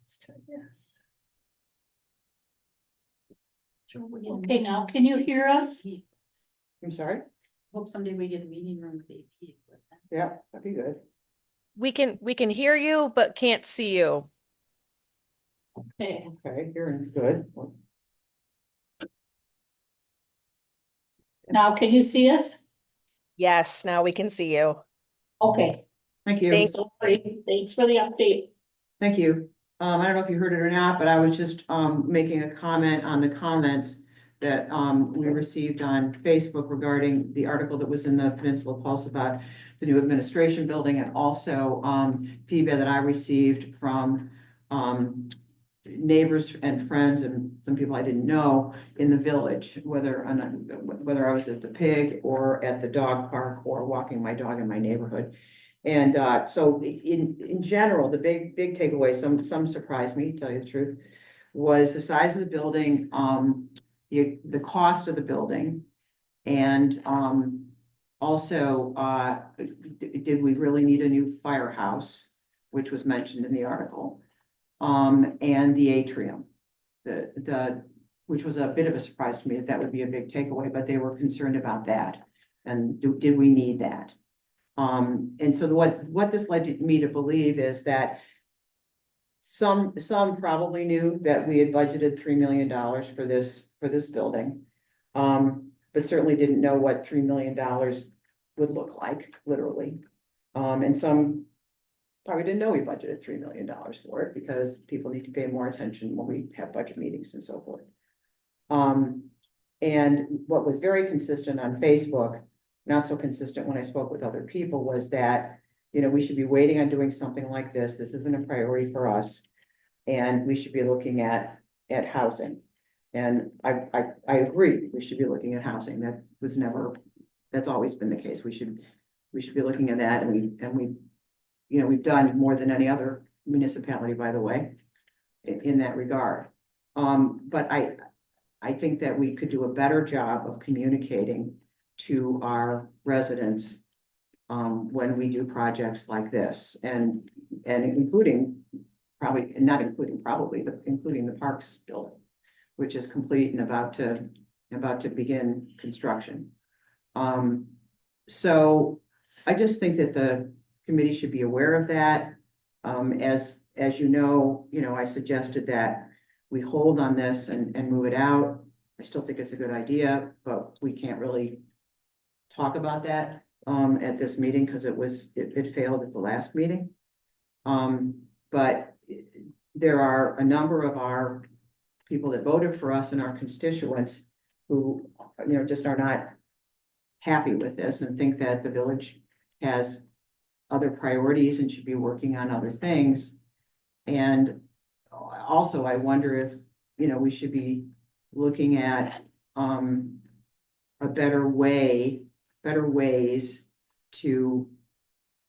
Let's try this. Okay, now can you hear us? I'm sorry? Hope someday we get a meeting room with AP equipment. Yeah, that'd be good. We can hear you, but can't see you. Okay, Okay, hearing's good. now can you see us? Yes, now we can see you. Okay, Thank you. Thank- so great. Thanks for the update. Thank you. I don't know if you heard it or not, but I was just making a comment on the comments that we received on Facebook regarding the article that was in the Peninsula Pulse about the new administration building, and also feedback that I received from neighbors and friends and some people I didn't know in the village, whether I was at the pig or at the dog park or walking my dog in my neighborhood. And so in general, the big takeaway, some surprised me, to tell you the truth, was the size of the building, the cost of the building. And also, did we really need a new firehouse, which was mentioned in the article? And the atrium, which was a bit of a surprise to me that would be a big takeaway, but they were concerned about that. And did we need that? And so what this led me to believe is that some probably knew that we had budgeted $3 million for this building. But certainly didn't know what $3 million would look like, literally. And some probably didn't know we budgeted $3 million for it, because people need to pay more attention when we have budget meetings and so forth. And what was very consistent on Facebook, not so consistent when I spoke with other people, was that, you know, we should be waiting on doing something like this. This isn't a priority for us. And we should be looking at housing. And I agree, we should be looking at housing. That's always been the case. We should be looking at that, and we, you know, we've done more than any other municipality, by the way, in that regard. But I think that we could do a better job of communicating to our residents when we do projects like this, and including including the parks building, which is complete and about to begin construction. So I just think that the committee should be aware of that. As you know, I suggested that we hold on this and move it out. I still think it's a good idea, but we can't really talk about that at this meeting because it failed at the last meeting. But there are a number of our people that voted for us and our constituents who, just are not happy with this and think that the village has other priorities and should be working on other things. And also, I wonder if, we should be looking at a better ways to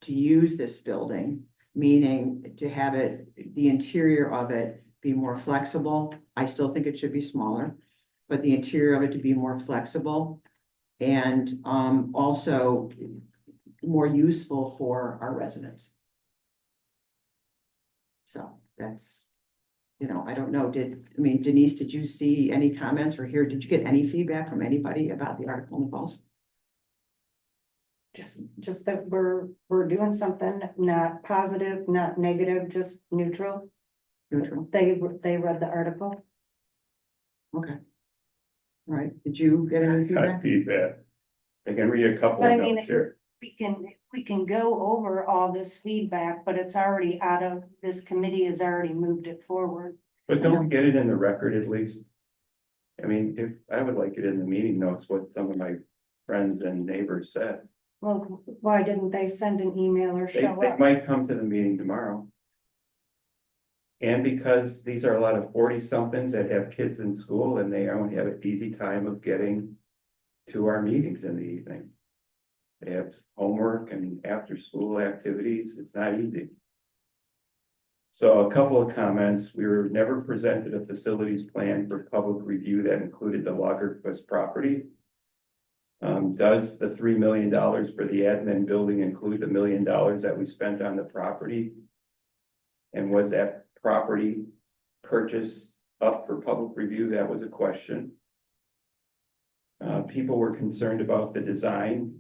use this building, meaning to have the interior of it be more flexible. I still think it should be smaller, but the interior of it to be more flexible and also more useful for our residents. So that's, I don't know, Denise, did you see any comments or did you get any feedback from anybody about the article in the Pulse? Just that we're doing something not positive, not negative, just neutral. Neutral, They read the article. okay. All right, did you get any feedback? Feedback. I can read a couple But of I mean, notes here. We can go over all this feedback, but it's already this committee has already moved it forward. But don't we get it in the record at least? I mean, if I would like it in the meeting notes, what some of my friends and neighbors said. Well, why didn't they send an email or They show up? might come to the meeting tomorrow. And because these are a lot of 40-somethings that have kids in school and they don't have an easy time of getting to our meetings in the evening. They have homework and after-school activities. It's not easy. So a couple of comments. We were never presented a facilities plan for public review that included the Lagerquist property. Does the $3 million for the admin building include the $1 million that we spent on the property? And was that property purchased up for public review, that was a question. People were concerned about the design,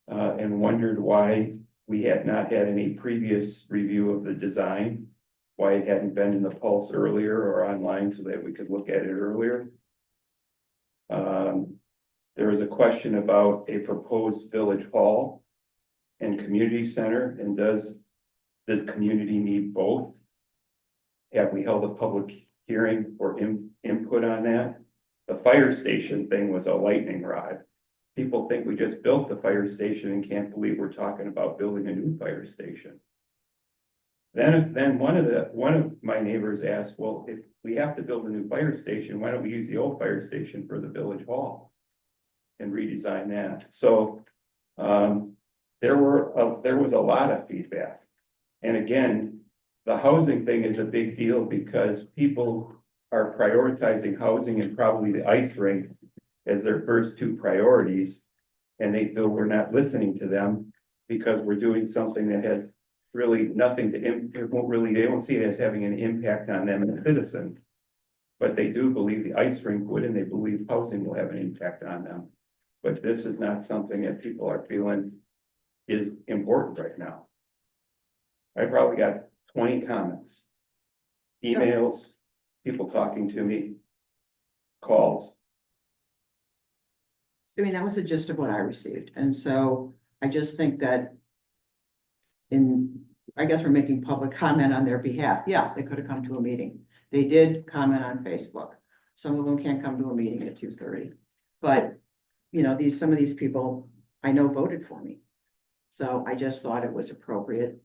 and wondered why we had not had any previous review of the design, why it hadn't been in the Pulse earlier or online so that we could look at it earlier. There was a question about a proposed village hall and community center, and does the community need both? Have we held a public hearing or input on that? The fire station thing was a lightning rod. People think we just built the fire station and can't believe we're talking about building a new fire station. Then one of my neighbors asked, well, if we have to build a new fire station, why don't we use the old fire station for the village hall? And redesign that. So there was a lot of feedback. And again, the housing thing is a big deal because people are prioritizing housing and probably the ice rink as their first two priorities. And they feel we're not listening to them because we're doing something that has really nothing to, they don't see it as having an impact on them as citizens. But they do believe the ice rink would, and they believe housing will have an impact on them. But this is not something that people are feeling is important right now. I probably got 20 comments, emails, people talking to me, calls. I mean, that was the gist of what I received, and so I just think that I guess we're making public comment on their behalf. Yeah, they could have come to a meeting. They did comment on Facebook. Some of them can't come to a meeting at 2:30, but you know, some of these people I know voted for me. So I just thought it was appropriate,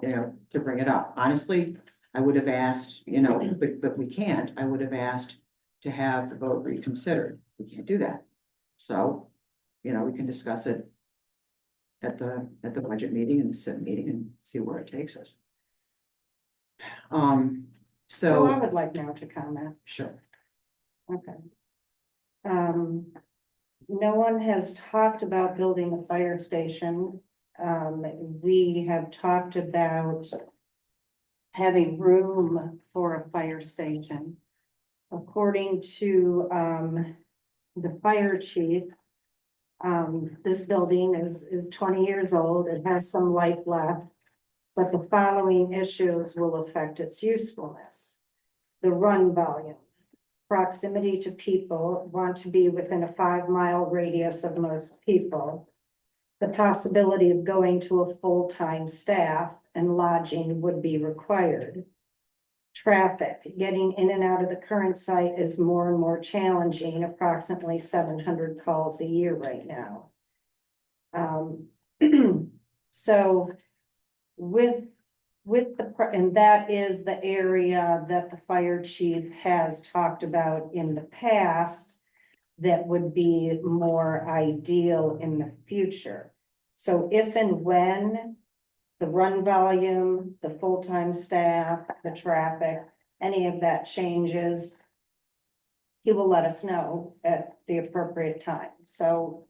you know, to bring it up. Honestly, I would have asked, you know, but we can't. I would have asked to have the vote reconsidered. We can't do that. So, you know, we can discuss it at the budget meeting and the SIP meeting and see where it takes us. So I would like now to comment. Sure. Okay. No one has talked about building a fire station. We have talked about having room for a fire station. According to, the fire chief, this building is 20 years old. It has some life left, but the following issues will affect its usefulness. The run volume. Proximity to people, want to be within a 5-mile radius of most people. The possibility of going to a full-time staff and lodging would be required. Traffic, getting in and out of the current site is more and more challenging, approximately 700 calls a year right now. So and that is the area that the fire chief has talked about in the past that would be more ideal in the future. So if and when the run volume, the full-time staff, the traffic, any of that changes, he will let us know at the appropriate time. So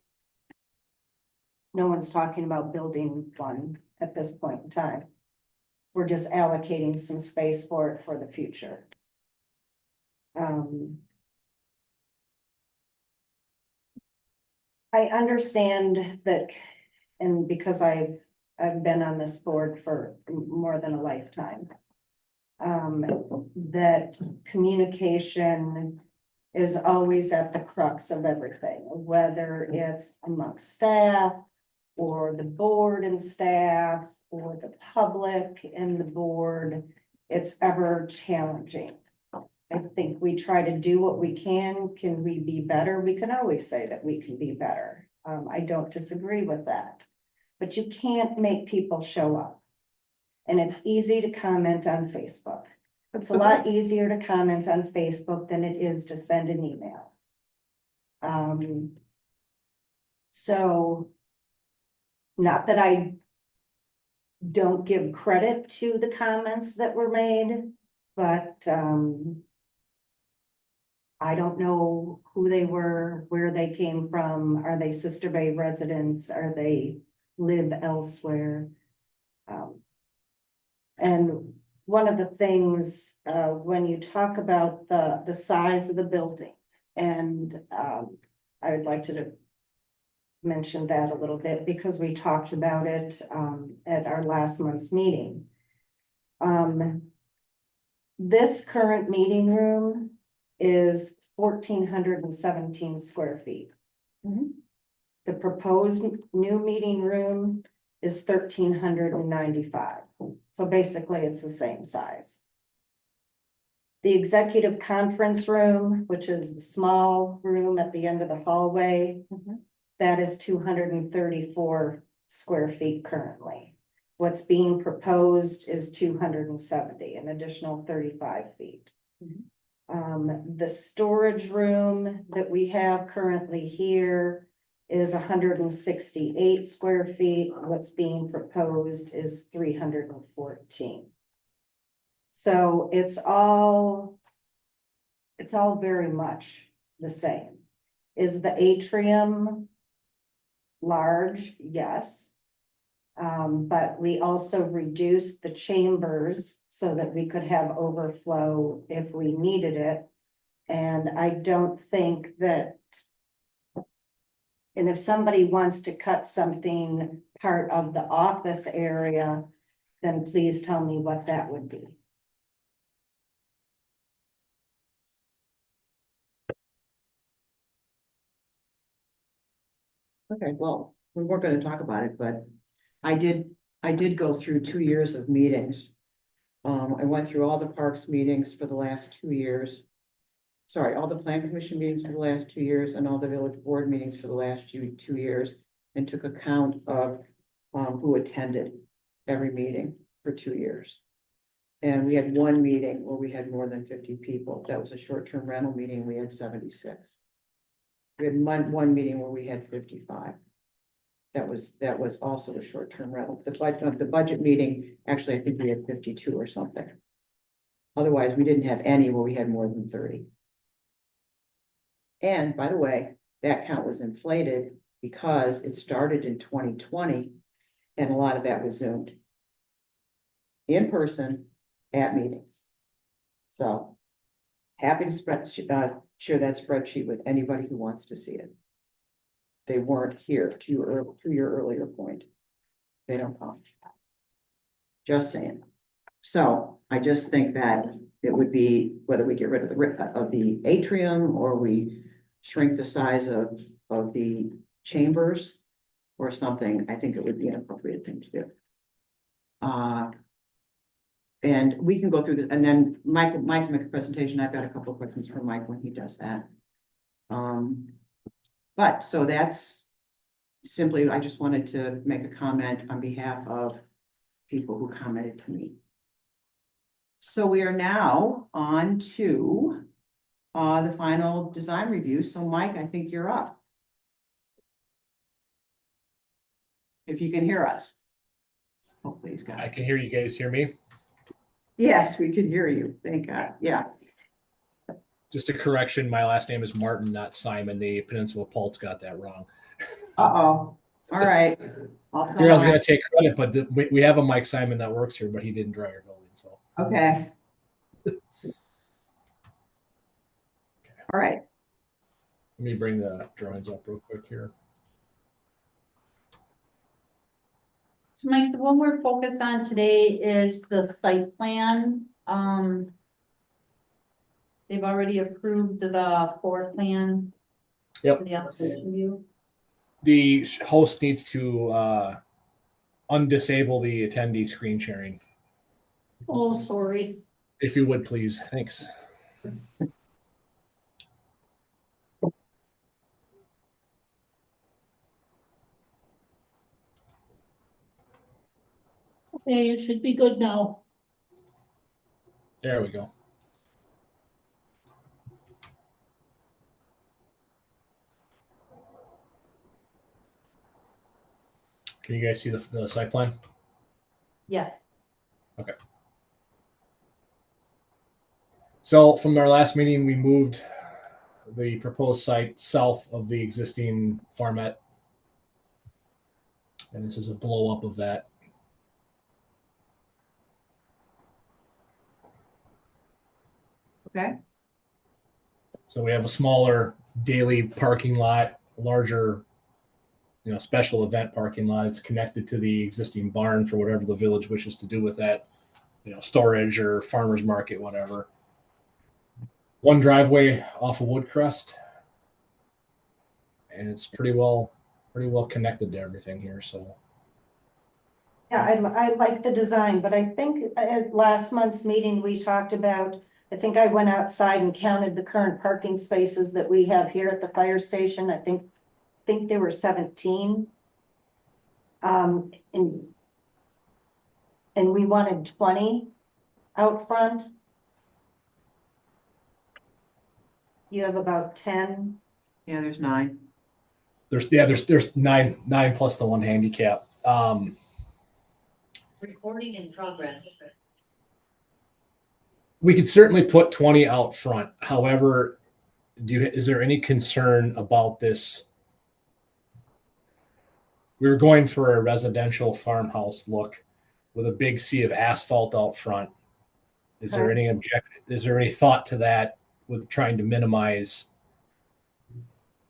no one's talking about building one at this point in time. We're just allocating some space for it for the future. I understand that, and because I've been on this board for more than a lifetime, that communication is always at the crux of everything, whether it's amongst staff or the board and staff or the public and the board. It's ever challenging. I think we try to do what we can. Can we be better? We can always say that we can be better. I don't disagree with that, but you can't make people show up. And it's easy to comment on Facebook. It's a lot easier to comment on Facebook than it is to send an email. So not that I don't give credit to the comments that were made, but I don't know who they were, where they came from. Are they Sister Bay residents? Are they live elsewhere? And one of the things, when you talk about the size of the building, and, I would like to mention that a little bit because we talked about it, at our last month's meeting. This current meeting room is 1,417 square feet. Mhm. The proposed new meeting room is 1,395. So basically, it's the same size. The executive conference room, which is the small room at the end of the hallway, that is 234 square feet currently. What's being proposed is 270, an additional 35 feet. The storage room that we have currently here is 168 square feet. What's being proposed is 314. So it's all very much the same. Is the atrium large? Yes. But we also reduced the chambers so that we could have overflow if we needed it. And I don't think that. And if somebody wants to cut something part of the office area, then please tell me what that would be. Okay, well, we weren't gonna talk about it, but I did go through 2 years of meetings. I went through all the parks meetings for the last 2 years. Sorry, all the plan commission meetings for the last 2 years and all the village board meetings for the last 2 years. And took account of, who attended every meeting for 2 years. And we had one meeting where we had more than 50 people. That was a short-term rental meeting. We had 76. We had one meeting where we had 55. That was also a short-term rental. The budget meeting, actually, I think we had 52 or something. Otherwise, we didn't have any where we had more than 30. And by the way, that count was inflated because it started in 2020 and a lot of that was Zoomed. In person at meetings. So happy to share that spreadsheet with anybody who wants to see it. They weren't here to your earlier point. They don't come. Just saying. So I just think that it would be, whether we get rid of the atrium or we shrink the size of the chambers or something, I think it would be an appropriate thing to do. And we can go through this, and then Mike make a presentation. I've got a couple of questions for Mike when he does that. But so that's simply, I just wanted to make a comment on behalf of people who commented to me. So we are now on to the final design review. So Mike, I think you're up. If you can hear us. Hopefully he's got I it. can hear you guys hear me. Yes, we can hear you. Thank God. Yeah. Just a correction, my last name is Martin, not Simon. The Peninsula Pulse got that wrong. Uh-oh. All right. I'll tell Here I was Mike. going to take credit, but we have a Mike Simon that works here, but he didn't drive our building. So Okay. All right. let me bring the drawings up real quick here. So Mike, the one we're focused on today is the site plan. They've already approved the floor plan. Yep. for the application view. The host needs to undisable the attendee screen sharing. Oh, sorry. If you would, please. Thanks. Okay, you should be good now. There we go. Can you guys see the site plan? Yes. So from our last meeting, we moved the proposed site south of the existing farmette. And this is a blow up of that. Okay, So we have a smaller daily parking lot, larger, special event parking lot. It's connected to the existing barn for whatever the village wishes to do with that, storage or farmer's market, whatever. One driveway off of Woodcrest, and it's pretty well connected to everything here. So Yeah, I like the design, but I think at last month's meeting, we talked about, I think I went outside and counted the current parking spaces that we have here at the fire station. I think there were 17. And we wanted 20 out front. You have about 10. yeah, there's 9. there's nine plus the one handicap. Recording in progress. We could certainly put 20 out front. However, is there any concern about this? We were going for a residential farmhouse look with a big sea of asphalt out front. Is there any is there any thought to that with trying to minimize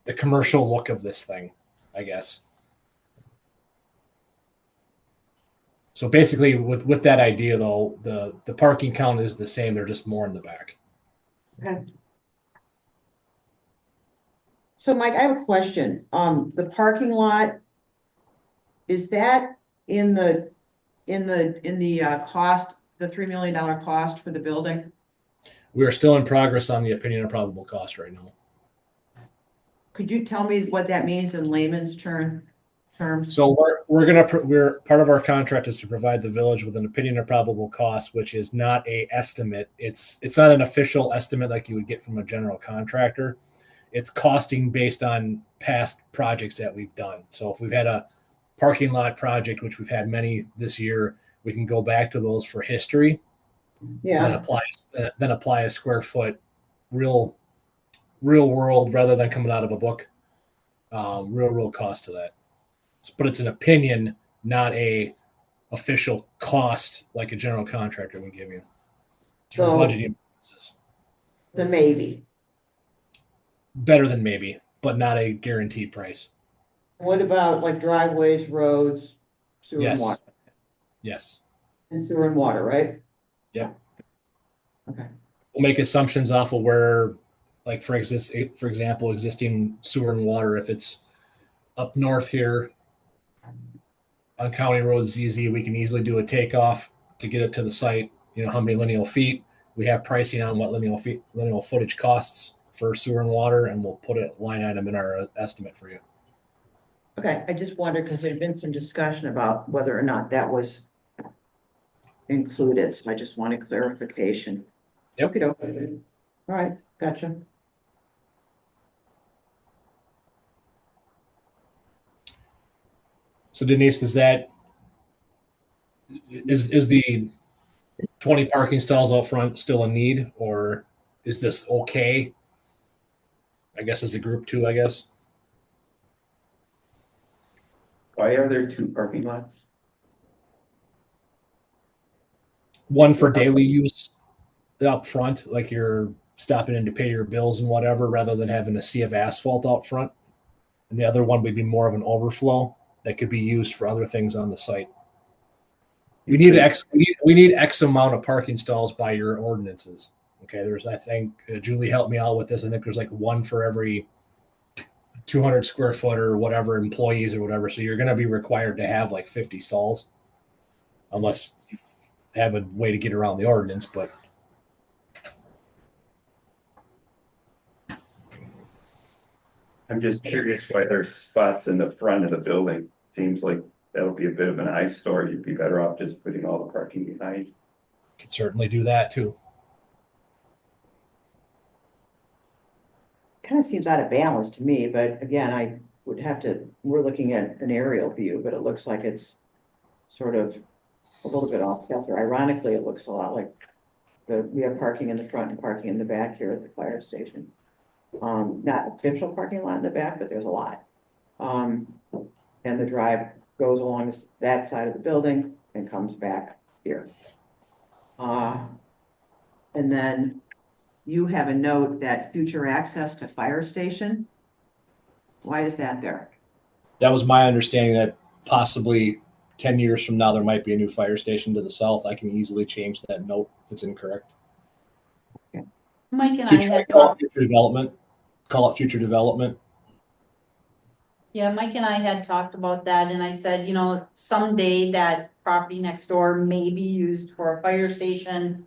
the commercial look of this thing, I guess? So basically with that idea though, the parking count is the same, they're just more in the back. Okay. So Mike, I have a question. The parking lot, is that in the cost, the $3 million cost for the building? We are still in progress on the opinion of probable cost right now. Could you tell me what that means in layman's terms? So we're part of our contract is to provide the village with an opinion of probable cost, which is not a estimate. It's not an official estimate like you would get from a general contractor. It's costing based on past projects that we've done. So if we've had a parking lot project, which we've had many this year, we can go back to those for history. Yeah, Then apply a square foot real world rather than coming out of a book. Real cost to that. But it's an opinion, not a official cost like a general contractor would give you. For So- budgeting purposes. the maybe. Better than maybe, but not a guaranteed price. What about like driveways, roads, sewer and Yes. water? Yes. And sewer and water, right? Yep. Okay. We'll make assumptions off of where, like for example, existing sewer and water, if it's up north here on County Road ZZ, we can easily do a takeoff to get it to the site. How many lineal feet. We have pricing on what lineal footage costs for sewer and water, and we'll put a line item in our estimate for you. Okay, I just wondered because there'd been some discussion about whether or not that was included, so I just wanted clarification. Yep. Okey-doke. All right, gotcha. So Denise, is the 20 parking stalls out front still a need, or is this okay? I guess as a group too, I guess. Why are there 2 parking lots? One for daily use up front, like you're stopping in to pay your bills and whatever, rather than having a sea of asphalt out front. And the other one would be more of an overflow that could be used for other things on the site. We need X amount of parking stalls by your ordinances. Okay, I think Julie helped me out with this. I think there's like one for every 200 square foot or whatever employees or whatever. So you're going to be required to have like 50 stalls, unless you have a way to get around the ordinance. But I'm just curious why there's spots in the front of the building. Seems like that'll be a bit of an eyesore. You'd be better off just putting all the parking behind. could certainly do that too. Kind of seems out of balance to me, but again, we're looking at an aerial view, but it looks like it's sort of a little bit off kilter. Ironically, it looks a lot like we have parking in the front and parking in the back here at the fire station. Not official parking lot in the back, but there's a lot. And the drive goes along that side of the building and comes back here. And then you have a note that future access to fire station. Why is that there? That was my understanding that possibly 10 years from now, there might be a new fire station to the south. I can easily change that note if it's incorrect. Mike and I Future, had, call it future development. Call it future development. yeah, Mike and I had talked about that, and I said, you know, someday that property next door may be used for a fire station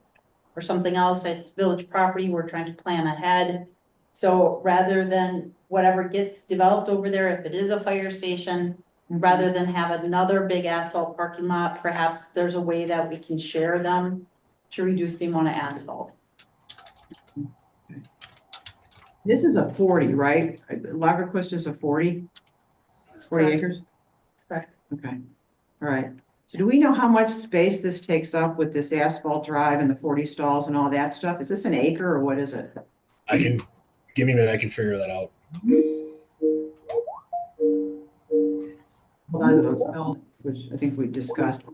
or something else. It's village property. We're trying to plan ahead. So rather than whatever gets developed over there, if it is a fire station, rather than have another big asphalt parking lot, perhaps there's a way that we can share them to reduce the amount of asphalt. This is a 40, right? Lagerquist is a 40? It's 40 Correct. acres? Correct. Okay, all right. So do we know how much space this takes up with this asphalt drive and the 40 stalls and all that stuff? Is this an acre or what is it? I can give me a minute. I can figure that out. Hold on to those buildings, which I think we discussed,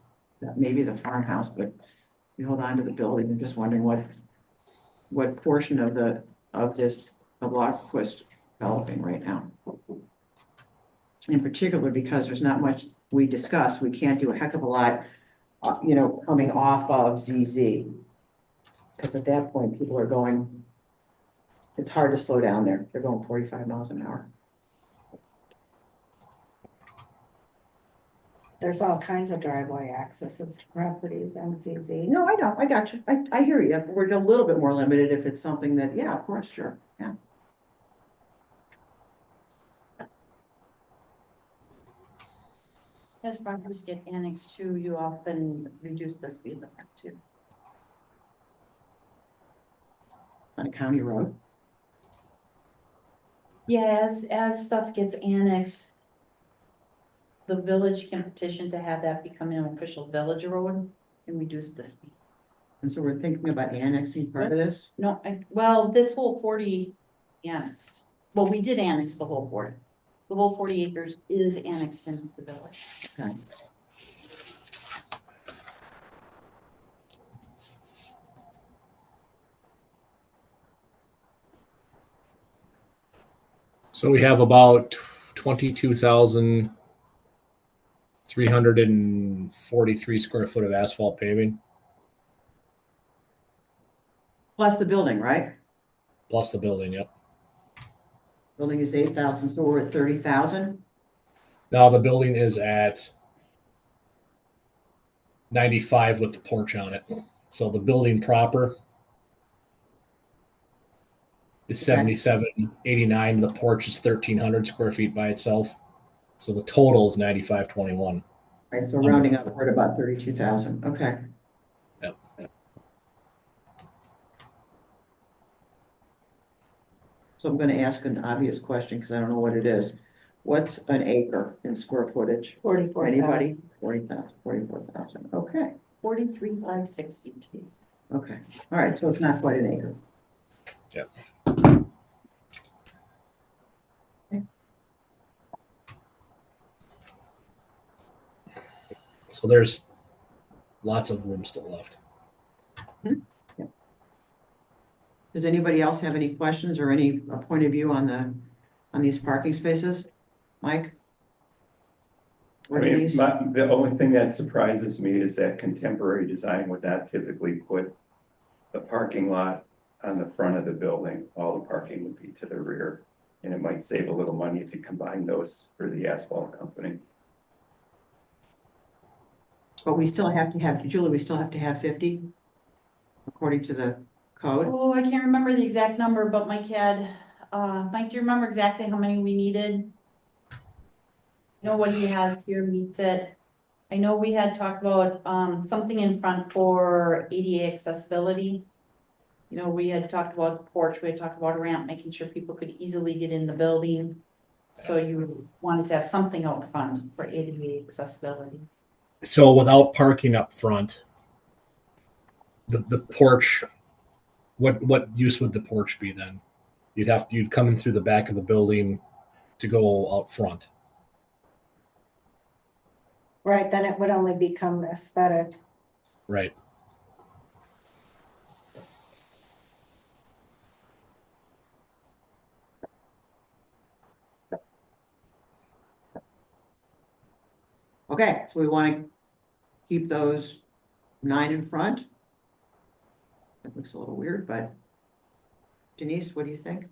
that maybe the farmhouse, but we hold on to the building. I'm just wondering what portion of this Lagerquist developing right now. In particular, because there's not much we discussed, we can't do a heck of a lot, coming off of ZZ. Because at that point, people are going, it's hard to slow down there. They're going 45 miles an hour. There's all kinds of driveway accesses to properties, MCZ. No, I know, I got you. I hear you. We're a little bit more limited if it's something that, yeah, of course, sure, yeah. As properties get annexed to, you often reduce the speed limit too. On a county road. Yeah, as stuff gets annexed, the village can petition to have that become an official village road and reduce the speed. And so we're thinking about annexing part of this. No, well, this whole 40 annexed. Well, we did annex the whole 40. The whole 40 acres is annexed into the village. Okay. So we have about 22,343 square foot of asphalt paving, Plus the building, right? plus the building. Yep. Building is 8,000, so we're at 30,000. Now the building is at 95 with the porch on it. So the building proper is Okay. 7789. The porch is 1,300 square feet by itself. So the total is 9521. Right, so rounding up, we're at about 32,000. Okay. Yep. So I'm going to ask an obvious question because I don't know what it is. What's an acre in square footage? 44. Anybody? 40,000, 44,000. Okay. 43,560 to be exact. Okay. All right. So it's not quite an acre. Yep. So there's lots of room still left. Does anybody else have any questions or any point of view on these parking spaces? Mike? I Or mean, Denise? the only thing that surprises me is that contemporary design would not typically put the parking lot on the front of the building. All the parking would be to the rear. And it might save a little money if you combine those for the asphalt company. But we still have to have, Julie, we still have to have 50 according to the code. Oh, I can't remember the exact number, but Mike had, Mike, do you remember exactly how many we needed? You know what he has here meets it. I know we had talked about, something in front for ADA accessibility. You know, we had talked about the porch, we had talked about a ramp, making sure people could easily get in the building. So you wanted to have something out front for ADA accessibility. So without parking up front, the porch, what use would the porch be then? You'd come in through the back of the building to go out front. Right, then it would only become aesthetic. Right. Okay, so we want to keep those 9 in front. That looks a little weird, but Denise, what do you think?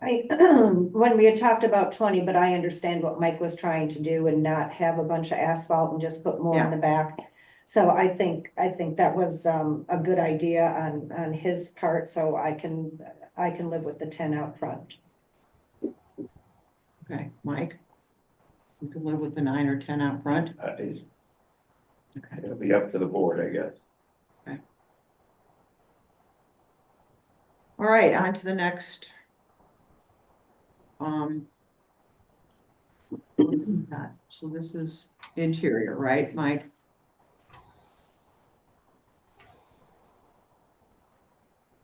When we had talked about 20, but I understand what Mike was trying to do and not have a bunch of asphalt and just put more in the back. So I think that was a good idea on his part, so I can live with the 10 out front. Okay, Mike? You can live with the 9 or 10 out front? It's- Okay. It'll be up to the board, I guess. All right, on to the next. So this is interior, right, Mike?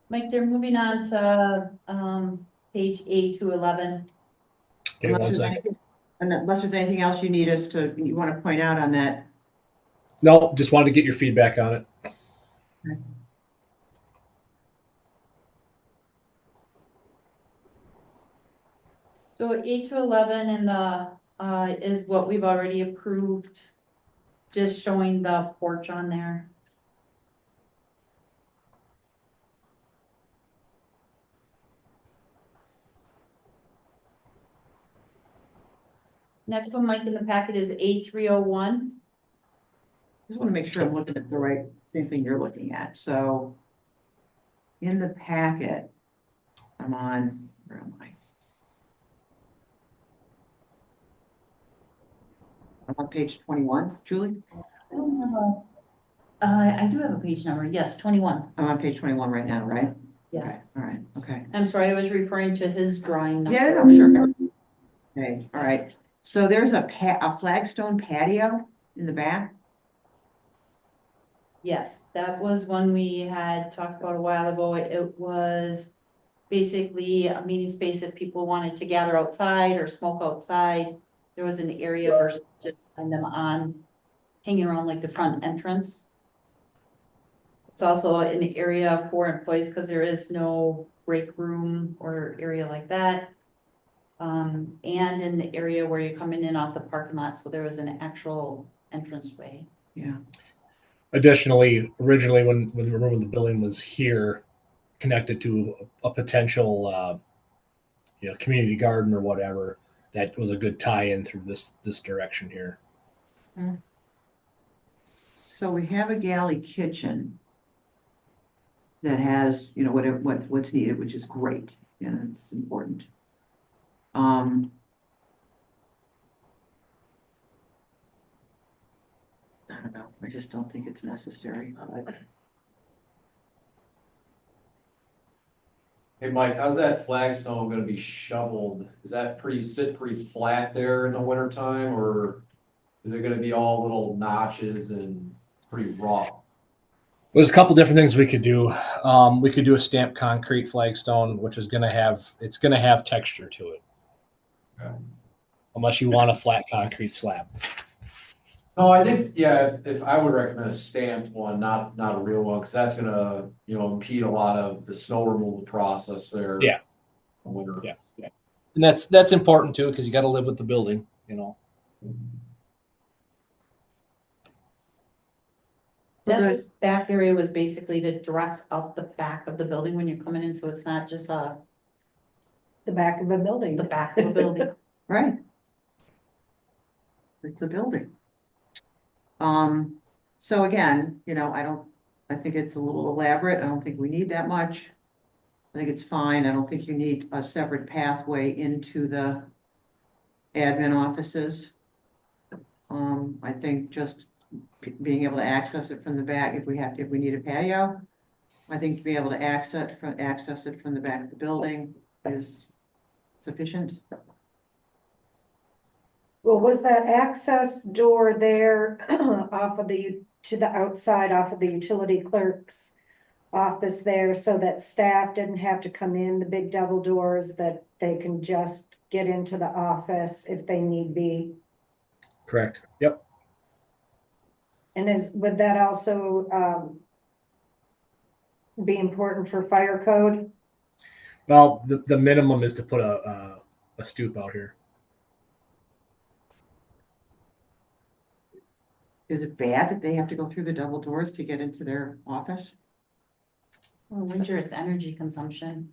Mike, they're moving on to, page A211. Okay, one Unless there's second. anything- Unless there's anything else you want to point out on that. No, just wanted to get your feedback on it. So A211 and is what we've already approved, just showing the porch on there. Next one, Mike, in the packet is A301. Just want to make sure I'm looking at the right, same thing you're looking at, so. In the packet, where am I? I'm on page 21, Julie? I don't have a, I do have a page number, yes, 21. I'm on page 21 right now, right? Yeah. Okay, all right, okay. I'm sorry, I was referring to his drawing. Yeah, no, sure. Okay, all right, so there's a flagstone patio in the back? Yes, that was one we had talked about a while ago. It was basically a meeting space if people wanted to gather outside or smoke outside. There was an area versus just having them on, hanging around like the front entrance. It's also an area for employees because there is no break room or area like that. And in the area where you're coming in off the parking lot, so there was an actual entranceway. Yeah. Additionally, originally when the building was here, connected to a potential community garden or whatever, that was a good tie-in through this direction here. So we have a galley kitchen that has, what's needed, which is great, and it's important. I don't know, I just don't think it's necessary. Hey, Mike, how's that flagstone gonna be shoveled? Is that sit pretty flat there in the winter time, or is it gonna be all little notches and pretty rough? There's a couple different things we could do. We could do a stamped concrete flagstone, which is going to have texture to it. Okay. Unless you want a flat concrete slab. No, I think, yeah, if I would recommend a stamped one, not a real one, because that's gonna, impede a lot of the snow removal process there. Yeah. in the winter. Yeah. And that's important too, because you got to live with the building, Well, there's- That back area was basically to dress up the back of the building when you're coming in, so it's not just The back of a building. the back of the building. Right. It's a building. So again, I think it's a little elaborate. I don't think we need that much. I think it's fine. I don't think you need a separate pathway into the admin offices. I think just being able to access it from the back, if we need a patio. I think to be able to access it from the back of the building is sufficient. Well, was that access door there to the outside off of the utility clerk's office there so that staff didn't have to come in the big double doors, that they can just get into the office if they need be? Correct. Yep. And would that also be important for fire code? Well, the minimum is to put a stoop out here. Is it bad that they have to go through the double doors to get into their office? Well, winter, it's energy consumption.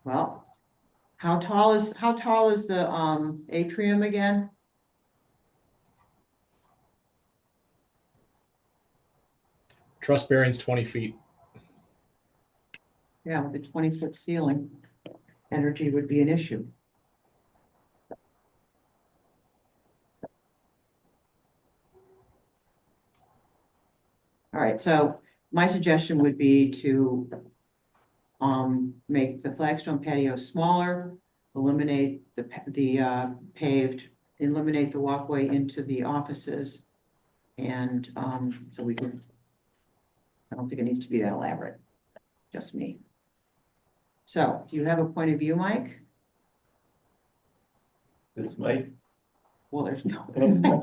Well, how tall is the atrium again? Truss bearing's 20 feet. Yeah, with a 20-foot ceiling, energy would be an issue. All right, so my suggestion would be to make the flagstone patio smaller, eliminate the paved, eliminate the walkway into the offices. And so we can, I don't think it needs to be that elaborate, just me. So, do you have a point of view, Mike? This mic, Well, there's no.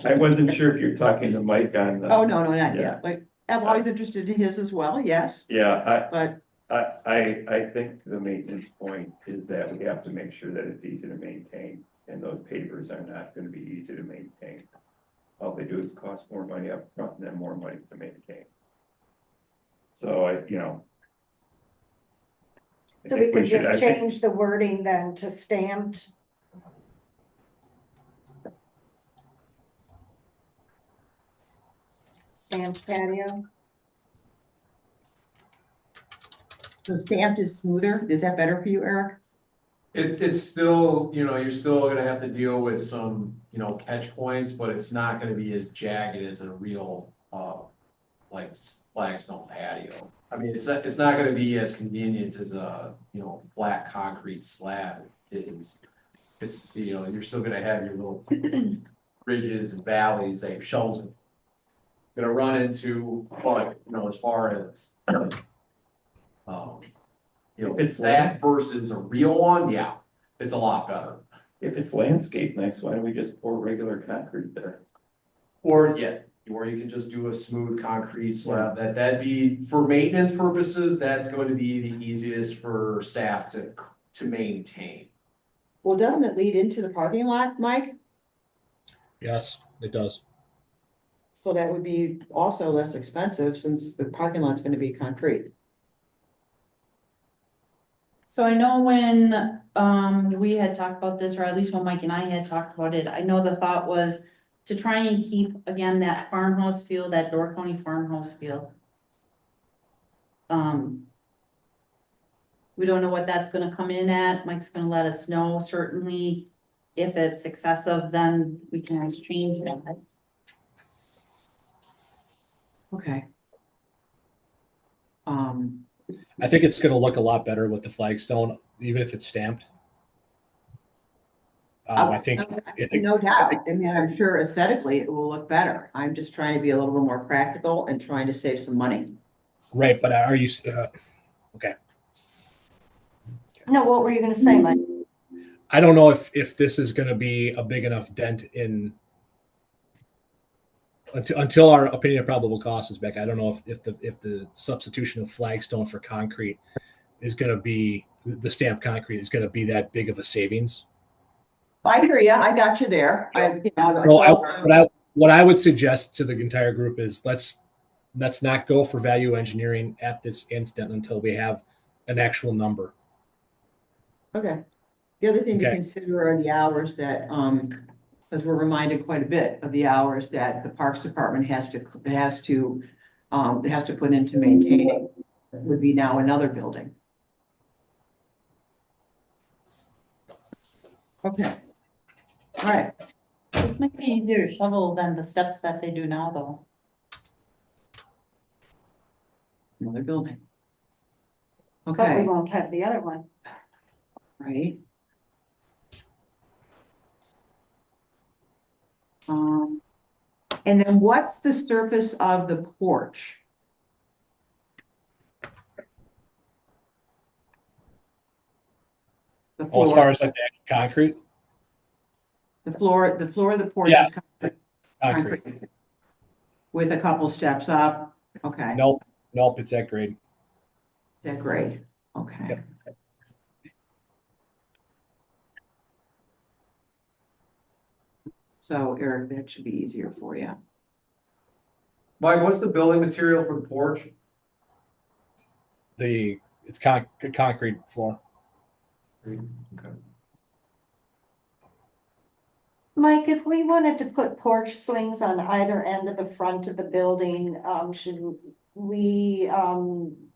I wasn't sure if you're talking to Mike on the. Oh, no, not Yeah. yet, but I'm always interested in his as well, yes, Yeah, but, I think the maintenance point is that we have to make sure that it's easy to maintain, and those pavers are not gonna be easy to maintain. All they do is cost more money up front and then more money to maintain. So I So think we could should- I just think- change the wording then to stamped. Stamped patio. so stamped is smoother, is that better for you, Eric? It's still, you're still gonna have to deal with some, catch points, but it's not gonna be as jagged as a real, like flagstone patio. I mean, it's not gonna be as convenient as a, flat concrete slab is. It's, you're still gonna have your little ridges and valleys that your shovels are gonna run into, but, as far as, It's that versus a real one, yeah, it's a lot better. If it's landscape nice, why don't we just pour regular concrete there? Or you can just do a smooth concrete slab, that'd be, for maintenance purposes, that's going to be the easiest for staff to maintain. Well, doesn't it lead into the parking lot, Mike? Yes, it does. So that would be also less expensive since the parking lot's gonna be concrete. So I know when, we had talked about this, or at least when Mike and I had talked about it, I know the thought was to try and keep, again, that farmhouse feel, that Door County farmhouse feel. We don't know what that's gonna come in at. Mike's gonna let us know, certainly. If it's excessive, then we can always change that. Okay. I think it's going to look a lot better with the flagstone, even if it's stamped. I think No doubt, I mean, I'm sure aesthetically it will look better. I'm just trying to be a little bit more practical and trying to save some money. right, but are you? Okay, No, what were you gonna say, Mike? I don't know if this is going to be a big enough dent in until our opinion of probable cost is back. I don't know if the substitution of flagstone for concrete is going to be the stamped concrete is going to be that big of a savings. I hear you, I got you there. What I would suggest to the entire group is let's not go for value engineering at this instant until we have an actual number. Okay. The other thing to Okay. consider are the hours that, because we're reminded quite a bit of the hours that the Parks Department has to put into maintaining. That would be now another building. Okay. All right, It might be easier to shovel than the steps that they do now, though. another building. But we Okay, won't have the other one. right. And then what's the surface of the porch? The Oh, as floor, far as like the concrete, the floor of the porch Yeah. is concrete. concrete. With a couple steps up, okay, is Nope, it's that grade. that grade? Okay. Yep. So Eric, that should be easier for you. Mike, what's the building material for the porch? It's concrete floor. Okay. Mike, if we wanted to put porch swings on either end of the front of the building, should we,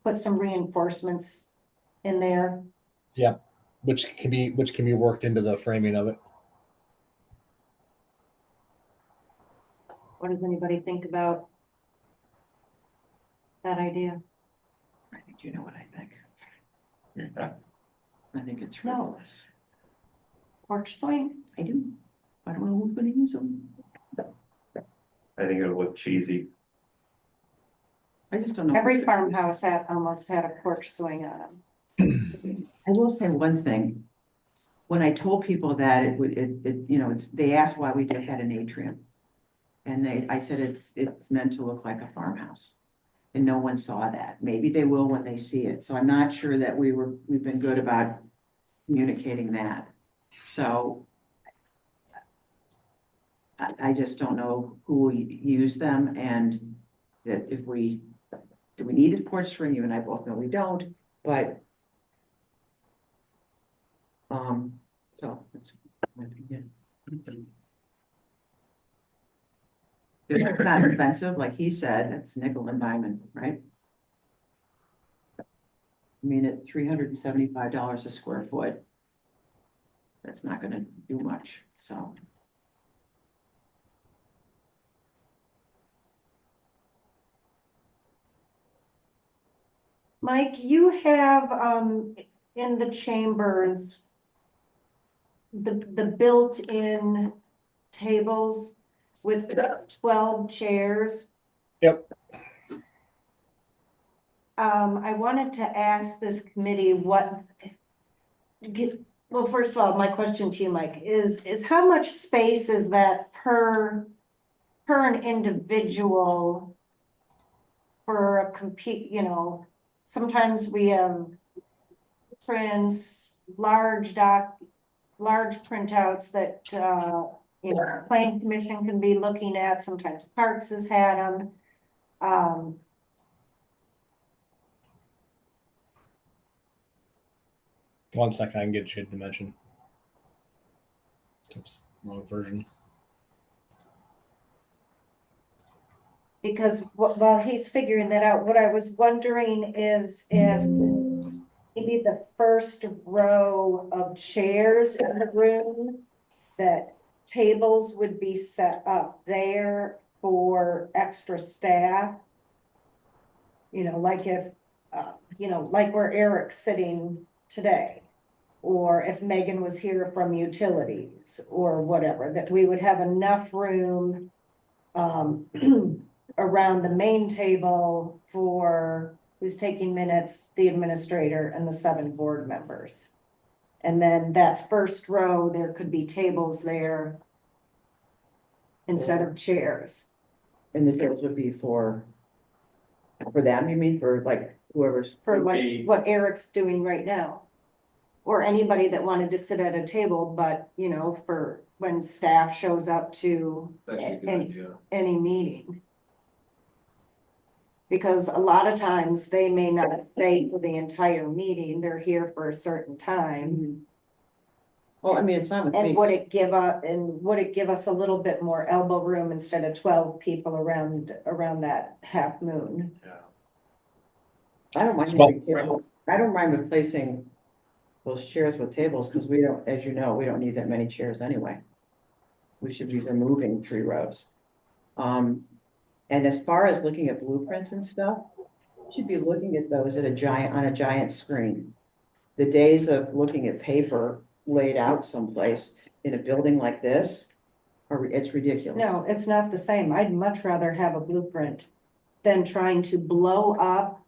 put some reinforcements in there? Which can be worked into the framing of it. What does anybody think about that idea? I think you know what I think. Yeah. I think it's No. frivolous. Porch swing? I do. I don't know who's gonna use them. I think it'll look cheesy. I just don't know. Every who's gonna use them. farmhouse almost had a porch swing on them. I will say one thing. When I told people that they asked why we had an atrium. And I said, it's meant to look like a farmhouse. And no one saw that. Maybe they will when they see it. So I'm not sure that we've been good about communicating that. So I just don't know who will use them and that do we need a porch swing? You and I both know we don't, but so that's my opinion. It's not expensive, like he said, it's nickel and diamond, right? I mean, at $375 a square foot, that's not gonna do much, so. Mike, you have, in the chambers, the built-in tables with 12 chairs. Yep. I wanted to ask this committee well, first of all, my question to you, Mike, is how much space is that per an individual for a sometimes we have prints, large printouts that, planning commission can be looking at, sometimes Parks has had them. One second, I can get you a dimension. Oops, wrong version. Because while he's figuring that out, what I was wondering is if maybe the first row of chairs in the room, that tables would be set up there for extra staff. Like if, like where Eric's sitting today. Or if Megan was here from utilities or whatever, that we would have enough room around the main table for who's taking minutes, the administrator and the 7 board members. And then that first row, there could be tables there instead of chairs. And the tables would be for them, you mean, for like whoever's. For Would like be- what Eric's doing right now. Or anybody that wanted to sit at a table, but for when staff shows up to It's actually a good idea. any meeting. Because a lot of times they may not stay for the entire meeting, they're here for a certain time. Well, I mean, it's fine with me. And would it give us a little bit more elbow room instead of 12 people around that half moon? Yeah. I don't mind, I don't mind replacing those chairs with tables, because we don't, as you know, we don't need that many chairs anyway. We should be removing 3 rows. And as far as looking at blueprints and stuff, you should be looking at those on a giant screen. The days of looking at paper laid out someplace in a building like this, it's ridiculous. No, it's not the same. I'd much rather have a blueprint than trying to blow up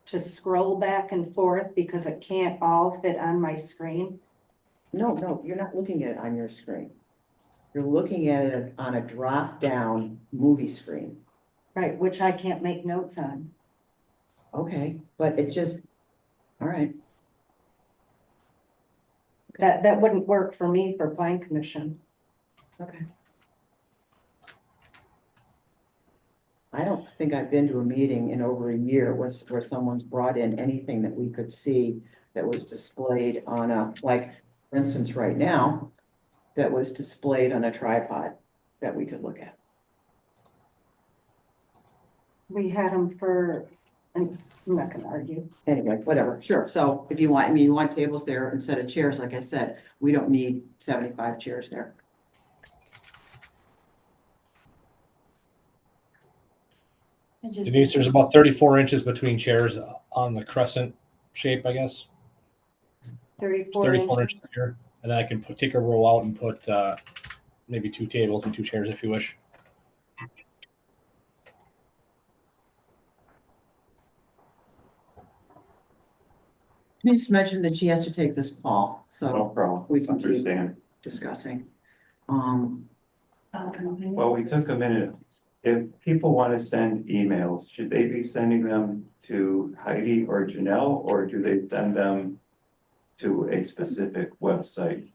to scroll back and forth because it can't all fit on my screen. No, you're not looking at it on your screen. You're looking at it on a drop-down movie screen. Right, which I can't make notes on. Okay, but it just, all right. That wouldn't work for me for plan commission. Okay. I don't think I've been to a meeting in over a year where someone's brought in anything that we could see that was displayed on a, like, for instance, right now, that was displayed on a tripod that we could look at. We had them for, I'm not gonna argue. Anyway, whatever, sure. So if you want, I mean, you want tables there instead of chairs, like I said, we don't need 75 chairs there. I just- Denise, there's about 34 inches between chairs on the crescent shape, I guess. It's 34 34 inches. inches here. And then I can take a row out and put maybe 2 tables and 2 chairs if you wish. She just mentioned that she has to take this call, No so problem. we can keep Understand. discussing. Well, we took a minute. If people want to send emails, should they be sending them to Heidi or Janelle, or do they send them to a specific website?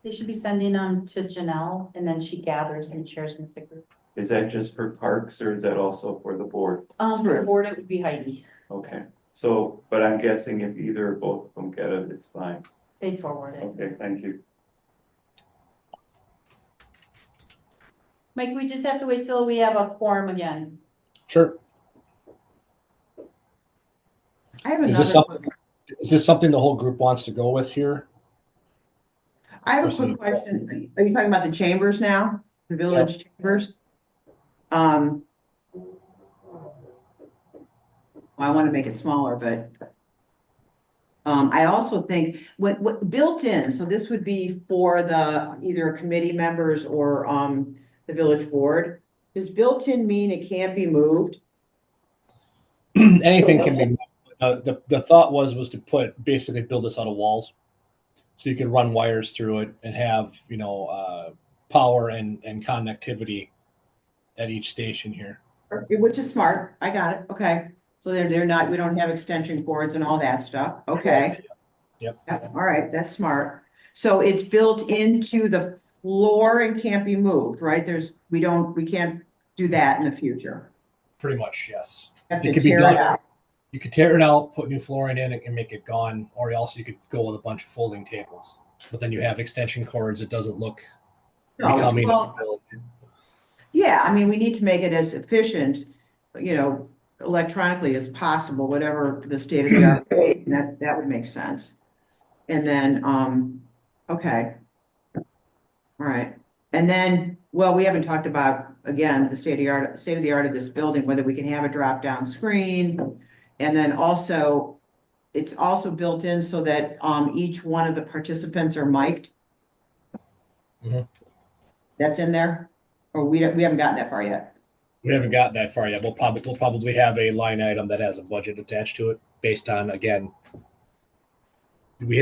They should be sending them to Janelle, and then she gathers and shares with the group. Is that just for parks or is that also for the board? For the board, it would be Heidi. Okay, so, but I'm guessing if either or both of them get it, it's fine. They'd forward it. Okay, thank you. Mike, we just have to wait till we have a quorum again. Sure. I have Is this another, something, is this something the whole group wants to go with here? I have a quick question. Are you talking about the chambers now? The village chambers? Well, I want to make it smaller, but I also think what built in, so this would be for the either committee members or the village board. Does built in mean it can't be moved? Anything can be. The thought was to basically build this out of walls, so you could run wires through it and have power and connectivity at each station here. Which is smart. I got it. Okay. So they're not, we don't have extension cords and all that stuff. Okay. Yep. All right, that's smart. So it's built into the floor and can't be moved, right? We can't do that in the future. Pretty much, yes. Have It to could be tear done. it out. You could tear it out, put new flooring in it, and make it gone, or else you could go with a bunch of folding tables. But then you have extension cords. It doesn't look No, becoming. well, yeah, I mean, we need to make it as efficient, electronically as possible, whatever the state of the art, that would make sense. And then, okay. All right, and then, well, we haven't talked about, again, the state of the art of this building, whether we can have a drop-down screen. And then also, it's also built in so that, each one of the participants are mic'd. Mhm. That's in there? Or we haven't gotten that far yet? We haven't gotten that far yet. We'll probably have a line item that has a budget attached to it based on, again, we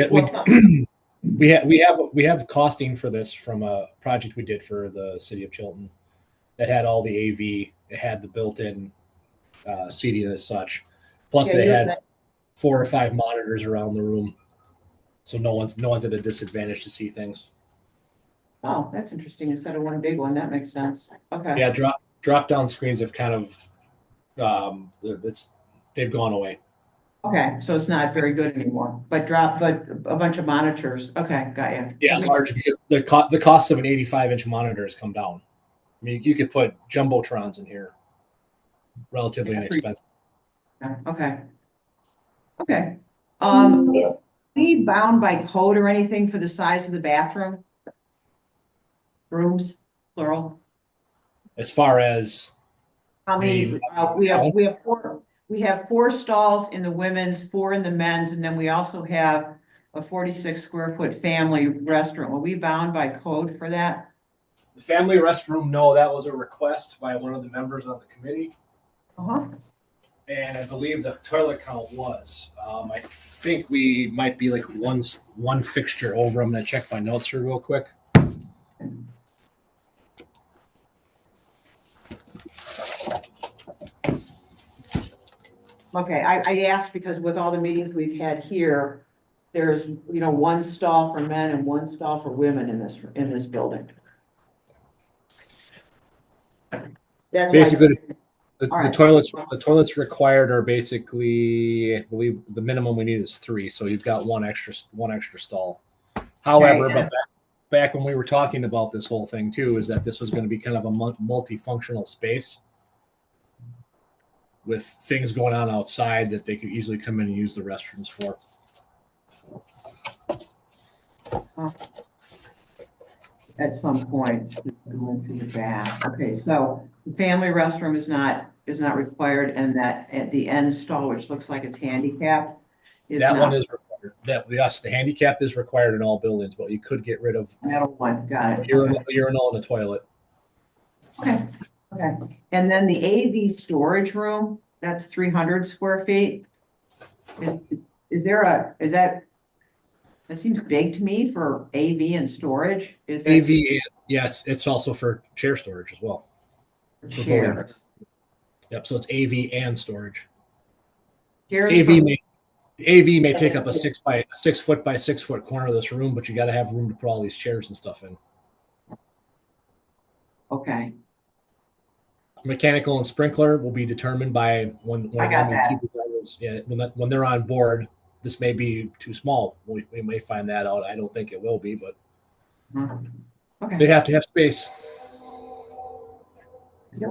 have costing for this from a project we did for the city of Chilton that had all the AV, it had the built-in seating and such. Plus Yeah, they you- had 4 or 5 monitors around the room. So no one's at a disadvantage to see things. Oh, that's interesting. Instead of one big one, that makes sense. Okay. Yeah, drop down screens have kind of they've gone away. Okay, so it's not very good anymore, but a bunch of monitors. Okay, got you. Yeah, large because the cost of an 85-inch monitor has come down. I mean, you could put jumbotrons in here, relatively inexpensive. Okay. Okay. Is we bound by code or anything for the size of the bathroom? Rooms, plural? As far as How many, we have 4 stalls in the women's, 4 in the men's, and then we also have a 46 square foot family restroom. Are we bound by code for that? the family restroom, no, that was a request by one of the members on the committee, Uh-huh. and I believe the toilet count was. I think we might be like one fixture over. I'm gonna check my notes here real quick. Okay, I asked because with all the meetings we've had here, there's, 1 stall for men and 1 stall for women in this building. That's why- Basically, The Alright. toilets required are basically, I believe the minimum we need is 3, so you've got one extra stall. However, Okay. but back when we were talking about this whole thing too, is that this was going to be kind of a multifunctional space with things going on outside that they could easily come in and use the restrooms for. At some point, going to the back. Okay, so the family restroom is not required, and that at the end stall, which looks like it's handicapped, is That one not. is required. Yes, the handicap is required in all buildings, but you could get rid of Metal one, got it. urinal in the toilet. Okay, okay. And then the AV storage room, that's 300 square feet. Is that seems big to me for AV and storage. Is that AV, yes, it's also for chair storage as well. for voting. chairs? Yep, so it's AV and storage. Chairs AV for- may take up a 6 foot by 6 foot corner of this room, but you got to have room to put all these chairs and stuff in. Okay, Mechanical and sprinkler will be determined by when I got that. when they're on board. This may be too small. We may find that out. I don't think it will be, but okay. they have to have space. Yep.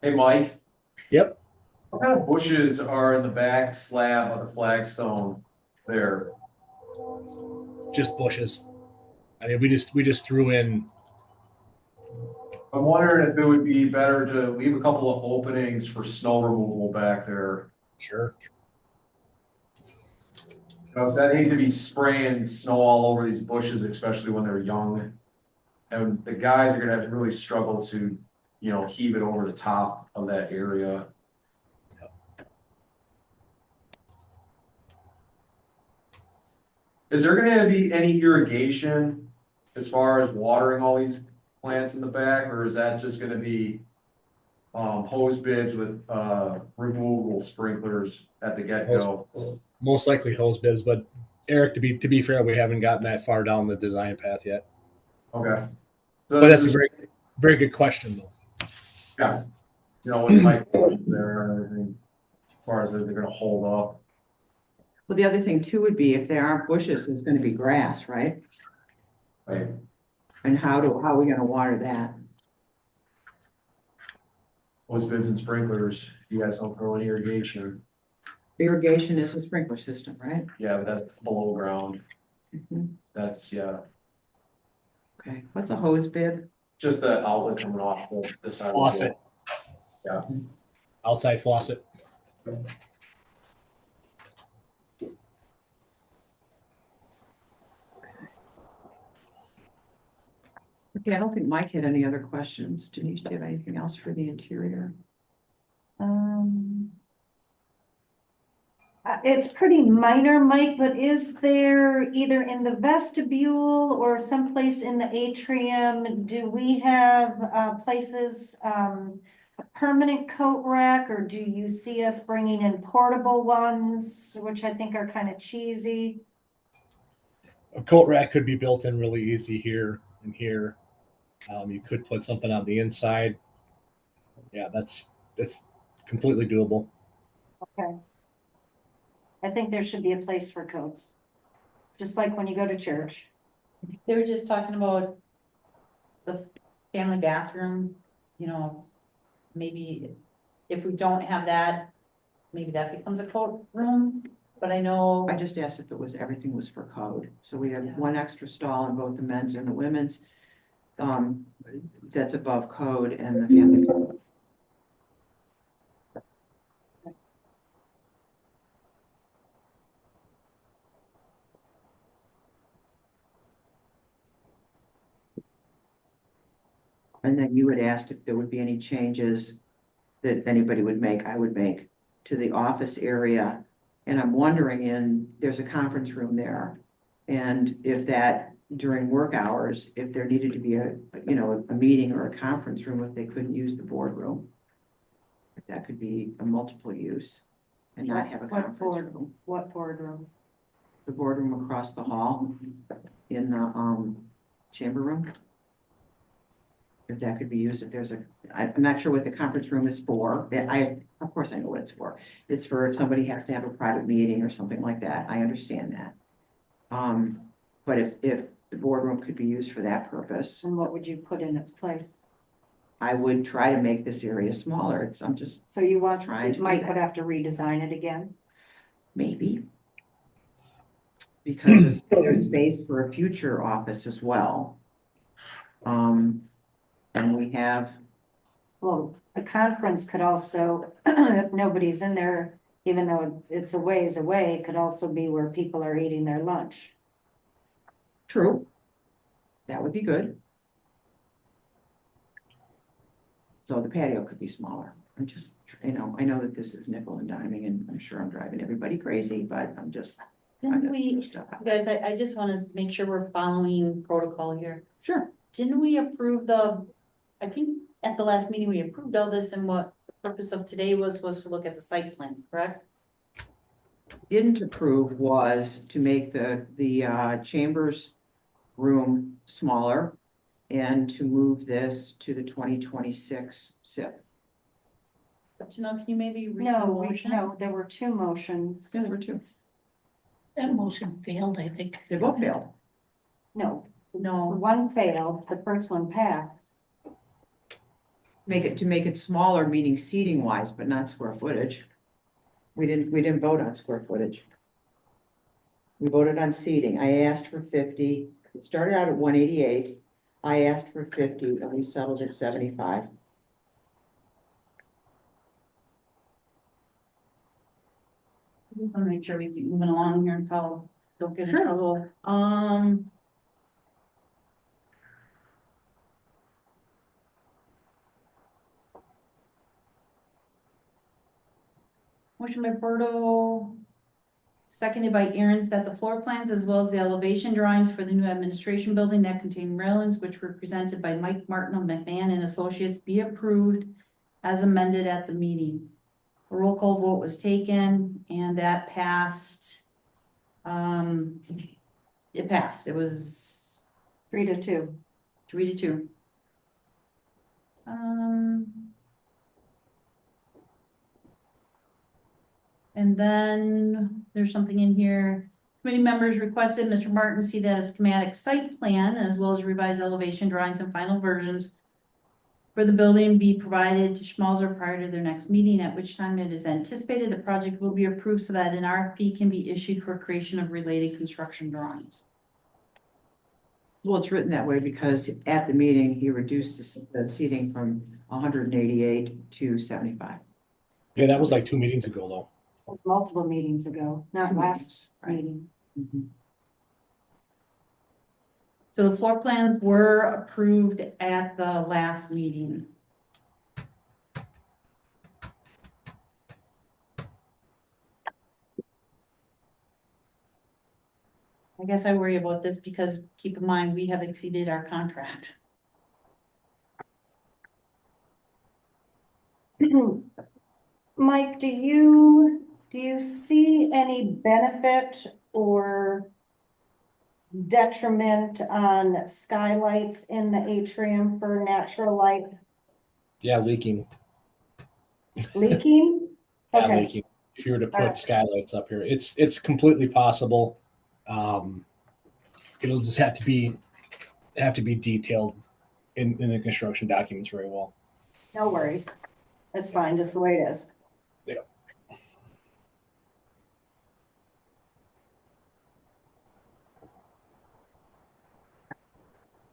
Hey, Mike, Yep. what kind of bushes are in the back slab of the flagstone there? Just bushes. I mean, we just threw in. I'm wondering if it would be better to leave a couple of openings for snow removal back there. Sure. Because I hate to be spraying snow all over these bushes, especially when they're young. And the guys are gonna have to really struggle to, heave it over the top of that area. Is there gonna be any irrigation as far as watering all these plants in the back, or is that just gonna be hose bibs with removable sprinklers at the get-go? Most likely hose bibs, but Eric, to be fair, we haven't gotten that far down the design path yet. Okay. So But that's this a is- very good question, though. Yeah, with Mike there and everything, as far as they're gonna hold up. Well, the other thing too would be if there aren't bushes, there's gonna be grass, right? Right. And how are we gonna water that? Hose bibs and sprinklers, you guys don't throw in irrigation, Irrigation is a sprinkler system, right? yeah, but that's below ground, Mhm. that's, yeah, Okay, what's a hose bib? just the outlet coming off the side of the wall. Faucet. Yeah. Outside faucet. Okay, I don't think Mike had any other questions. Denise, do you have anything else for the interior? It's pretty minor, Mike, but is there either in the vestibule or someplace in the atrium, do we have places, a permanent coat rack, or do you see us bringing in portable ones, which I think are kind of cheesy? A coat rack could be built in really easy here and here. You could put something on the inside. Yeah, that's completely doable. Okay. I think there should be a place for coats, just like when you go to church. They were just talking about the family bathroom, maybe if we don't have that, maybe that becomes a coat room, but I know. I just asked if everything was for code. So we have Yeah. one extra stall in both the men's and the women's. That's above code and the family. code. And then you had asked if there would be any changes that anybody would make, I would make to the office area. And I'm wondering there's a conference room there. And if that during work hours, if there needed to be a meeting or a conference room, if they couldn't use the boardroom. If that could be a multiple use and not have a What conference board? room. What boardroom? The boardroom across the hall in the chamber room. if that could be used, if there's I'm not sure what the conference room is for. Of course I know what it's for. It's for if somebody has to have a private meeting or something like that. I understand that. But if the boardroom could be used for that purpose, And what would you put in its place? I would try to make this area smaller. I'm just, So you want, Trying to do Mike that. would have to redesign it again? maybe. Because there's space for a future office as well. And we have, Well, the conference could also, if nobody's in there, even though it's a ways away, it could also be where people are eating their lunch. true. That would be good. So the patio could be smaller. I'm just, I know that this is nickel and diming and I'm sure I'm driving everybody crazy, but I'm just trying Didn't to we, figure stuff out. guys, I just want to make sure we're following protocol here. Sure. Didn't we approve I think at the last meeting, we approved all this and what the purpose of today was to look at the site plan, correct? Didn't approve was to make the chambers room smaller and to move this to the 2026 SIP. But can you maybe read the No, motion? there were two motions. Yeah, there were two. That motion failed, I think. They both failed. No, No, one failed, the first one passed. To make it smaller, meaning seating wise, but not square footage. We didn't vote on square footage. We voted on seating. I asked for 50. It started out at 188. I asked for 50 and we settled at 75. I just want to make sure we keep moving along here and follow, don't get in Sure. trouble. Motion by Berto, seconded by Aaron's, that the floor plans as well as the elevation drawings for the new administration building that contain railings which were presented by Mike Martin of McMahon and Associates be approved as amended at the meeting. A roll call vote was taken and that passed. It passed. It was 3-2. 3-2. And then there's something in here. Committee members requested Mr. Martin see that a schematic site plan as well as revised elevation drawings and final versions for the building be provided to Schmalzer prior to their next meeting, at which time it is anticipated the project will be approved so that an RFP can be issued for creation of related construction drawings. Well, it's written that way because at the meeting, he reduced the seating from 188 to 75. Yeah, that was like 2 meetings ago, though. It was multiple meetings ago, not Two last meetings, right. meeting. Mhm. So the floor plans were approved at the last meeting. I guess I worry about this because keep in mind, we have exceeded our contract. Mike, do you see any benefit or detriment on skylights in the atrium for natural light Yeah, leaking. leaking? Yeah, Okay. leaking. If you were to put Alright. skylights up here, it's completely possible. It'll just have to be detailed in the construction documents very well. No worries. That's fine, just the way it is. Yeah.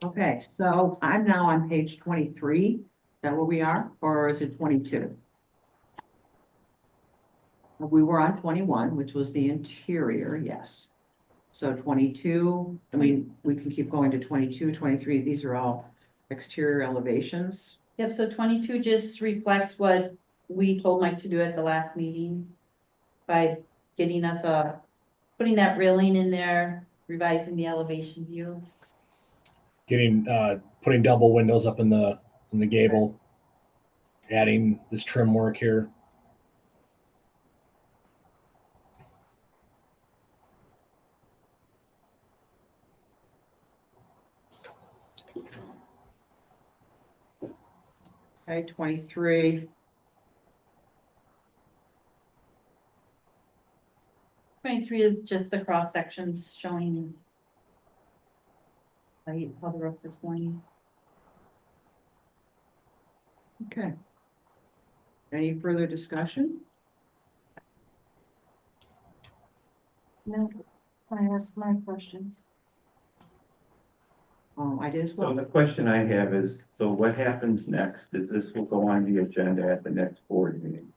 Okay, so I'm now on page 23. Is that where we are, or is it 22? We were on 21, which was the interior, yes. So 22, I mean, we can keep going to 22, 23. These are all exterior elevations. Yep, so 22 just reflects what we told Mike to do at the last meeting by getting us putting that railing in there, revising the elevation view. Putting double windows up in the gable, adding this trim work here. Okay, 23, 23 is just the cross sections showing. How the roof is going. okay. Any further discussion? No, I asked my questions. I did as So well. the question I have is, so what happens next? Is this will go on the agenda at the next board meeting?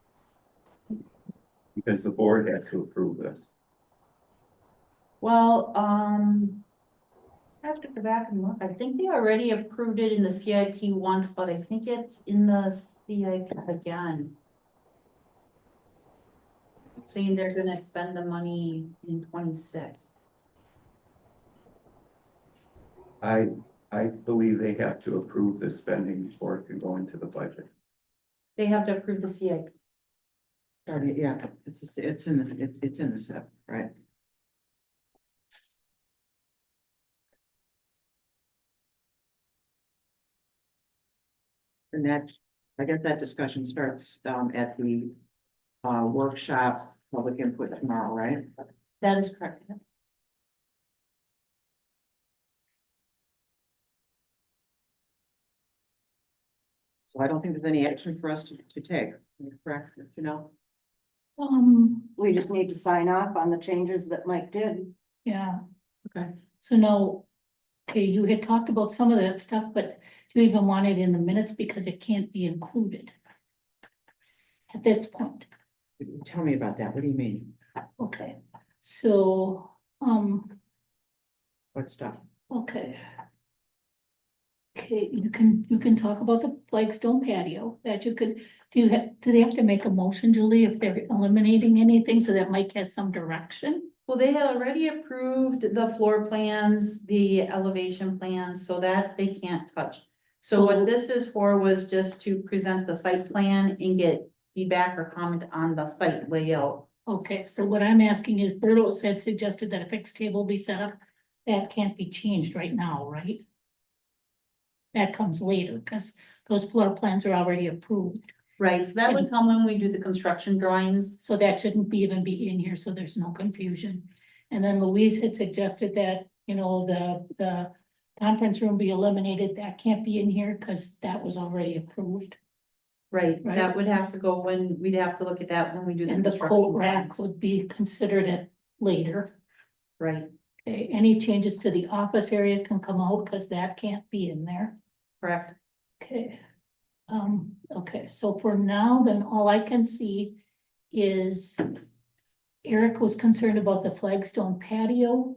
Because the board has to approve this. Well, I have to go back and look. I think they already approved it in the CIP once, but I think it's in the CIP again. Saying they're gonna expend the money in 26. I believe they have to approve the spending before it can go into the budget. They have to approve the CIP. Sorry, yeah, it's in this, it's in the SIP, right? And that, I guess that discussion starts, at the, workshop, public input tomorrow, right? That is correct. So I don't think there's any action for us to take, correct, you know? We just need to sign off on the changes that Mike did. Yeah, Okay. so now, okay, you had talked about some of that stuff, but do you even want it in the minutes because it can't be included? At this point, Tell me about that, what do you mean? okay, so, What stuff? okay. Okay, you can talk about the flagstone patio that you could, do they have to make a motion, Julie, if they're eliminating anything so that Mike has some direction? Well, they had already approved the floor plans, the elevation plans, so that they can't touch. So what this is for was just to present the site plan and get feedback or comment on the site layout. Okay, so what I'm asking is Berto had suggested that a fixed table be set up. That can't be changed right now, right? That comes later, because those floor plans are already approved, Right, so that would come when we do the construction drawings. so that shouldn't even be in here, so there's no confusion. And then Louise had suggested that, you know, the conference room be eliminated, that can't be in here, because that was already approved. Right, Right. that would have to go when, we'd have to look at that when we do the And the construction coat rack drawings. would be considered it later. Right, Okay, any changes to the office area can come out, because that can't be in there. correct. Okay. Okay, so for now, then all I can see is Eric was concerned about the flagstone patio.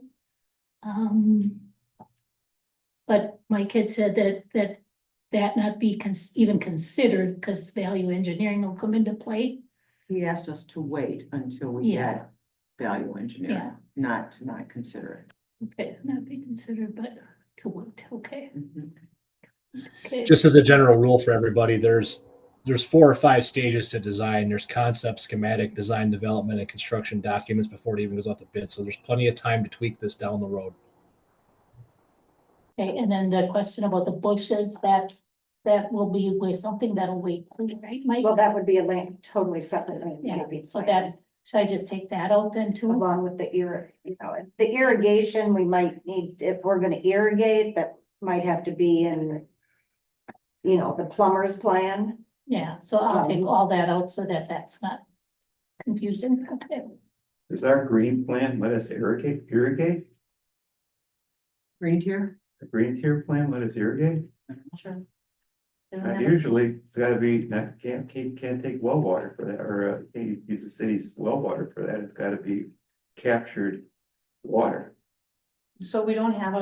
But my kid said that not be even considered because value engineering will come into play. He asked us to wait until we Yeah. get value Yeah. engineering, not to not consider Okay, not be considered, but to wait, okay, it. Mhm. okay. Just as a general rule for everybody, there's 4 or 5 stages to design. There's concept, schematic, design, development, and construction documents before it even goes out to bid. So there's plenty of time to tweak this down the road. Okay, and then the question about the bushes, that will be with something that'll wait, right, Mike? Well, that would be a totally separate Yeah, landscaping. so plan. that, should I just take that out then too? Along with the the irrigation, we might need, if we're gonna irrigate, that might have to be in, the plumber's plan. Yeah, so I'll take all that out so that that's not confusing, okay? Does our green plan let us irrigate? Green tier? The green tier plan let us irrigate? Sure. Usually, it's gotta be, not, can't take well water for that, or, can't use the city's well water for that, it's gotta be captured water. So we don't have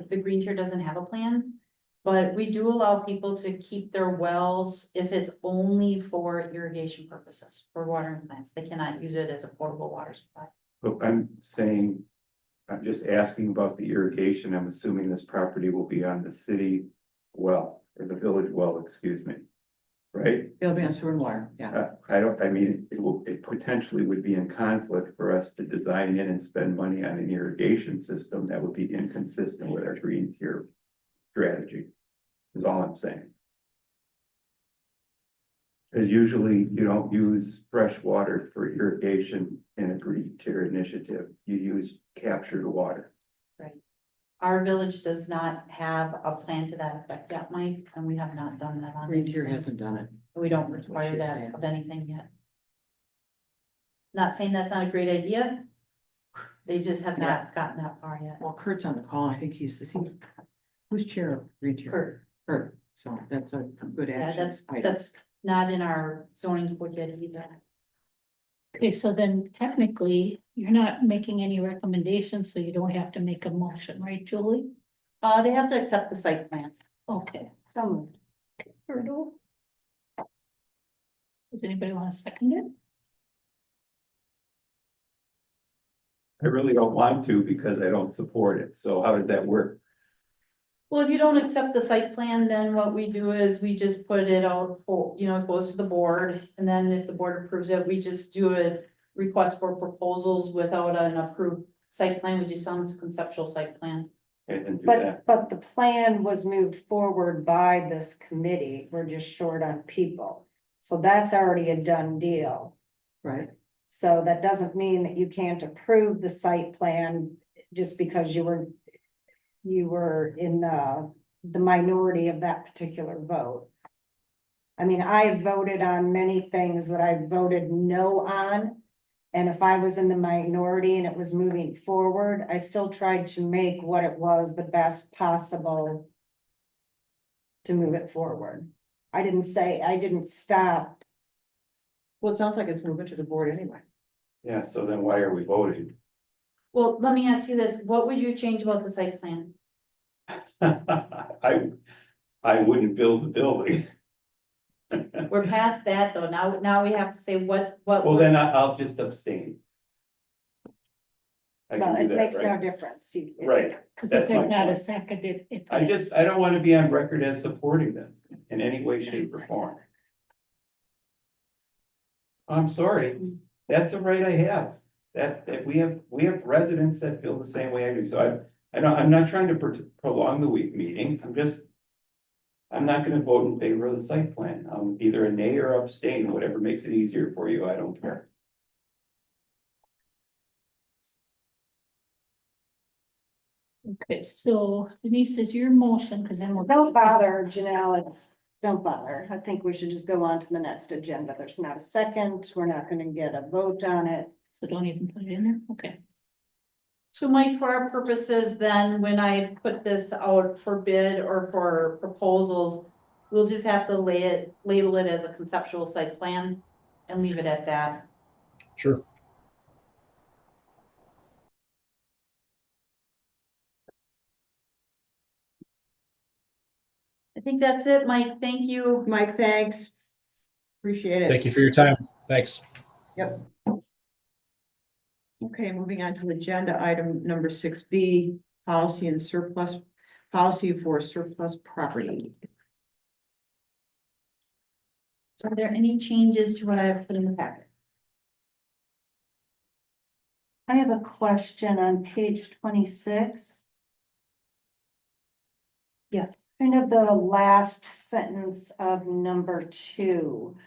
the green tier doesn't have a plan, but we do allow people to keep their wells if it's only for irrigation purposes, for watering plants. They cannot use it as a potable water supply. But I'm saying, I'm just asking about the irrigation, I'm assuming this property will be on the city well, or the village well, excuse me. Right? It'll be on sewer and water, yeah. It potentially would be in conflict for us to design in and spend money on an irrigation system that would be inconsistent with our green tier strategy, is all I'm saying. Because usually you don't use fresh water for irrigation in a green tier initiative. You use captured water. Our village does not have a plan to that effect yet, Mike, and we have not done that on. Green Tier anything. hasn't done it. We don't That's what require she's that saying. of anything yet. Not saying that's not a great idea. They just have not gotten that far yet. Well, Kurt's on the call. I think who's chair of Green Tier? Kurt, Kurt. So that's a good yeah, action. item. that's not in our zoning book yet either. Okay, so then technically, you're not making any recommendations, so you don't have to make a motion, right, Julie? They have to accept the site plan. Okay, So moved. Berto. Does anybody want to second it? I really don't want to because I don't support it. So how does that work? Well, if you don't accept the site plan, then what we do is we just put it out for, it goes to the board. And then if the board approves it, we just do a request for proposals without an approved site plan. We just tell them it's a conceptual site plan. And do that? But the plan was moved forward by this committee. We're just short on people. So that's already a done deal. Right. So that doesn't mean that you can't approve the site plan just because you were in the minority of that particular vote. I mean, I voted on many things that I voted no on. And if I was in the minority and it was moving forward, I still tried to make what it was the best possible to move it forward. I didn't stop. Well, it sounds like it's moving to the board anyway. Yeah, so then why are we voting? Well, let me ask you this, what would you change about the site plan? I wouldn't build the building. We're past that though. Now we have to say what. Well, then I'll just abstain. I Well, can it do makes that, no right? difference. Right. Because That's if there's my not a point. second, it. I don't want to be on record as supporting this in any way, shape or form. I'm sorry, that's a right I have. That we have residents that feel the same way I do. So I'm not trying to prolong the meeting. I'm not gonna vote in favor of the site plan. Either a nay or abstain, whatever makes it easier for you. I don't care. Okay, so Denise says your motion, because then we'll. Don't bother, Janelle, don't bother. I think we should just go on to the next agenda. There's not a second. We're not gonna get a vote on it. So don't even put it in there, okay. So Mike, for our purposes, then when I put this out for bid or for proposals, we'll just have to label it as a conceptual site plan and leave it at that. Sure. I think that's it, Mike. Thank you. Mike, thanks. Appreciate it. Thank you for your time. Thanks. Yep. Okay, moving on to agenda item number 6B, policy for surplus property. So are there any changes to what I have put in the packet? I have a question on page 26. Yes. Kind of the last sentence of number 2.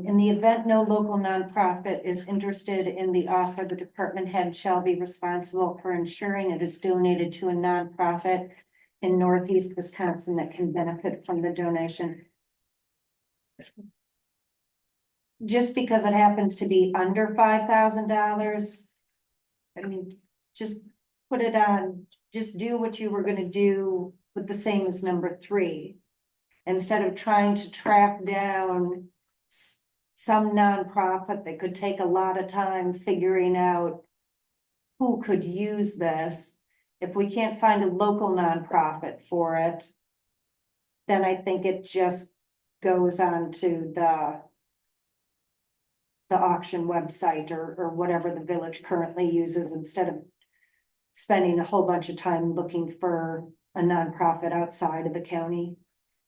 In the event no local nonprofit is interested in the offer, the department head shall be responsible for ensuring it is donated to a nonprofit in Northeast Wisconsin that can benefit from the donation. Just because it happens to be under $5,000, I mean, just put it on, just do what you were gonna do with the same as number 3. Instead of trying to track down some nonprofit that could take a lot of time figuring out who could use this. If we can't find a local nonprofit for it, then I think it just goes on to the auction website or whatever the village currently uses instead of spending a whole bunch of time looking for a nonprofit outside of the county.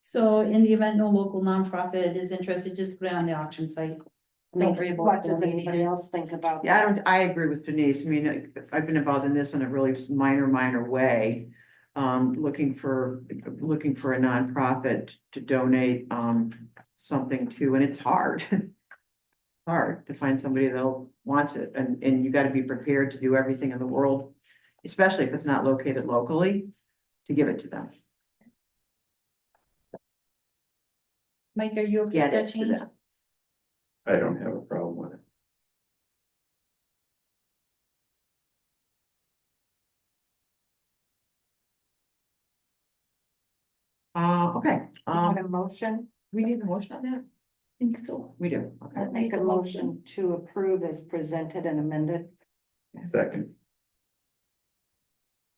So in the event no local nonprofit is interested, just put it on the auction site. What does anybody else think about Yeah, that? I agree with Denise. I mean, I've been involved in this in a really minor way. Looking for a nonprofit to donate, something too, and it's hard. Hard to find somebody that wants it, and you gotta be prepared to do everything in the world, especially if it's not located locally, to give it to them. Mike, are you okay Get with it that to change? them. I don't have a problem with it. Okay, Do you want a motion? we need a motion on that? I think so. We do, okay. I'll make a motion to approve as presented and amended. Second.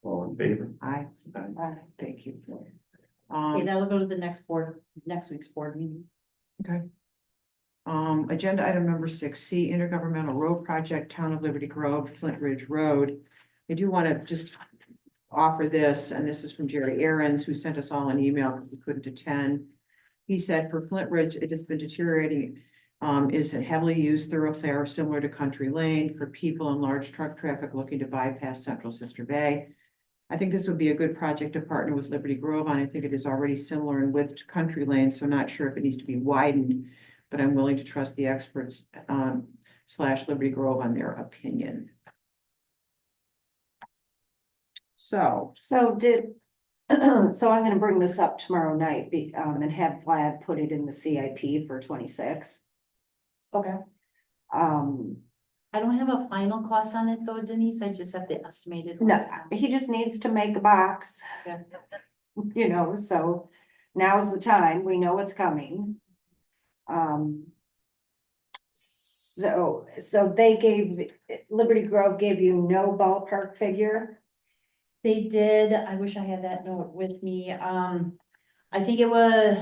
All in favor? Aye, Aye. thank you. Okay, that'll go to the next week's board meeting. Okay. Agenda item number 6C, intergovernmental road project, Town of Liberty Grove, Flint Ridge Road. I do want to just offer this, and this is from Jerry Aaron's, who sent us all an email because we couldn't attend. He said for Flint Ridge, it has been deteriorating, is a heavily used thoroughfare similar to Country Lane for people in large truck traffic looking to bypass Central Sister Bay. I think this would be a good project to partner with Liberty Grove on. I think it is already similar in width to Country Lane, so not sure if it needs to be widened, but I'm willing to trust the experts / Liberty Grove on their opinion. So, So so I'm gonna bring this up tomorrow night, and have Vlad put it in the CIP for 26. Okay. I don't have a final cost on it though, Denise, I just have the estimated. No, he just needs to make a box, Okay. you know, so now's the time, we know it's coming. So Liberty Grove gave you no ballpark figure? They did, I wish I had that note with me, I think it was.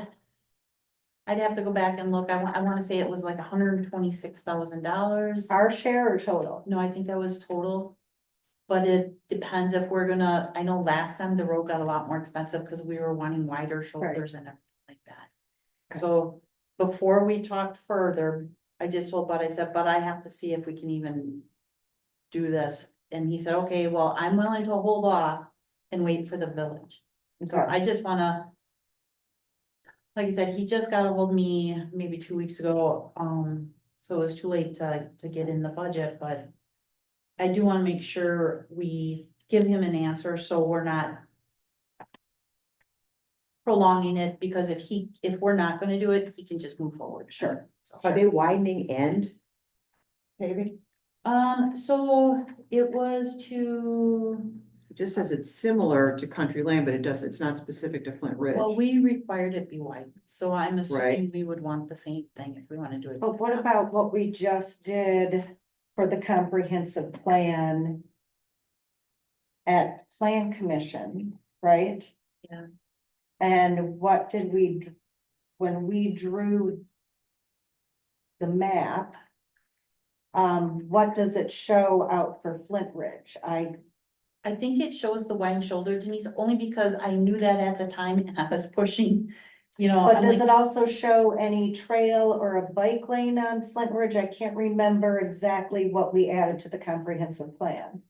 I'd have to go back and look, I wanna say it was like $126,000. Our share or total? No, I think that was total. But it depends if we're gonna, I know last time the road got a lot more expensive because we were wanting wider shoulders and everything like that. Okay. So before we talked further, I just told Bud, I said, but I have to see if we can even do this. And he said, okay, well, I'm willing to hold off and wait for the village. And so Okay. I just wanna, like I said, he just got a hold of me maybe 2 weeks ago, so it was too late to get in the budget, but I do wanna make sure we give him an answer, so we're not prolonging it, because if we're not gonna do it, he can just move forward. Sure. So- are they widening end? Maybe, so it was to, it just says it's similar to Country Lane, but it's not specific to Flint Ridge. well, we required it be white, so I'm assuming we would want the same thing if we wanna do it. But what about what we just did for the comprehensive plan at Plan Commission, right? Yeah. And what did when we drew the map, what does it show out for Flint Ridge? I think it shows the wide shoulder, Denise, only because I knew that at the time and I was pushing, But I'm does like, it also show any trail or a bike lane on Flint Ridge? I can't remember exactly what we added to the comprehensive plan.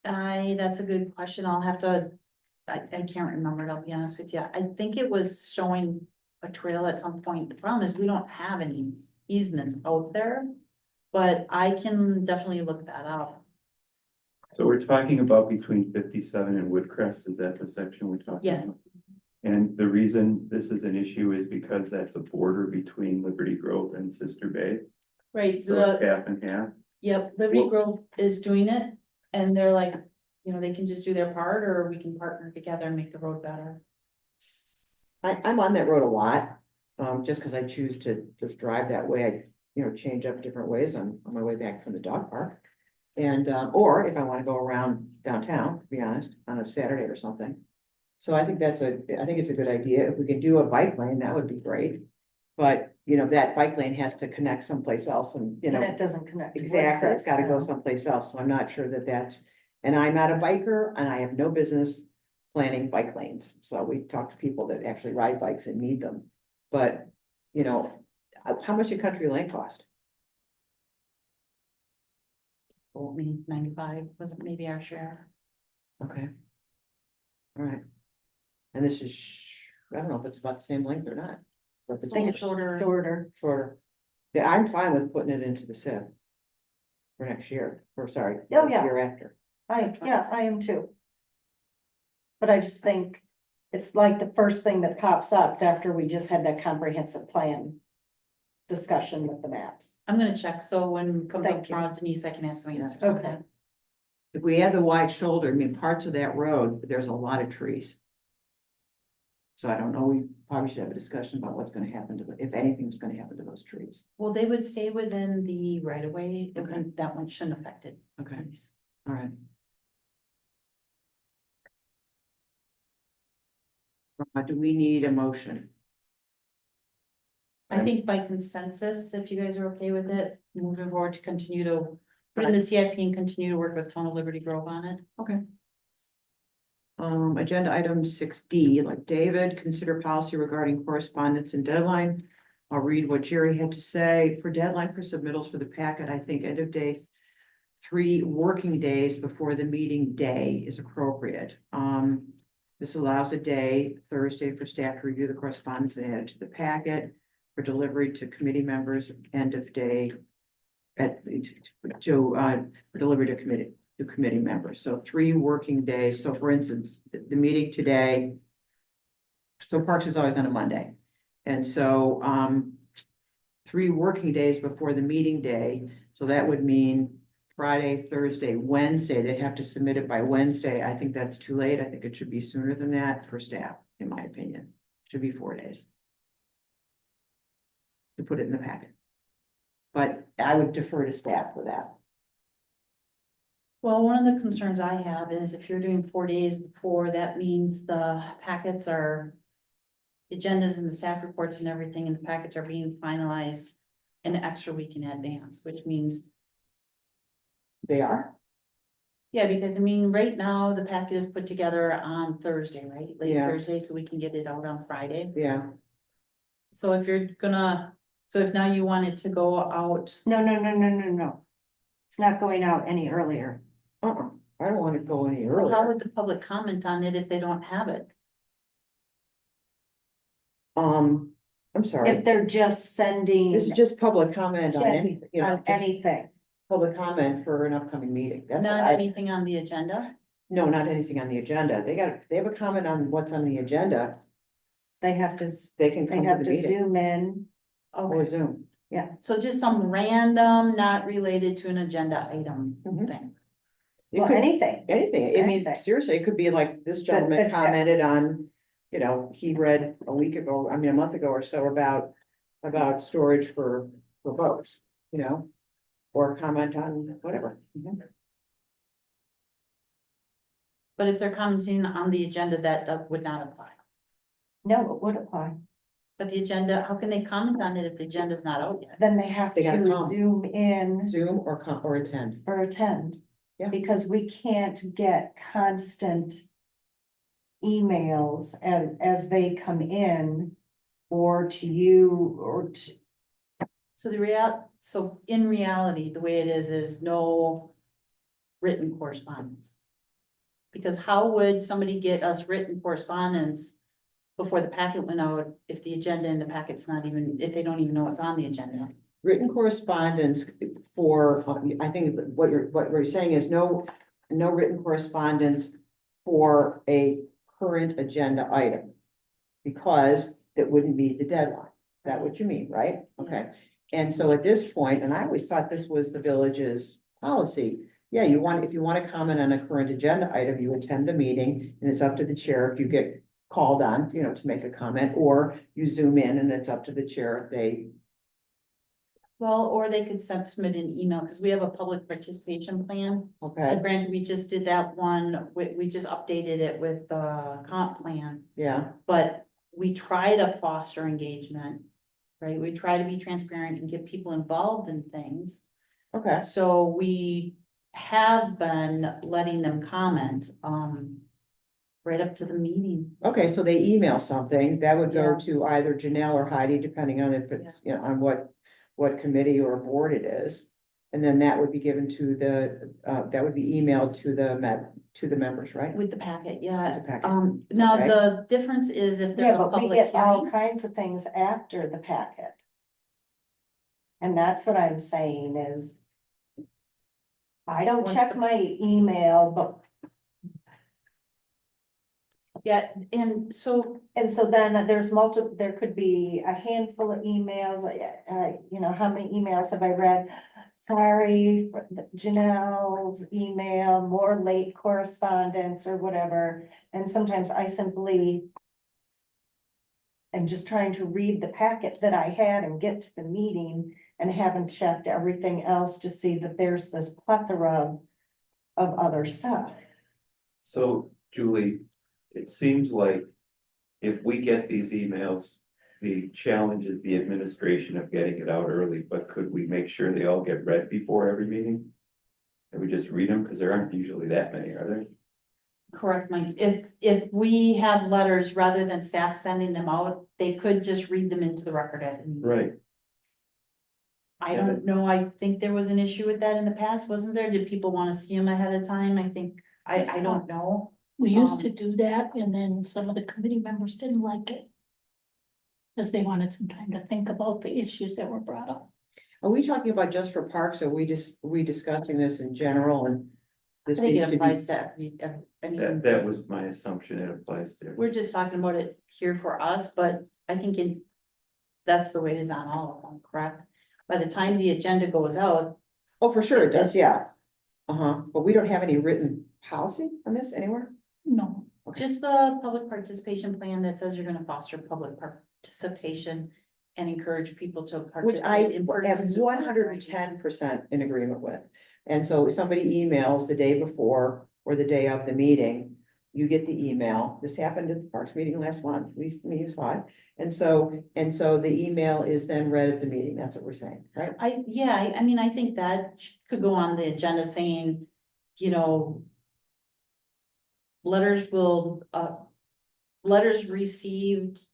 that's a good question. I'll have to, I can't remember it, I'll be honest with you. I think it was showing a trail at some point. The problem is we don't have any easements out there, but I can definitely look that up. So we're talking about between 57 and Woodcrest, is that the section we're talking Yes. about? And the reason this is an issue is because that's a border between Liberty Grove and Sister Bay, Right, so it's half and half. yep, Liberty Well- Grove is doing it, and they're like, they can just do their part, or we can partner together and make the road better. I'm on that road a lot, just because I choose to just drive that way. I, change up different ways on my way back from the dog park. And, or if I want to go around downtown, to be honest, on a Saturday or something. So I think it's a good idea. If we can do a bike lane, that would be great. But, that bike lane has to connect someplace else and, And it doesn't connect. to exactly, it's Woodcrest, gotta go no. someplace else. So I'm not sure that that's, and I'm not a biker and I have no business planning bike lanes. So we talk to people that actually ride bikes and need them. But, how much did Country Lane cost? Well, maybe 95 was maybe our share. Okay. All right. And this is, I don't know if it's about the same length or not. But the It's a thing little is shorter. shorter. Yeah, I'm fine with putting it into the SIP. For next year, or sorry. Oh, yeah. Year after. I am too. But I just think it's like the first thing that pops up after we just had that comprehensive plan discussion with the maps. I'm gonna check, so when it comes up Thank you. tomorrow, Denise, I can have some answers. Okay. If we add the wide shoulder, I mean, parts of that road, there's a lot of trees. So I don't know, we probably should have a discussion about what's gonna happen to the, if anything's gonna happen to those trees. Well, they would stay within the right of way, Okay. that one shouldn't affect it. Okay, all right. Do we need a motion? I think by consensus, if you guys are okay with it, moving forward to continue to put in the CIP and continue to work with Town of Liberty Grove on it. Okay. Agenda item 6D, like David, consider policy regarding correspondence and deadline. I'll read what Jerry had to say. For deadline for submittals for the packet, I think end of day 3 working days before the meeting day is appropriate. This allows a day, Thursday, for staff to review the correspondence and add it to the packet for delivery to committee members, end of day for delivery to committee members. So 3 working days. So for instance, the meeting today. So Parks is always on a Monday. And so 3 working days before the meeting day. So that would mean Friday, Thursday, Wednesday. They'd have to submit it by Wednesday. I think that's too late. I think it should be sooner than that for staff, in my opinion. Should be 4 days. To put it in the packet. But I would defer to staff for that. Well, one of the concerns I have is if you're doing 4 days before, that means the packets are. Agendas and the staff reports and everything, and the packets are being finalized an extra week in advance, which means. They are. Yeah, because I mean, right now, the packet is put together on Thursday, right? Late Yeah. Thursday, so we can get it out on Friday. Yeah. So if you're gonna, so if now you want it to go out, No. It's not going out any earlier. I don't want to go any well, how earlier. would the public comment on it if they don't have it? I'm sorry. If they're just sending This is just public comment on anything, you know, on just anything, public comment for an upcoming meeting. That's what Not I, anything on the agenda? no, not anything on the agenda. They have a comment on what's on the agenda. they have to, They can they come to have the to meeting zoom in. or Okay, Zoom. so just some random, not related to an agenda item Mhm. thing. It Well, could- anything. Anything. I mean, Anything. seriously, it could be like this gentleman the- commented on, you know, he read a week ago, I mean, a month ago or so about storage for boats, you know? Or comment on whatever. Mhm. But if they're commenting on the agenda, that would not apply. No, it would apply. But the agenda, how can they comment on it if the agenda's not out yet? Then they have They gotta to come. zoom in Zoom or attend. or attend. Yeah. Because we can't get constant emails as they come in or to you or to, So so in reality, the way it is no written correspondence. Because how would somebody get us written correspondence before the packet went out if the agenda and the packet's not even, if they don't even know what's on the agenda? Written correspondence for, I think what you're saying is no written correspondence for a current agenda item. Because that wouldn't be the deadline. Is that what you mean, right? Okay. And so at this point, and I always thought this was the village's policy. Yeah, if you want to comment on a current agenda item, you attend the meeting and it's up to the chair if you get called on, you know, to make a comment, or you zoom in and it's up to the chair if they. Well, or they could submit an email, because we have a public participation plan. Okay, Granted, we just did that one, we just updated it with the comp plan, yeah, but we try to foster engagement. Right, we try to be transparent and get people involved in things. okay, So we have been letting them comment, right up to the meeting. okay, so they email something, that would go Yeah. to either Janelle or Heidi, depending on if it's, you know, on what committee or board it is. And then that would be given to that would be emailed to the members, right? With the packet, yeah. With the packet. Now Okay. the difference is if Yeah, there's a but we public get all hearing. kinds of things after the packet. And that's what I'm saying is. I don't Once check the- my email, but, Yeah, and so, and so then there's multiple, there could be a handful of emails, you know, how many emails have I read? Sorry, Janelle's email, more late correspondence or whatever, and sometimes I simply. am just trying to read the packet that I had and get to the meeting and haven't checked everything else to see that there's this plethora of other stuff. So Julie, it seems like if we get these emails, the challenge is the administration of getting it out early, but could we make sure they all get read before every meeting? And we just read them, because there aren't usually that many, are there? correct, Mike, if we have letters rather than staff sending them out, they could just read them into the record at the meeting. Right. I don't know, I think there was an issue with that in the past, wasn't there? Did people want to see them ahead of time? I think, I don't know. We used to do that, and then some of the committee members didn't like it. Because they wanted some time to think about the issues that were brought up. Are we talking about just for parks? Are we discussing this in general and? I This think needs it to be, applies to I mean, That was my assumption it applies to. we're just talking about it here for us, but I think that's the way it is on all of them, correct? By the time the agenda goes out, oh, for sure it does, It's- yeah. Uh-huh, but we don't have any written policy on this anywhere? No, just the public participation plan that says you're gonna foster public participation and encourage people to Which I participate in. am person. 110% in agreement with. And so if somebody emails the day before or the day of the meeting, you get the email. This happened at the Parks meeting last month. You saw it. And so the email is then read at the meeting. That's what we're saying, right? I mean, I think that could go on the agenda saying, you know, letters received,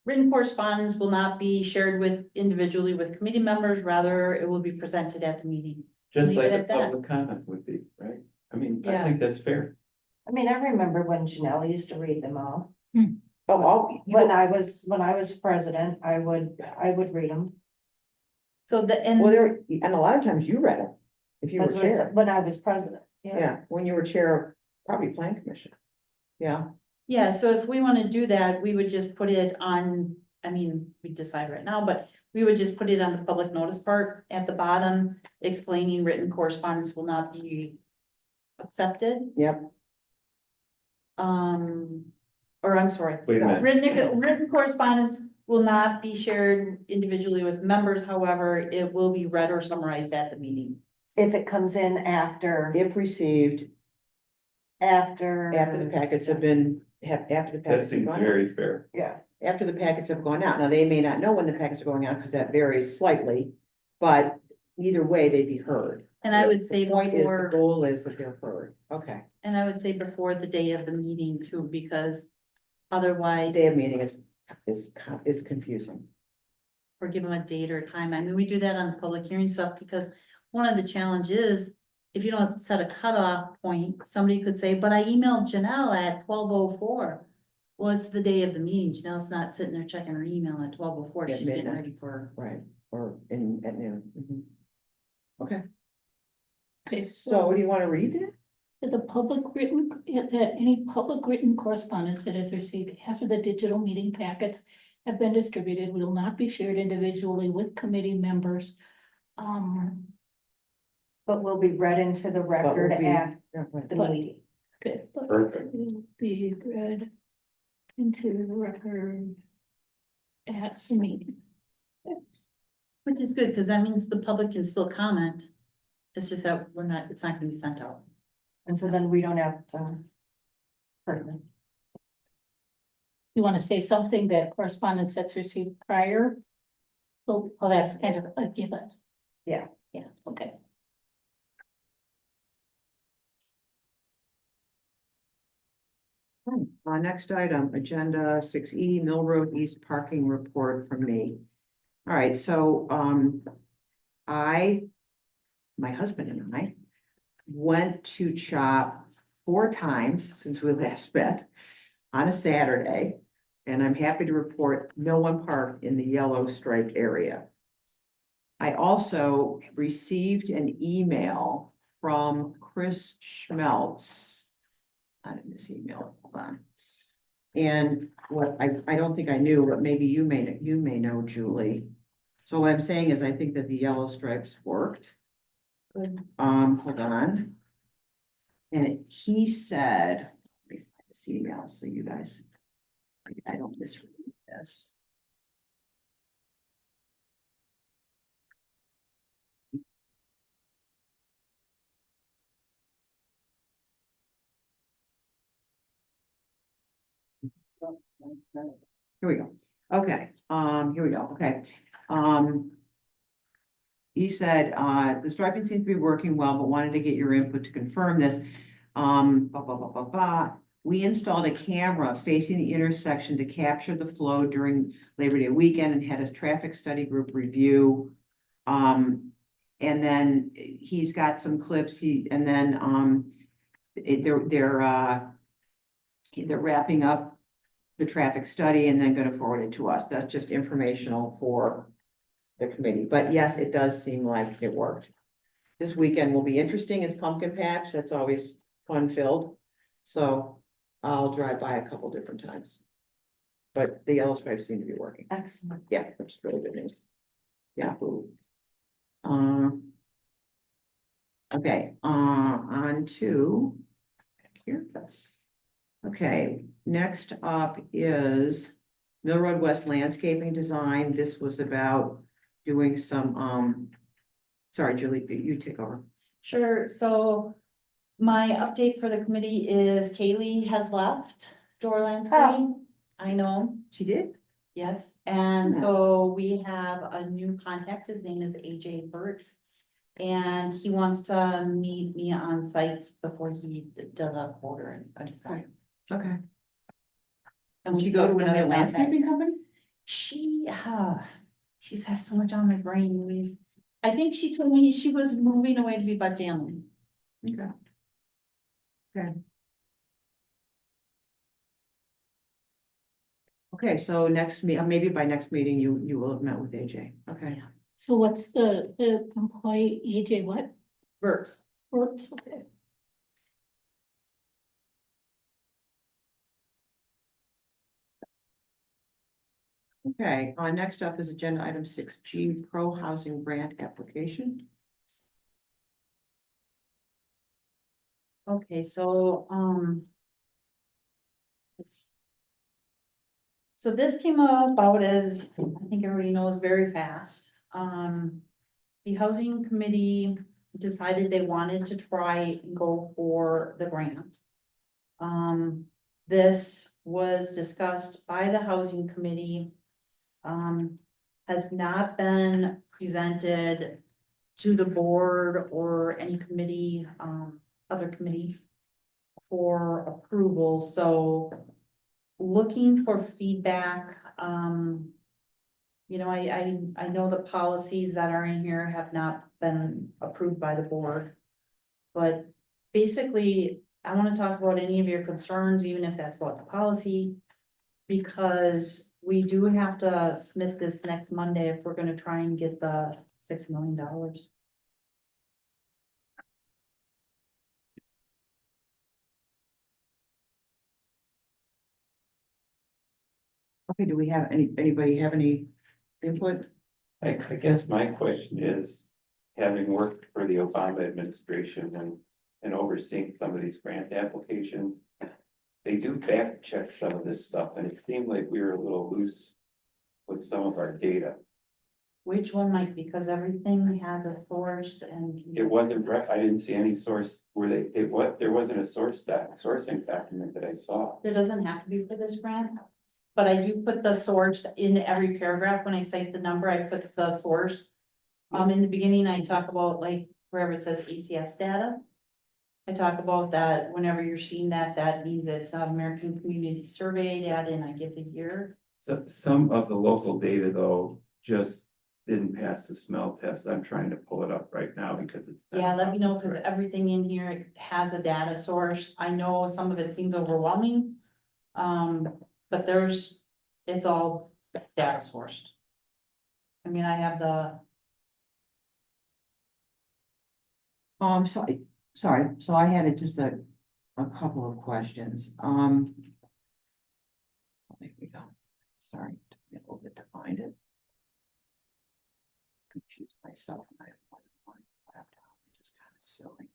written correspondence will not be shared with individually with committee members, rather it will be presented at the meeting. Just Leave like it a at that. public comment would be, right? I mean, I Yeah. think that's fair. I mean, I remember when Janelle used to read them all. Oh, When I was president, I would read them. So well, there, and a lot of times you read it. If you were That's what I chair, said, when I was president. yeah, when you were chair of probably plan commission. Yeah, Yeah, so if we want to do that, we would just put it on, I mean, we decide right now, but we would just put it on the public notice part at the bottom, explaining written correspondence will not be accepted. yep. Or I'm sorry, Wait a minute. written correspondence will not be shared individually with members, however, it will be read or summarized at the meeting. If it comes in after If received, after the packets have been, after the That packets have seems gone out. very fair. Yeah, After the packets have gone out. Now, they may not know when the packets are going out because that varies slightly, but either way, they'd be heard. And I would say The point is, the before, goal is that they're heard. Okay. and I would say before the day of the meeting too, because otherwise. Day of meeting is confusing. Or give them a date or a time. I mean, we do that on the public hearing stuff because one of the challenges, if you don't set a cutoff point, somebody could say, but I emailed Janelle at 12:04. Well, it's the day of the meeting. Janelle's not sitting there checking her email at 12:04. At She's getting midnight. ready for. Right, or at noon. Mhm. Okay, okay, so what do you want to read then? that any public written correspondence that is received after the digital meeting packets have been distributed will not be shared individually with committee members. but will be read into the record be- at Yeah, right. the But- meeting. Good. But Perfect. will be read into the record at the meeting. Which is good, because that means the public can still comment. It's just that it's not gonna be sent out. And so then we don't have to. Perfect. You want to say something that correspondence that's received prior? Well, that's kind of a given. Yeah. Yeah, okay. Next item, agenda 6E, Mill Road East parking report from me. All right, so, I my husband and I went to chop 4 times since we last met on a Saturday. And I'm happy to report no one parked in the yellow stripe area. I also received an email from Chris Schmelz. I didn't this email, hold on. And what I don't think I knew, but maybe you may know, Julie. So what I'm saying is I think that the yellow stripes worked. Good. Hold on. And he said, let me find this email so you guys, I don't misread this. Here we go. Okay, here we go. Okay. He said, the striping seems to be working well, but wanted to get your input to confirm this. Blah, blah, blah, blah, blah. We installed a camera facing the intersection to capture the flow during Labor Day weekend and had a traffic study group review. And then he's got some clips, they're wrapping up the traffic study and then gonna forward it to us. That's just informational for the committee, but yes, it does seem like it worked. This weekend will be interesting. It's pumpkin patch. That's always fun filled. So I'll drive by a couple different times. But the yellow stripes seem to be working. Excellent. Yeah, which is really good news. Yeah. Okay, on to here. Okay, next up is Mill Road West landscaping design. This was about doing some, sorry, Julie, you take over. Sure, so my update for the committee is Kaylee has left Door Landscaping. I know, She did? yes, and Yeah. so we have a new contact, his name is AJ Burks. And he wants to meet me on site before he does a quarter and a design. Okay. And Did we you go to still another haven't met. landscaping company? She's had so much on my brain, Louise. I think she told me she was moving away to be by family. Okay. Okay. Okay, so maybe by next meeting, you will have met with AJ. Okay. So what's the employee, AJ, what? Burks. Works, okay. Okay, next up is agenda item 6G, pro housing grant application. Okay, so, so this came about as, I think everybody knows, very fast. The housing committee decided they wanted to try and go for the grant. This was discussed by the housing committee. Has not been presented to the board or any committee, other committee for approval, so looking for feedback, you know, I know the policies that are in here have not been approved by the board. But basically, I want to talk about any of your concerns, even if that's about the policy. Because we do have to submit this next Monday if we're gonna try and get the $6 million. Okay, do we have anybody have any input? I guess my question is, having worked for the Obama administration and overseeing some of these grant applications, they do back check some of this stuff, and it seemed like we were a little loose with some of our data. Which one might, because everything has a source and. It wasn't, I didn't see any source where there wasn't a sourcing document that I saw. There doesn't have to be for this grant, but I do put the source in every paragraph. When I cite the number, I put the source. In the beginning, I talk about like wherever it says ACS data. I talk about that whenever you're seeing that, that means it's American Community Survey data, and I give the year. So some of the local data though, just didn't pass the smell test. I'm trying to pull it up right now because it's. Yeah, let me know, because everything in here has a data source. I know some of it seems overwhelming. But it's all data sourced. I mean, I have Sorry, so I had just a couple of questions. There we go. Sorry, took me a little bit to find it. Confused myself and I have one laptop, which is kind of silly.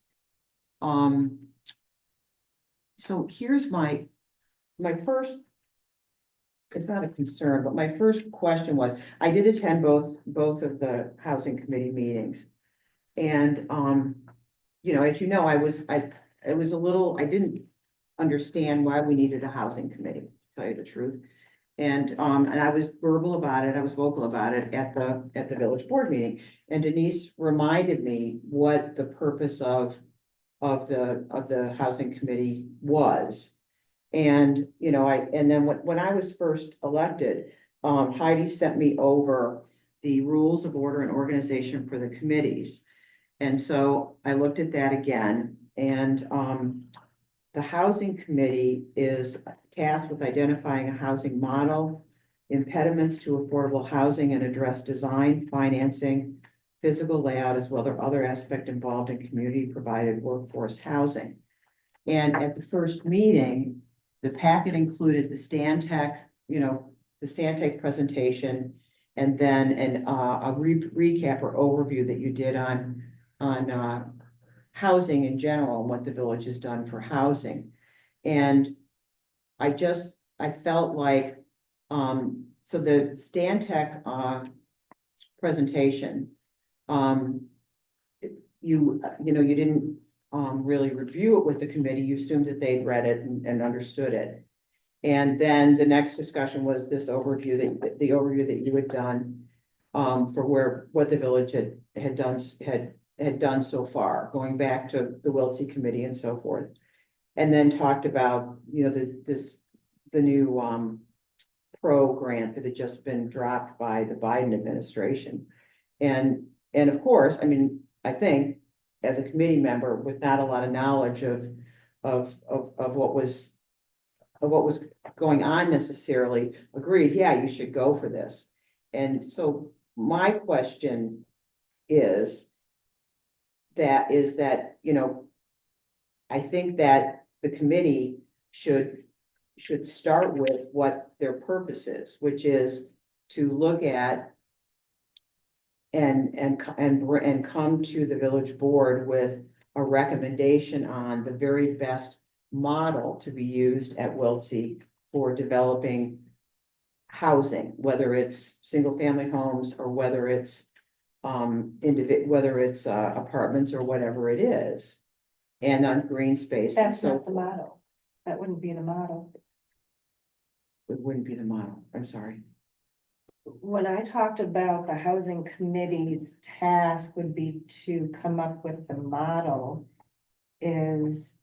So here's my first, it's not a concern, but my first question was, I did attend both of the housing committee meetings. And, you know, as you know, I was a little, I didn't understand why we needed a housing committee, to tell you the truth. And I was vocal about it at the village board meeting. And Denise reminded me what the purpose of the housing committee was. And, you know, and then when I was first elected, Heidi sent me over the rules of order and organization for the committees. And so I looked at that again, and the housing committee is tasked with identifying a housing model, impediments to affordable housing, and address design, financing, physical layout, as well as other aspect involved in community provided workforce housing. And at the first meeting, the packet included the Stantec, you know, the Stantec presentation, and then a recap or overview that you did on housing in general and what the village has done for housing. And I felt like, so the Stantec presentation, you didn't really review it with the committee. You assumed that they'd read it and understood it. And then the next discussion was this overview, the overview that you had done for what the village had done so far, going back to the Wiltsey committee and so forth. And then talked about, you know, the new pro grant that had just been dropped by the Biden administration. And of course, I mean, I think as a committee member with not a lot of knowledge of what was going on necessarily, agreed, yeah, you should go for this. And so my question is that, you know, I think that the committee should start with what their purpose is, which is to look at and come to the village board with a recommendation on the very best model to be used at Wiltsey for developing housing, whether it's single family homes or whether it's apartments or whatever it is, and on green space and That's so not the forth. model. That wouldn't be the model. It wouldn't be the model. I'm sorry. When I talked about the housing committee's task would be to come up with the model is,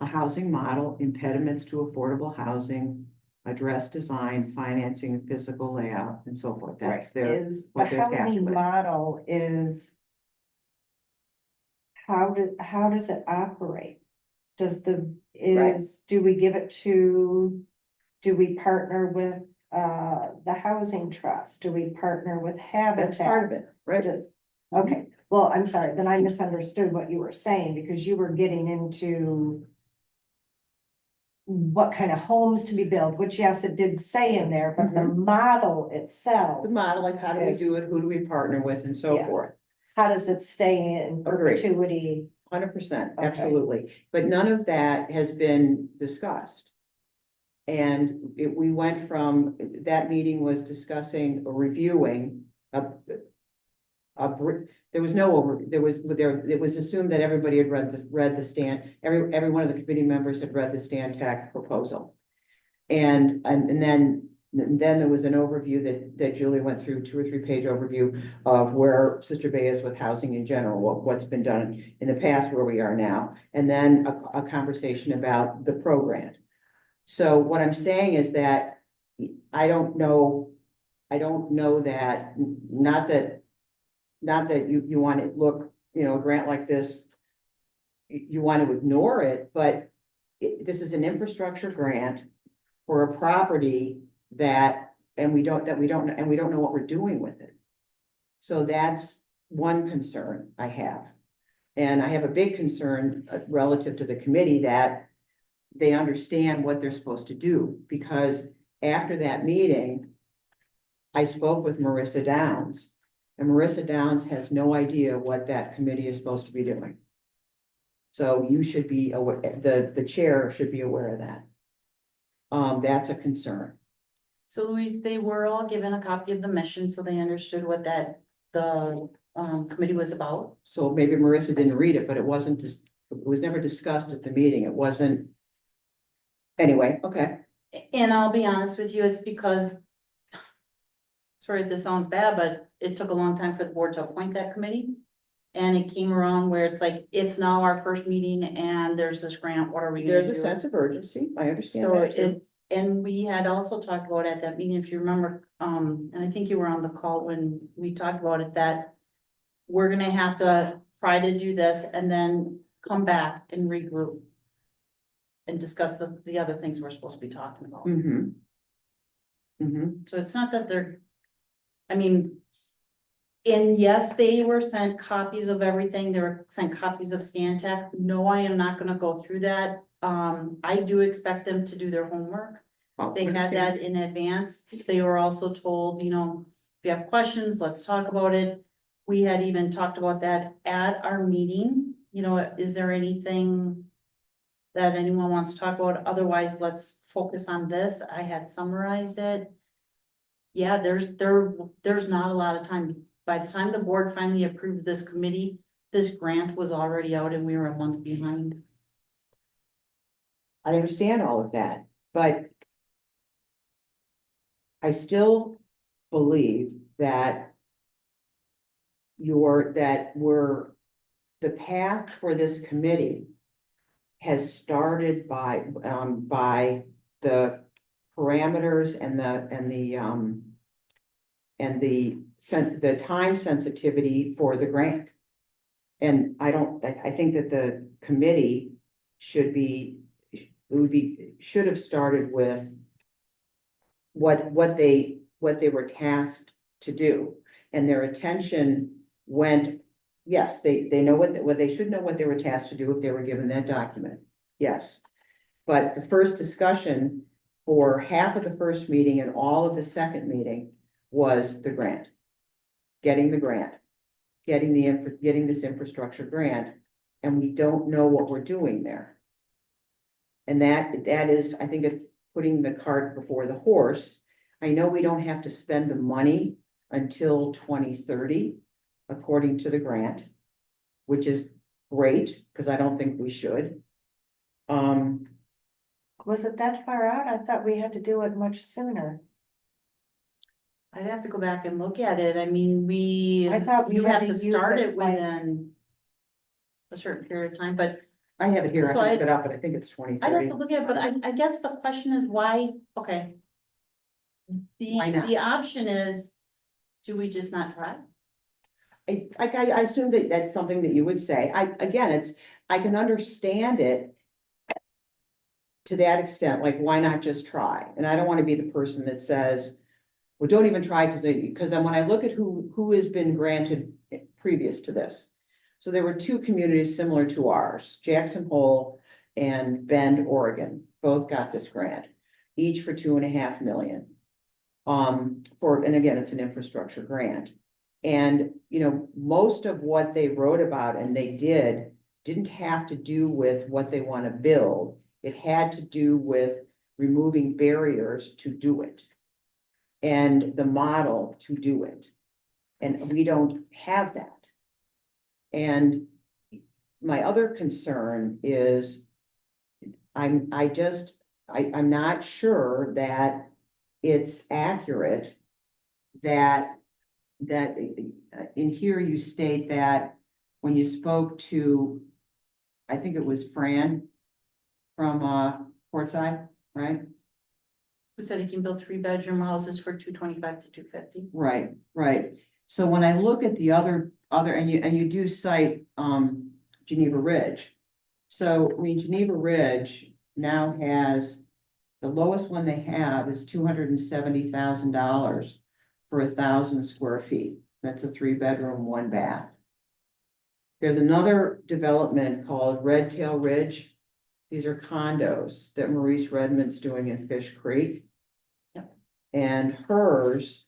A housing model, impediments to affordable housing, address design, financing, and physical layout, and so forth. That's their, is, the what they're tasked housing with. model is how does it operate? Do we give it to, do we partner with the housing trust? Do we partner with Habitat? That's part of it, right? Okay, well, I'm sorry, then I misunderstood what you were saying, because you were getting into what kind of homes to be built, which yes, it did say in there, but the model itself, The model, like how do we do it, who do we partner with, and so Yeah. forth. how does it stay in Agreed. perpetuity? 100%, Okay. absolutely. But none of that has been discussed. And we went from, that meeting was discussing or reviewing there was no it was assumed that everybody had read the every one of the committee members had read the Stantec proposal. And then there was an overview that Julie went through, 2 or 3 page overview of where Sister Bay is with housing in general, what's been done in the past, where we are now, and then a conversation about the program. So what I'm saying is that I don't know I don't know that, not that you want to look, a grant like this, you want to ignore it, but this is an infrastructure grant for a property and we don't know what we're doing with it. So that's one concern I have. And I have a big concern relative to the committee that they understand what they're supposed to do, because after that meeting, I spoke with Marissa Downs, and Marissa Downs has no idea what that committee is supposed to be doing. So you should be aware, the chair should be aware of that. That's a concern. So Louise, they were all given a copy of the mission, so they understood what the committee was about. So maybe Marissa didn't read it, but it was never discussed at the meeting. It wasn't. Anyway, okay. And I'll be honest with you, it's because, sorry if this sounds bad, but it took a long time for the board to appoint that committee. And it came around where it's like, it's now our first meeting and there's this grant, what are we gonna do? There's a sense of urgency. I understand So that too. it's, and we had also talked about at that meeting, if you remember, and I think you were on the call when we talked about it, that we're gonna have to try to do this and then come back and regroup and discuss the other things we're supposed to be talking about. Mm-hmm. Mm-hmm. So it's not that I mean, and yes, they were sent copies of everything. They were sent copies of Stantec. No, I am not gonna go through that. I do expect them to do their homework. They had that in advance. They were also told, if you have questions, let's talk about it. We had even talked about that at our meeting. Is there anything that anyone wants to talk about? Otherwise, let's focus on this. I had summarized it. Yeah, there's not a lot of time. By the time the board finally approved this committee, this grant was already out and we were a month behind. I understand all of that, but I still believe that the path for this committee has started by the parameters and the time sensitivity for the grant. And I think that the committee should have started with what they were tasked to do. And their attention went, yes, they know what they should know what they were tasked to do if they were given that document. Yes. But the first discussion for half of the first meeting and all of the second meeting was the grant. Getting the grant, getting this infrastructure grant, and we don't know what we're doing there. And that is, I think it's putting the cart before the horse. I know we don't have to spend the money until 2030, according to the grant, which is great, because I don't think we should. Was it that far out? I thought we had to do it much sooner. I'd have to go back and look at it. I mean, I thought we you had have to to use start it it by- within a certain period of time, but I have it here, I So can I- look it up, but I think it's I'd have 2030. to look at it, but I guess the question is why, okay. Why not? The option is, do we just not try? I assume that that's something that you would say. I can understand it to that extent, like, why not just try? And I don't want to be the person that says, well, don't even try, because then when I look at who has been granted previous to this. So there were two communities similar to ours, Jackson Hole and Bend, Oregon, both got this grant, each for $2.5 million. And again, it's an infrastructure grant. And, most of what they wrote about and they didn't have to do with what they want to build. It had to do with removing barriers to do it and the model to do it. And we don't have that. And my other concern is I'm not sure that it's accurate that in here you state that when you spoke to, I think it was Fran from Portside, right? who said he can build 3-bedroom houses for 225 to 250. Right, right. So when I look at the other, and you do cite, Geneva Ridge. So, I mean, Geneva Ridge now has, the lowest one they have is $270,000 for 1,000 square feet. That's a 3-bedroom, 1-bath. There's another development called Red Tail Ridge. These are condos that Maurice Redmond's doing in Fish Creek. Yep. And hers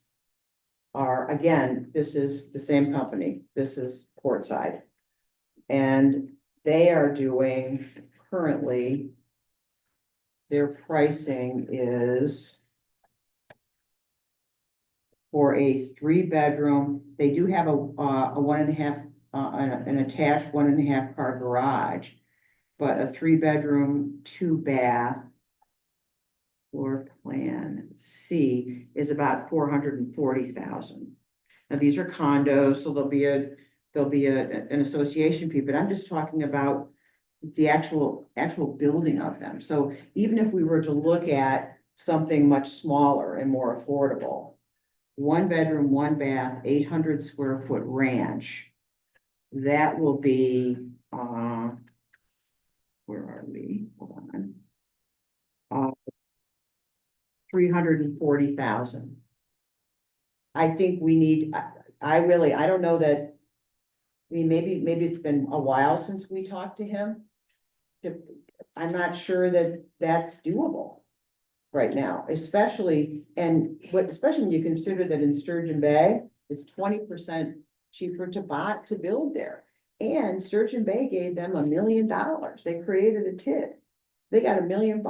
are, again, this is the same company, this is Portside. And they are doing currently, their pricing is for a 3-bedroom, they do have a 1.5, an attached 1.5 car garage, but a 3-bedroom, 2-bath floor plan C is about 440,000. Now, these are condos, so there'll be an association fee, but I'm just talking about the actual building of them. So even if we were to look at something much smaller and more affordable, 1-bedroom, 1-bath, 800 square foot ranch, that will be, where are we? Hold on. 340,000. I think we need, I don't know that, I mean, maybe it's been a while since we talked to him. I'm not sure that that's doable right now, especially when you consider that in Sturgeon Bay, it's 20% cheaper to build there. And Sturgeon Bay gave them $1 million. They created a TID. They got $1 million.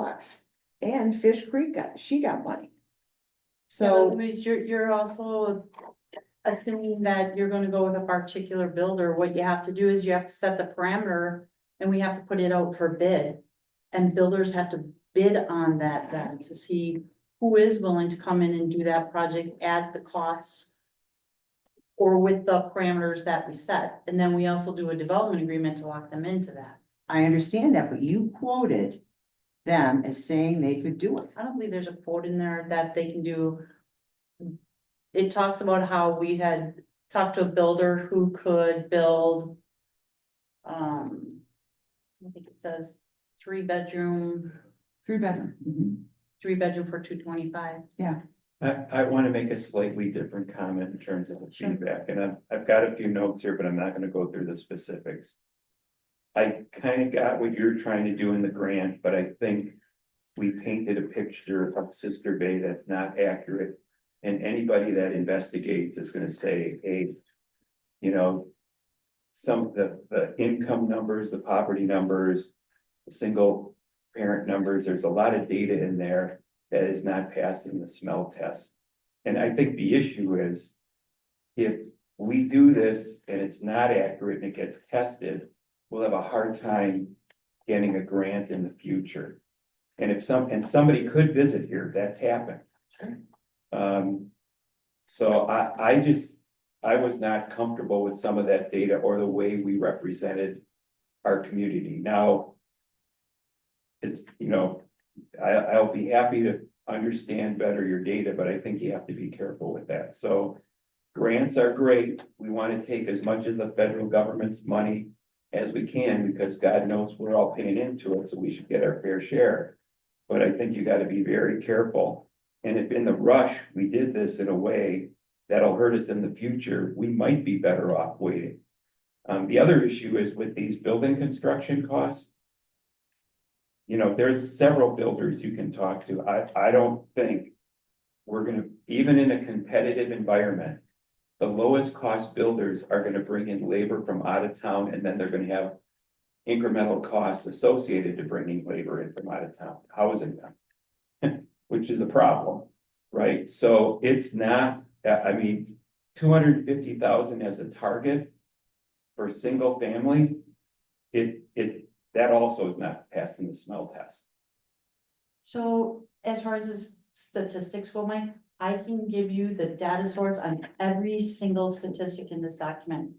And Fish Creek got money. So, Louise, you're also assuming that you're gonna go with a particular builder. What you have to do is you have to set the parameter and we have to put it out for bid. And builders have to bid on that then to see who is willing to come in and do that project at the costs or with the parameters that we set. And then we also do a development agreement to lock them into that. I understand that, but you quoted them as saying they could do it. I don't believe there's a quote in there that they can do. It talks about how we had talked to a builder who could build. I think it says 3-bedroom, 3-bedroom. Mhm. 3-bedroom for 225. I want to make a slightly different comment in terms of the Sure. feedback, and I've got a few notes here, but I'm not gonna go through the specifics. I kind of got what you're trying to do in the grant, but I think we painted a picture of Sister Bay that's not accurate. And anybody that investigates is gonna say, hey, you know, some of the income numbers, the poverty numbers, the single parent numbers, there's a lot of data in there that is not passing the smell test. And I think the issue is if we do this and it's not accurate and it gets tested, we'll have a hard time getting a grant in the future. And if somebody could visit here, that's happened. So I was not comfortable with some of that data or the way we represented our community. Now, it's, you know, I'll be happy to understand better your data, but I think you have to be careful with that. So grants are great. We want to take as much of the federal government's money as we can, because God knows we're all paying into it, so we should get our fair share. But I think you got to be very careful. And if in the rush, we did this in a way that'll hurt us in the future, we might be better off waiting. The other issue is with these building construction costs. You know, there's several builders you can talk to. I don't think we're gonna, even in a competitive environment, the lowest cost builders are gonna bring in labor from out of town, and then they're gonna have incremental costs associated to bringing labor in from out of town, housing them, which is a problem, right? So it's not, I mean, 250,000 as a target for single family, that also is not passing the smell test. So as far as the statistics go, Mike, I can give you the data source on every single statistic in this document.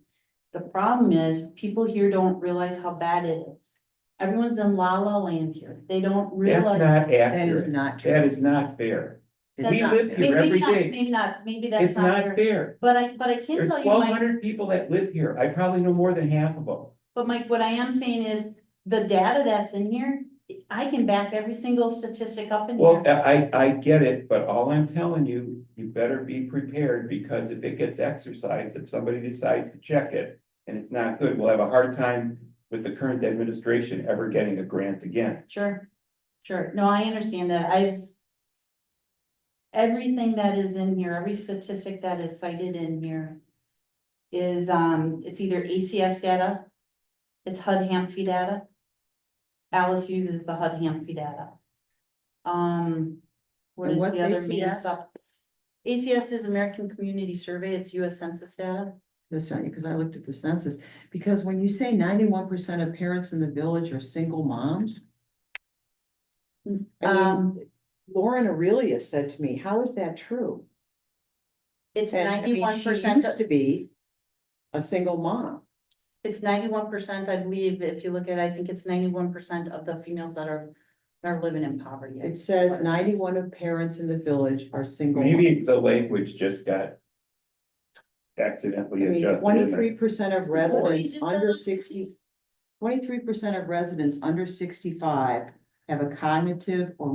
The problem is people here don't realize how bad it is. Everyone's in la la land here. They don't That's realize. not That is accurate. not true. That is not fair. It's We not live fair. here Maybe every not, day. maybe not, maybe that's It's not not fair. fair. But I can There's tell you, 1,200 Mike, people that live here. I probably know more than half of them. but Mike, what I am saying is, the data that's in here, I can back every single statistic up in Well, here. I get it, but all I'm telling you, you better be prepared, because if it gets exercised, if somebody decides to check it and it's not good, we'll have a hard time with the current administration ever getting a grant again. Sure, sure. No, I understand that. Everything that is in here, every statistic that is cited in here is, it's either ACS data, it's HUD Hampshire data. Alice uses the HUD Hampshire data. What And is what's the other main ACS? stuff? ACS is American Community Survey, it's US Census data. That's not, because I looked at the census, because when you say 91% of parents in the village are single moms. I mean, Lauren Aurelia said to me, how is that true? It's And I mean, 91%. she used to be a single mom. It's 91%, I believe, if you look at, I think it's 91% of the females that are living in poverty. It says 91 of parents in the village are single. Maybe moms. the language just got accidentally I mean, adjusted. 23% of residents just under said- 60. 23% of residents under 65 have a cognitive or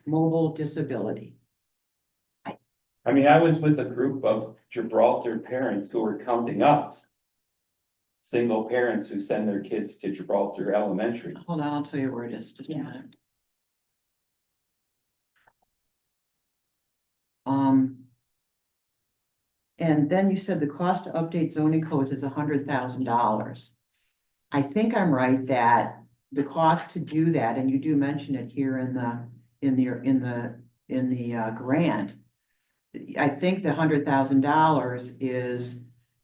mobile disability. I mean, I was with a group of Gibraltar parents who were counting up single parents who send their kids to Gibraltar Elementary. Hold on, I'll tell you where it is, just a Yeah. minute. And then you said the cost to update zoning codes is $100,000. I think I'm right that the cost to do that, and you do mention it here in the grant. I think the $100,000 is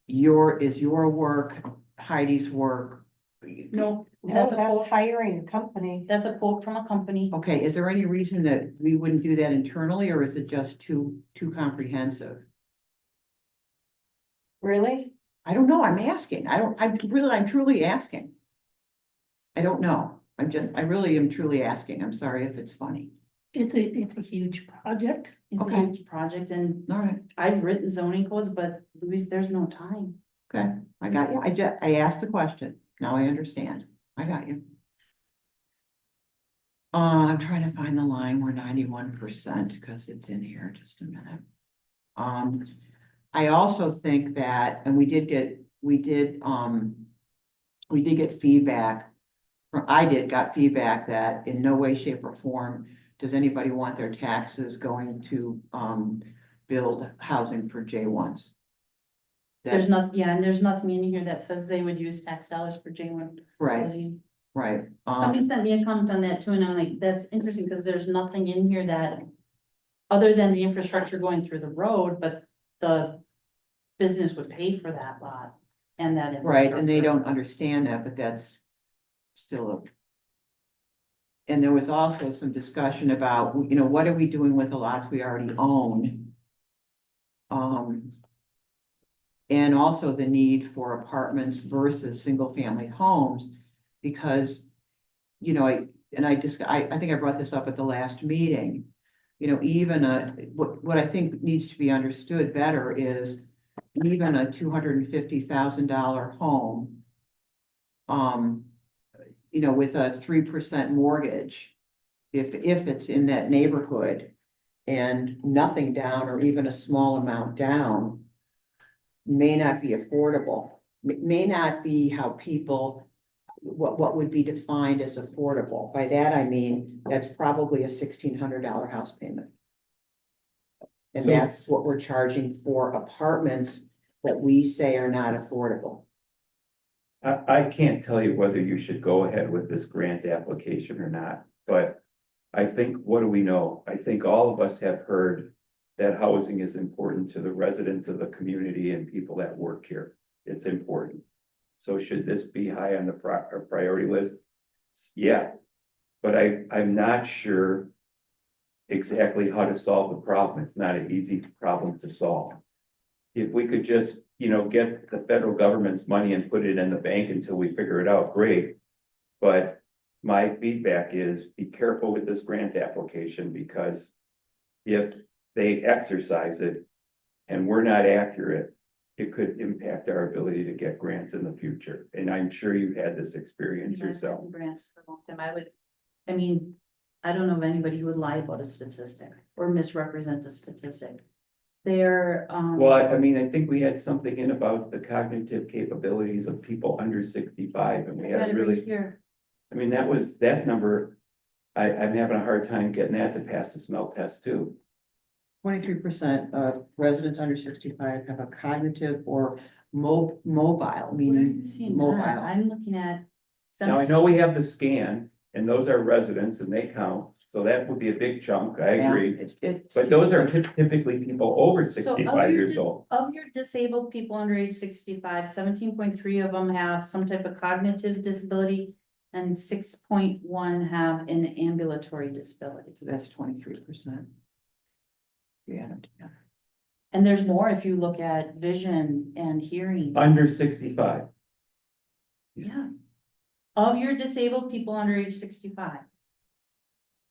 your work, Heidi's work. No, No, that's a that's quote, hiring a company. that's a quote from a company. Okay, is there any reason that we wouldn't do that internally, or is it just too comprehensive? Really? I don't know, I'm asking, I'm truly asking. I don't know, I really am truly asking, I'm sorry if it's funny. It's a huge project. It's a Okay. huge project and All right, I've written zoning codes, but Louise, there's no time. okay, I got you, I asked the question, now I understand, I got you. I'm trying to find the line where 91%, because it's in here, just a minute. I also think that, and we did get feedback. Got feedback that in no way, shape or form does anybody want their taxes going to, build housing for J1s. There's not, yeah, and there's nothing in here that says they would use tax dollars for J1 Right, housing. right. Somebody sent me a comment on that too, and I'm like, that's interesting, because there's nothing in here that, other than the infrastructure going through the road, but the business would pay for that lot and that. Right, and they infrastructure. don't understand that, but that's still a. And there was also some discussion about, what are we doing with the lots we already own? And also the need for apartments versus single-family homes, because, I think I brought this up at the last meeting. Even what I think needs to be understood better is even a $250,000 home. With a 3% mortgage, if it's in that neighborhood and nothing down or even a small amount down, may not be affordable, may not be how people, what would be defined as affordable. By that, I mean, that's probably a $1,600 house payment. And So- that's what we're charging for apartments that we say are not affordable. I can't tell you whether you should go ahead with this grant application or not, but I think, what do we know? I think all of us have heard that housing is important to the residents of the community and people that work here. It's important. So should this be high on the priority list? Yeah, but I'm not sure exactly how to solve the problem. It's not an easy problem to solve. If we could just, get the federal government's money and put it in the bank until we figure it out, great. But my feedback is be careful with this grant application because if they exercise it and we're not accurate, it could impact our ability to get grants in the future. And I'm sure you've had this experience I've yourself. gotten grants for a long time. I mean, I don't know of anybody who would lie about a statistic or misrepresent a statistic. They're, Well, I mean, I think we had something in about the cognitive capabilities of people under 65 and we got had it right really, here. I mean, that number, I'm having a hard time getting that to pass the smell test too. 23% of residents under 65 have a cognitive or mobile, Where are meaning you seeing that? mobile. I'm looking at. Now, I know we have the scan and those are residents and they count, so that would be a big chunk, I Yeah, agree. it's. But those are typically people over So of 65 your years old. Of your disabled people under age 65, 17.3 of them have some type of cognitive disability. And 6.1 have an ambulatory disability. So that's 23%. Yeah. And there's more if you look at vision and hearing. Under 65. Yeah. Of your disabled people under age 65.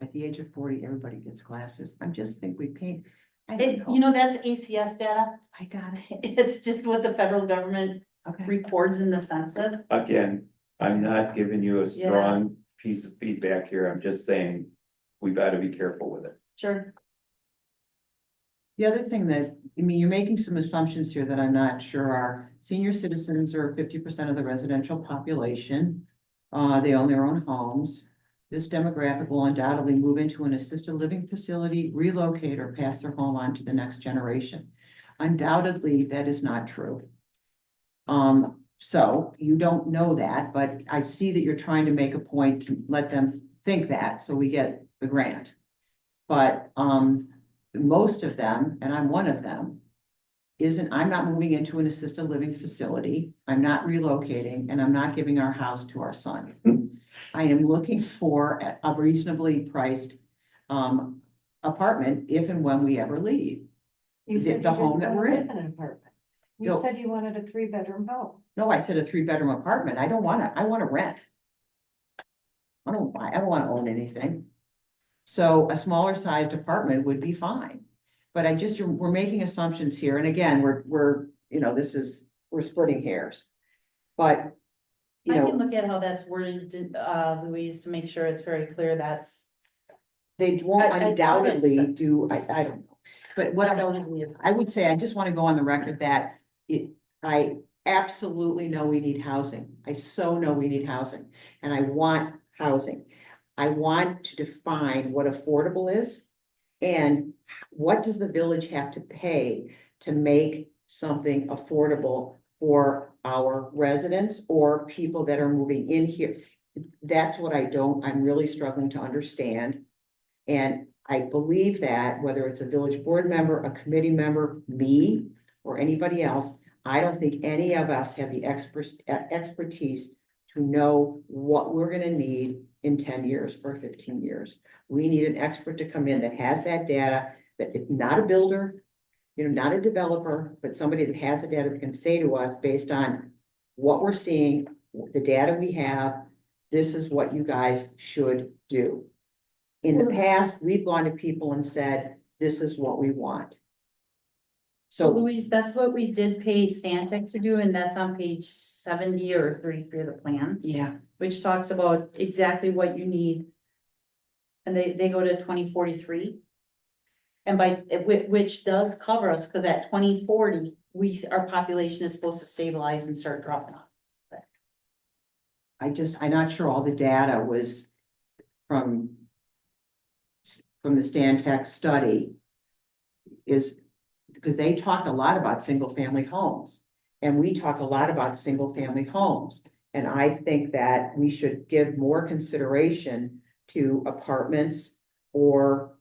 At the age of 40, everybody gets glasses. I just think we paint. I It, don't you know. know, that's ACS data. I got it. It's just what the federal government Okay. records in the census. Again, I'm not giving you a Yeah. strong piece of feedback here. I'm just saying we gotta be careful with it. Sure. The other thing that, I mean, you're making some assumptions here that I'm not sure are, senior citizens are 50% of the residential population. They own their own homes. This demographic will undoubtedly move into an assisted living facility, relocate, or pass their home on to the next generation. Undoubtedly, that is not true. So you don't know that, but I see that you're trying to make a point to let them think that, so we get the grant. But, most of them, and I'm one of them, I'm not moving into an assisted living facility. I'm not relocating, and I'm not giving our house to our son. I am looking for a reasonably priced, apartment if and when we ever leave. You The said you home didn't that wanna we're in. live in an apartment. No. You said you wanted a 3-bedroom home. No, I said a 3-bedroom apartment. I wanna rent. I don't wanna own anything. So a smaller sized apartment would be fine. But we're making assumptions here, and again, we're, we're splitting hairs. But, I can look at how that's worded, Louise, to make sure it's very clear that's. they won't I thought it undoubtedly said- do, I don't know. But what I would say, I just want to go on the record that I absolutely know we need housing. I so know we need housing, and I want housing. I want to define what affordable is and what does the village have to pay to make something affordable for our residents or people that are moving in here. That's what I'm really struggling to understand. And I believe that whether it's a village board member, a committee member, me, or anybody else, I don't think any of us have the expertise to know what we're gonna need in 10 years or 15 years. We need an expert to come in that has that data, that it's not a builder, not a developer, but somebody that has the data that can say to us based on what we're seeing, the data we have, this is what you guys should do. In the past, we've gone to people and said, this is what we want. So So, Louise, that's what we did pay Stantec to do, and that's on page 70 or 33 of the plan, yeah, which talks about exactly what you need. And they go to 2043. And which does cover us, because at 2040, our population is supposed to stabilize and start dropping off. I'm not sure all the data was from the Stantec study is because they talked a lot about single-family homes. And we talk a lot about single-family homes. And I think that we should give more consideration to apartments or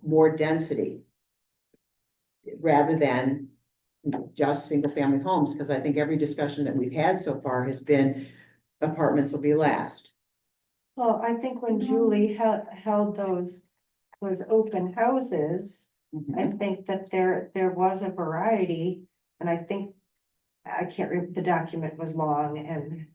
more density rather than just single-family homes, because I think every discussion that we've had so far has been apartments will be last. Well, I think when Julie held those open houses, I think that there was a variety, and I think, I can't remember, the document was long and,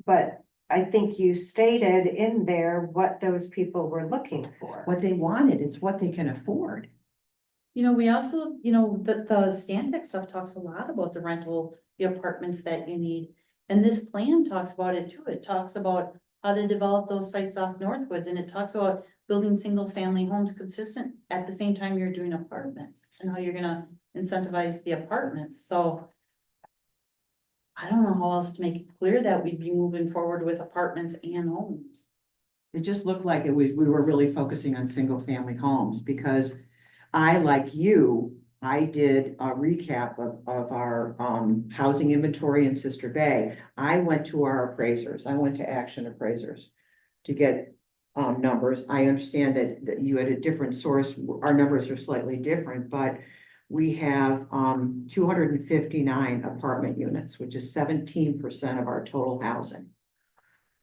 but I think you stated in there what those people were looking for. What they wanted, it's what they can afford. You know, we also, you know, the Stantec stuff talks a lot about the rental, the apartments that you need. And this plan talks about it too. It talks about how to develop those sites off Northwoods, and it talks about building single family homes consistent at the same time you're doing apartments and how you're gonna incentivize the apartments. So I don't know how else to make it clear that we'd be moving forward with apartments and homes. It just looked like we were really focusing on single family homes because I, like you, I did a recap of our housing inventory in Sister Bay. I went to our appraisers. I went to Action Appraisers to get numbers. I understand that you had a different source. Our numbers are slightly different, but we have 259 apartment units, which is 17% of our total housing.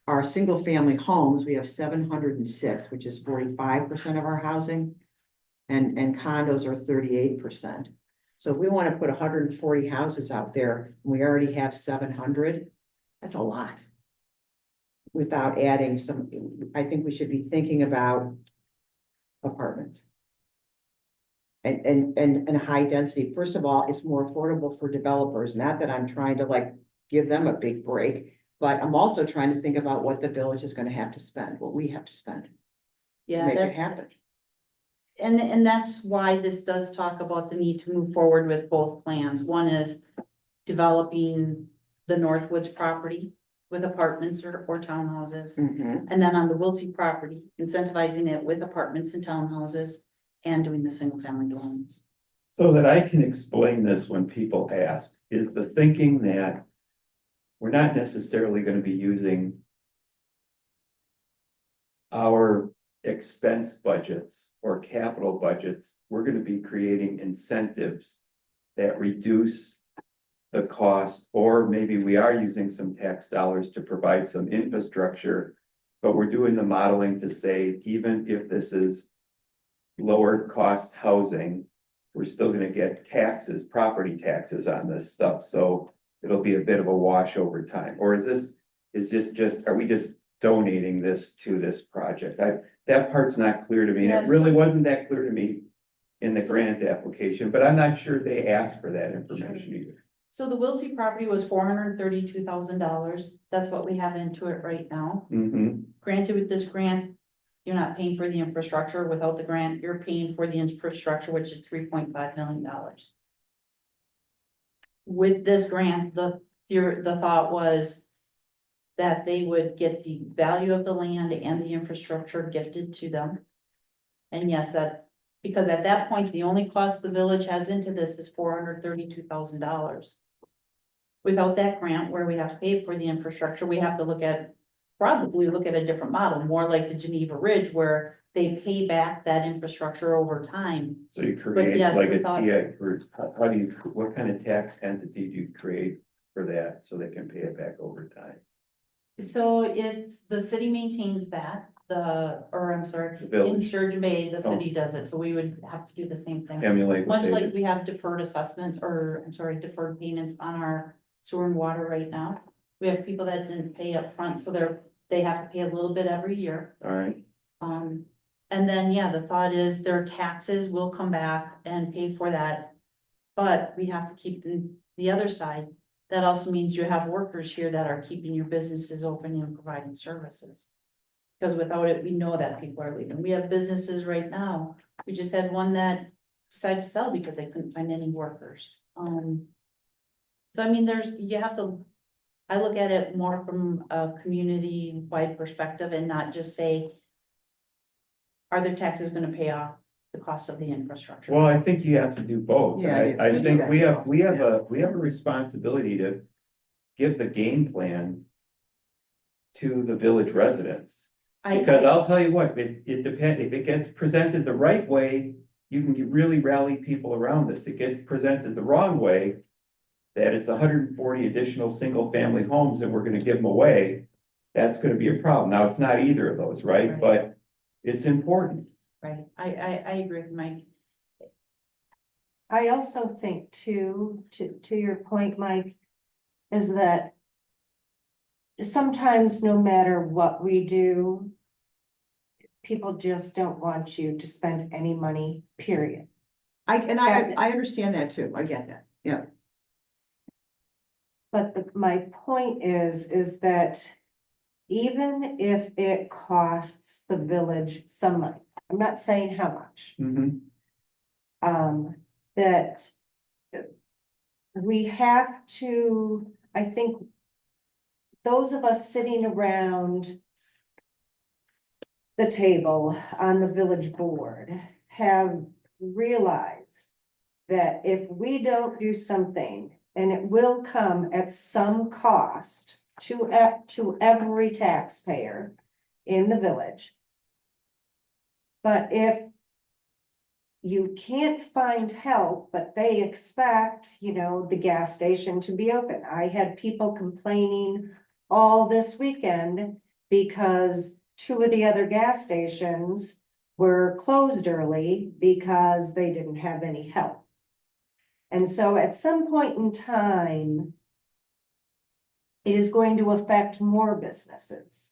Our single family homes, we have 706, which is 45% of our housing. And condos are 38%. So if we want to put 140 houses out there, and we already have 700, that's a lot. Without adding some, I think we should be thinking about apartments. And high density. First of all, it's more affordable for developers. Not that I'm trying to like give them a big break, but I'm also trying to think about what the village is going to have to spend, what we have to spend to Yeah, make that, it happen. and that's why this does talk about the need to move forward with both plans. One is developing the Northwoods property with apartments or townhouses. Mhm. And then on the Wiltsey property, incentivizing it with apartments and townhouses and doing the single family dwellings. So that I can explain this when people ask, is the thinking that we're not necessarily gonna be using our expense budgets or capital budgets, we're gonna be creating incentives that reduce the cost, or maybe we are using some tax dollars to provide some infrastructure, but we're doing the modeling to say, even if this is lower cost housing, we're still gonna get taxes, property taxes on this stuff, so it'll be a bit of a wash over time. Or is this just, are we just donating this to this project? That part's not clear to me, and Yeah, it really so- wasn't that clear to me in the So- grant application, but I'm not sure they asked for that information either. So the Wiltsey property was $432,000. That's what we have into it right now. Mm-hmm. Granted, with this grant, you're not paying for the infrastructure. Without the grant, you're paying for the infrastructure, which is $3.5 million. With this grant, the thought was that they would get the value of the land and the infrastructure gifted to them. And yes, because at that point, the only cost the village has into this is $432,000. Without that grant, where we have to pay for the infrastructure, we have to probably look at a different model, more like the Geneva Ridge, where they pay back that infrastructure over time. So you create yes, like the a thought- TI, or how do you, what kind of tax entity do you create for that, so they can pay it back over time? So it's, the city maintains that, The in village Sturgeon Bay, the Oh. city does it, so we would have to do the same thing. emulate what Much they like did. we have deferred assessment, deferred payments on our sewer and water right now. We have people that didn't pay up front, so they have to pay a little bit every year. All right, And then, yeah, the thought is their taxes will come back and pay for that. But we have to keep the other side. That also means you have workers here that are keeping your businesses open and providing services. Because without it, we know that people are leaving. We have businesses right now. We just had one that decided to sell because they couldn't find any workers. So I mean, I look at it more from a community-wide perspective and not just say, are their taxes gonna pay off the cost of the infrastructure? well, I think you have to do both. Yeah, I we do think that. we have a responsibility to give the game plan to the village residents. Because I'll tell you what, it depends, if it gets presented the right way, you can really rally people around this. It gets presented the wrong way, that it's 140 additional single-family homes and we're gonna give them away, that's gonna be a problem. Now, it's not either of those, right? Right. But it's important. Right, I agree with Mike. I also think too, to your point, Mike, is that sometimes no matter what we do, people just don't want you to spend any money, period. I understand that too. I get that. Yeah. But my point is that even if it costs the village some money, I'm not saying how much, Mhm. that we have to, I think, those of us sitting around the table on the village board have realized that if we don't do something, and it will come at some cost to every taxpayer in the village. But if you can't find help, but they expect, the gas station to be open. I had people complaining all this weekend because two of the other gas stations were closed early because they didn't have any help. And so at some point in time, it is going to affect more businesses.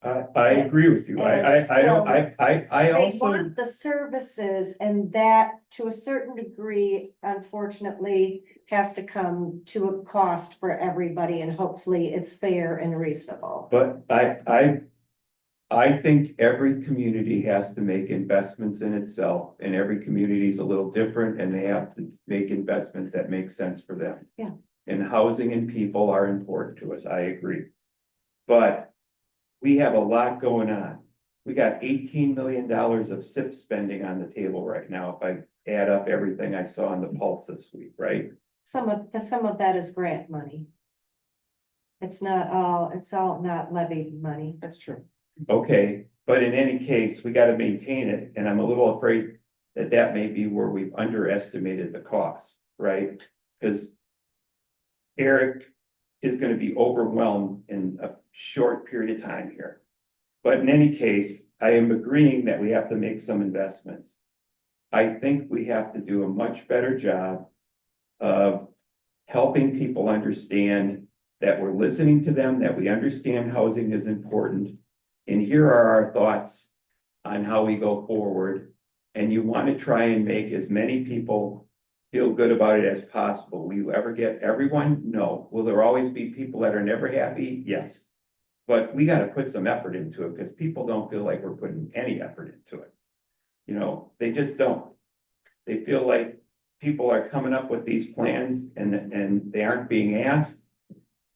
I agree with you. I don't, I They also, want the services, and that to a certain degree, unfortunately, has to come to a cost for everybody, and hopefully it's fair and reasonable. but I think every community has to make investments in itself, and every community is a little different, and they have to make investments that make sense for them. Yeah. And housing and people are important to us, I agree. But we have a lot going on. We got $18 million of SIP spending on the table right now, if I add up everything I saw on the Pulse this week, right? Some of that is grant money. It's all not levied money. That's true. Okay, but in any case, we gotta maintain it, and I'm a little afraid that that may be where we've underestimated the cost, right? Because Eric is gonna be overwhelmed in a short period of time here. But in any case, I am agreeing that we have to make some investments. I think we have to do a much better job of helping people understand that we're listening to them, that we understand housing is important. And here are our thoughts on how we go forward. And you want to try and make as many people feel good about it as possible. Will you ever get everyone? No. Will there always be people that are never happy? Yes. But we got to put some effort into it, because people don't feel like we're putting any effort into it. They just don't. They feel like people are coming up with these plans and they aren't being asked.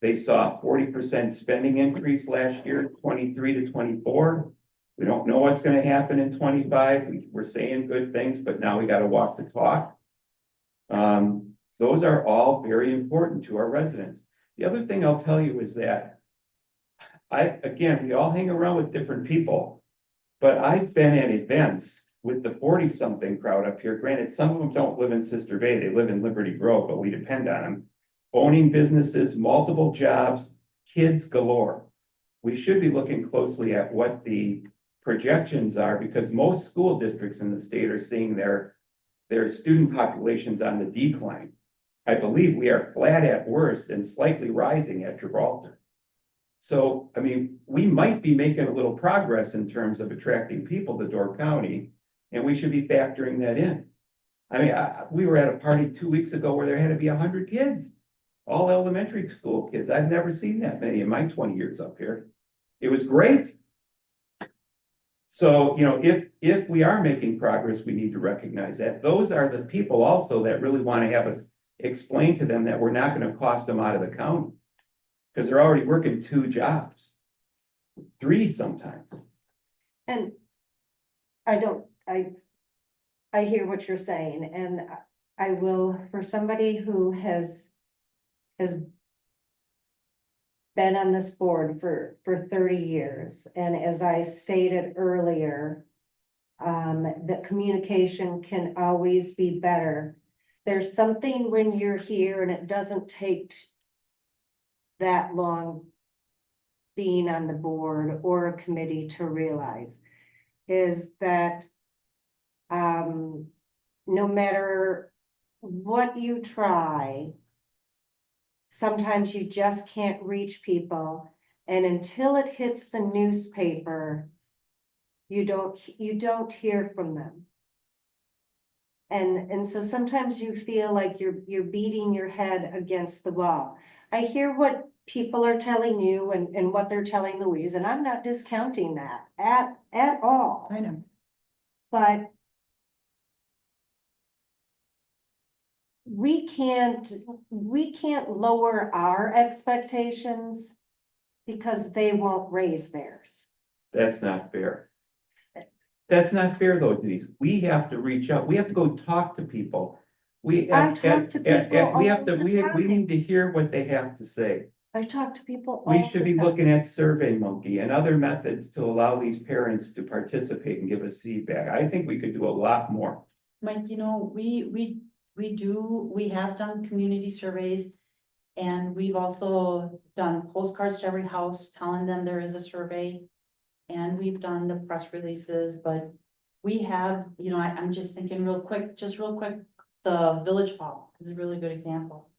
They saw a 40% spending increase last year, 23 to 24. We don't know what's going to happen in 25. We're saying good things, but now we got to walk the talk. Those are all very important to our residents. The other thing I'll tell you is that again, we all hang around with different people, but I've been at events with the 40-something crowd up here. Granted, some of them don't live in Sister Bay, they live in Liberty Grove, but we depend on them. Owning businesses, multiple jobs, kids galore. We should be looking closely at what the projections are, because most school districts in the state are seeing their student populations on the decline. I believe we are flat at worst and slightly rising at Gibraltar. So, I mean, we might be making a little progress in terms of attracting people to Door County, and we should be factoring that in. I mean, we were at a party 2 weeks ago where there had to be 100 kids, all elementary school kids. I've never seen that many in my 20 years up here. It was great. So, if we are making progress, we need to recognize that. Those are the people also that really want to have us explain to them that we're not going to cost them out of the county, because they're already working 2 jobs, 3 sometimes. And I hear what you're saying, and I will, for somebody who has been on this board for 30 years, and as I stated earlier, that communication can always be better. There's something when you're here, and it doesn't take that long being on the board or a committee to realize, is that no matter what you try, sometimes you just can't reach people. And until it hits the newspaper, you don't hear from them. And so sometimes you feel like you're beating your head against the wall. I hear what people are telling you and what they're telling Louise, and I'm not discounting that at all. I know. But we can't lower our expectations because they won't raise theirs. That's not fair. That's not fair though, Denise. We have to reach out. We have to go talk to people. I talk to people we have all to, the we time. need to hear what they have to say. I talk to people all We the should be time. looking at Survey Monkey and other methods to allow these parents to participate and give us feedback. I think we could do a lot more. Mike, you know, we have done community surveys. And we've also done postcards to every house telling them there is a survey. And we've done the press releases, but we have, you know, I'm just thinking real quick, the Village Hall is a really good example.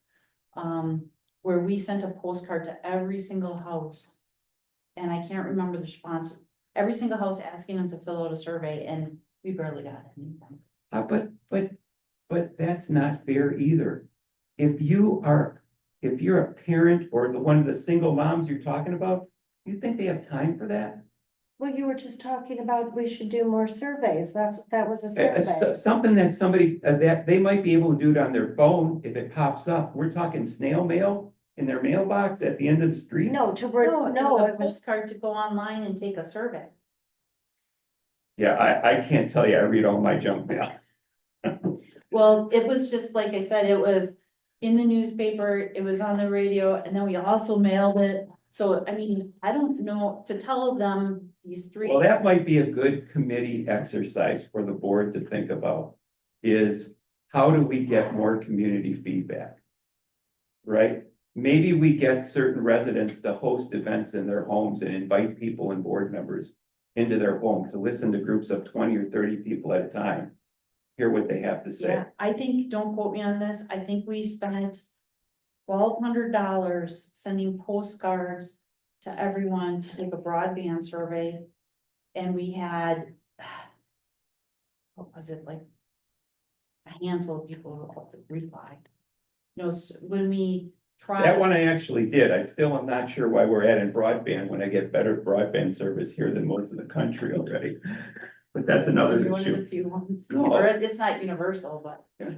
Where we sent a postcard to every single house. And I can't remember the response, every single house asking them to fill out a survey and we barely got anything. But that's not fair either. If you're a parent or one of the single moms you're talking about, you think they have time for that? Well, you were just talking about we should do more surveys. That was a survey. Something that somebody, that they might be able to do it on their phone if it pops up. We're talking snail mail in their mailbox at the end of the street? No, No, it a was, postcard to go online and take a survey. Yeah, I can't tell you, I read all my junk mail. Well, it was just, like I said, it was in the newspaper, it was on the radio, and then we also mailed it. So, I mean, I don't know, to tell them these three. Well, that might be a good committee exercise for the board to think about, is how do we get more community feedback? Right? Maybe we get certain residents to host events in their homes and invite people and board members into their home to listen to groups of 20 or 30 people at a time. Hear what they have to say. Yeah, I think, don't quote me on this, I think we spent $1,200 sending postcards to everyone to take a broadband survey. And we had, what was it, like a handful of people who replied. You know, when we tried. That one I actually did. I still am not sure why we're adding broadband when I get better broadband service here than most of the country already. But that's another You're one of the issue. few ones, No. or it's not universal, but. Yeah.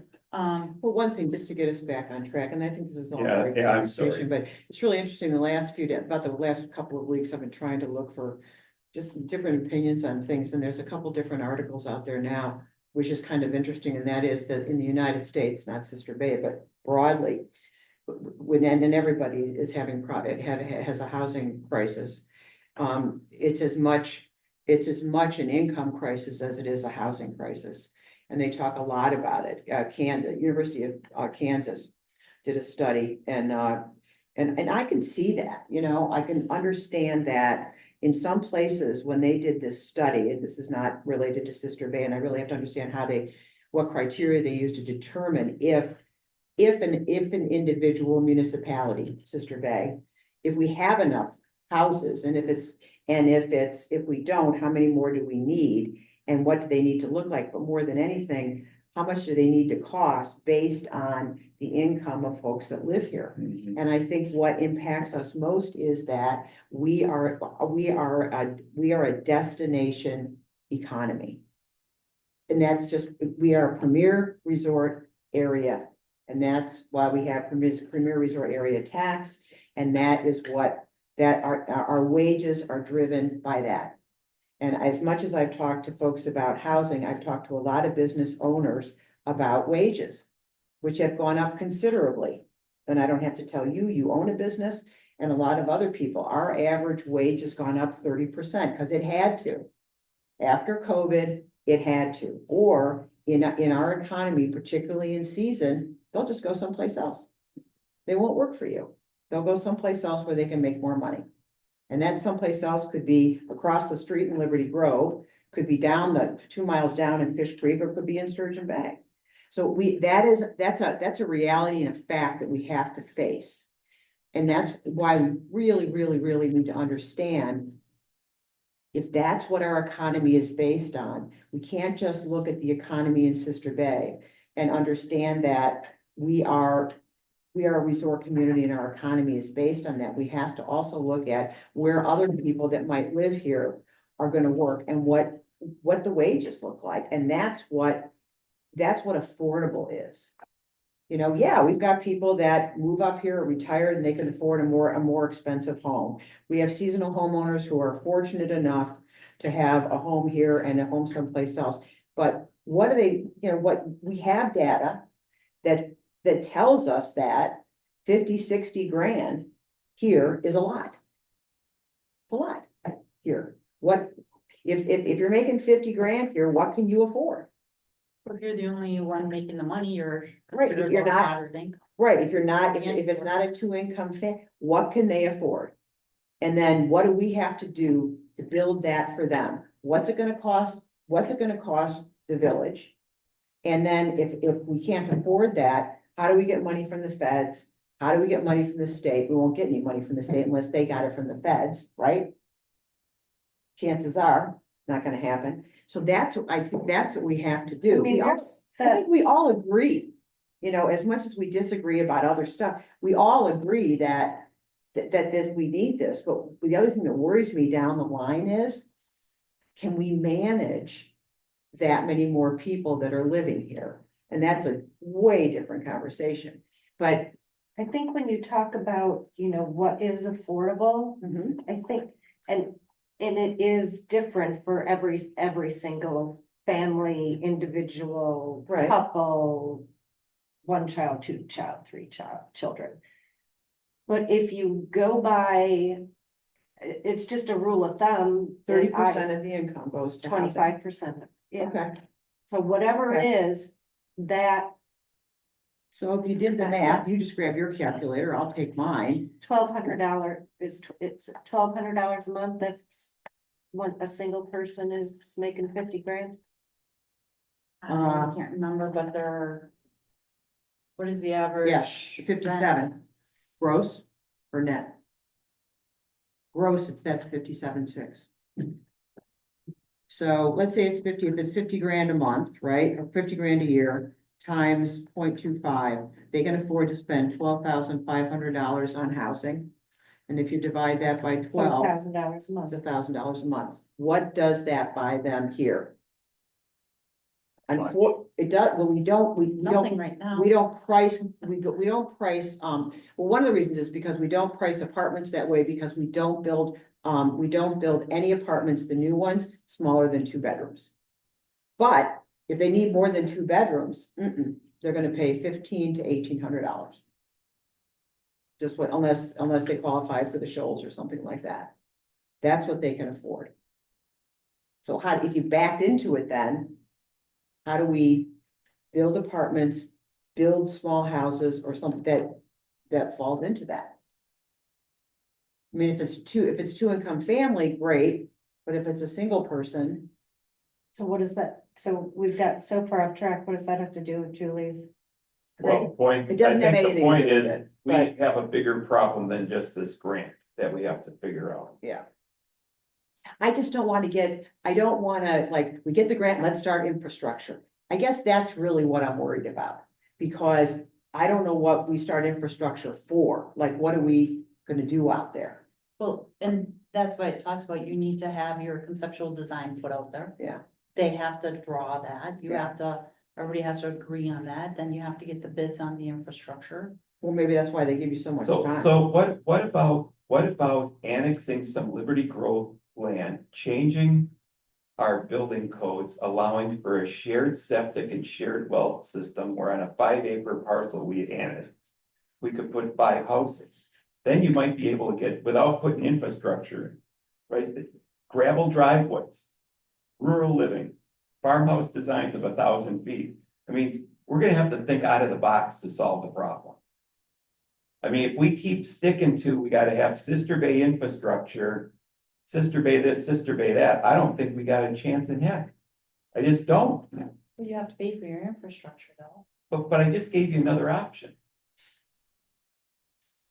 Well, one thing, just to get us back on track, and I think this is all Yeah, great yeah, I'm sorry. conversation, but it's really interesting, the last few days, about the last couple of weeks, I've been trying to look for just different opinions on things, and there's a couple different articles out there now, which is kind of interesting, and that is that in the United States, not Sister Bay, but broadly, and everybody is having has a housing crisis. It's as much an income crisis as it is a housing crisis. And they talk a lot about it. The University of Kansas did a study and I can see that, you know, I can understand that in some places when they did this study, and this is not related to Sister Bay, and I really have to understand what criteria they use to determine if an individual municipality, Sister Bay, if we have enough houses and if we don't, how many more do we need? And what do they need to look like? But more than anything, how much do they need to cost based on the income of folks that live here? Mhm. And I think what impacts us most is that we are a destination economy. And that's just, we are a premier resort area. And that's why we have premier resort area tax. And that is our wages are driven by that. And as much as I've talked to folks about housing, I've talked to a lot of business owners about wages, which have gone up considerably. And I don't have to tell you, you own a business and a lot of other people, our average wage has gone up 30% because it had to. After COVID, it had to, or in our economy, particularly in season, they'll just go someplace else. They won't work for you. They'll go someplace else where they can make more money. And that someplace else could be across the street in Liberty Grove, could be down 2 miles down in Fish Creek, or could be in Sturgeon Bay. So that's a reality and a fact that we have to face. And that's why we really, really, really need to understand if that's what our economy is based on. We can't just look at the economy in Sister Bay and understand that we are a resort community and our economy is based on that. We have to also look at where other people that might live here are gonna work and what the wages look like. And that's what affordable is. You know, yeah, we've got people that move up here, are retired, and they can afford a more expensive home. We have seasonal homeowners who are fortunate enough to have a home here and a home someplace else. But what do they, what, we have data that tells us that 50, 60 grand here is a lot. It's a lot here. What, if you're making 50 grand here, what can you afford? If you're the only one making the money, you're. Right, if considered you're low not- moderate income. Right, if you're not, if Can't it's afford not a two-income family, what can they afford? And then what do we have to do to build that for them? What's it gonna cost? What's it gonna cost the village? And then if we can't afford that, how do we get money from the feds? How do we get money from the state? We won't get any money from the state unless they got it from the feds, right? Chances are, not gonna happen. So I think that's what we have to I do. mean, there's I think we all agree, as much as we disagree about other stuff, we all agree that we need this, but the other thing that worries me down the line is, can we manage that many more people that are living here? And that's a way different conversation, but. I think when you talk about, what is affordable, Mhm. I think, and it is different for every single family, individual, Right. couple, one child, two child, three children. But if you go by, it's just a rule of thumb. 30% of the income goes to housing. 25%, yeah. Okay, So whatever it is, that so if you did the math, you just grab your calculator, I'll take mine. $1,200 it's $1,200 a month if a single person is making 50 grand. I can't remember, but what is the average? Yes, 57, gross or net? Gross, that's 57.6. So let's say if it's 50 grand a month, right, or 50 grand a year, times 0.25, they can afford to spend $12,500 on housing. And if you divide that by 12, $12,000 a month. it's $1,000 a month. What does that buy them here? It does, well, we don't, Nothing right now. we don't price, we don't price, well, one of the reasons is because we don't price apartments that way, because we don't build any apartments, the new ones, smaller than 2 bedrooms. But if they need more than 2 bedrooms, they're gonna pay $1,500 to $1,800. Just unless they qualify for the Shoals or something like that. That's what they can afford. So if you backed into it then, how do we build apartments, build small houses or something that falls into that? I mean, if it's two income family, great, but if it's a single person, So what is that? So we've got so far off track. What does that have to do with Julie's? Well, point, It doesn't I have think anything the to point do with is, it, we but- have a bigger problem than just this grant that we have to figure out. yeah. I just don't want to I don't want to, like, we get the grant, let's start infrastructure. I guess that's really what I'm worried about, because I don't know what we start infrastructure for, like, what are we gonna do out there? Well, and that's why it talks about you need to have your conceptual design put out there. Yeah. They have to draw that, you Yeah. have to, everybody has to agree on that, then you have to get the bids on the infrastructure. Well, maybe that's why they give you so much So, time. so what about annexing some Liberty Grove land, changing our building codes, allowing for a shared septic and shared well system, where on a 5-acre parcel we annex, we could put 5 houses. Then you might be able to get, without putting infrastructure, right, the gravel driveways, rural living, farmhouse designs of 1,000 feet. I mean, we're gonna have to think out of the box to solve the problem. I mean, if we keep sticking to, we gotta have Sister Bay infrastructure, Sister Bay this, Sister Bay that, I don't think we got a chance in heck. I just don't. Well, you have to pay for your infrastructure though. But I just gave you another option.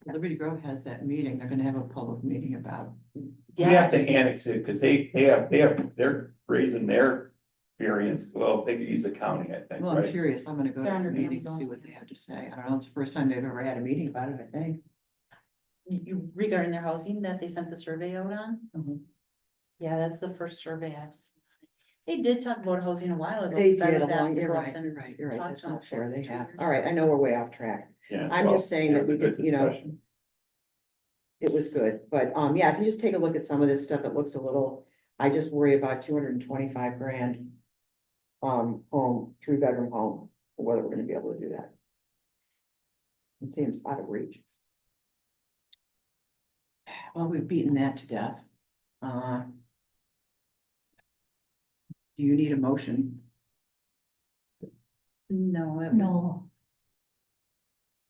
Liberty Grove has that meeting, they're gonna have a public meeting about. We have to annex it, because they're raising their variance, well, they could use the county, I think, Well, I'm right? curious, I'm gonna go to They're the under meeting to Amazon. see what they have to say. I don't know, it's the first time they've ever had a meeting about it, I think. You regarding their housing that they sent the survey out on? Mhm. Yeah, that's the first survey I've seen. They did talk about housing a while ago. They 'cause I did, was asked to you're go up right, and you're right, you're right, talk that's to them not fair, for they 2 have. years. All right, I know we're way off track. Yeah, I'm well, just saying yeah, that we it's a could, good you know, discussion. it was good, but, yeah, if you just take a look at some of this stuff, it looks a little, I just worry about 225 grand. Home, 3-bedroom home, whether we're gonna be able to do that. It seems out of reach. Well, we've beaten that to death. Do you need a motion? No, it was, No,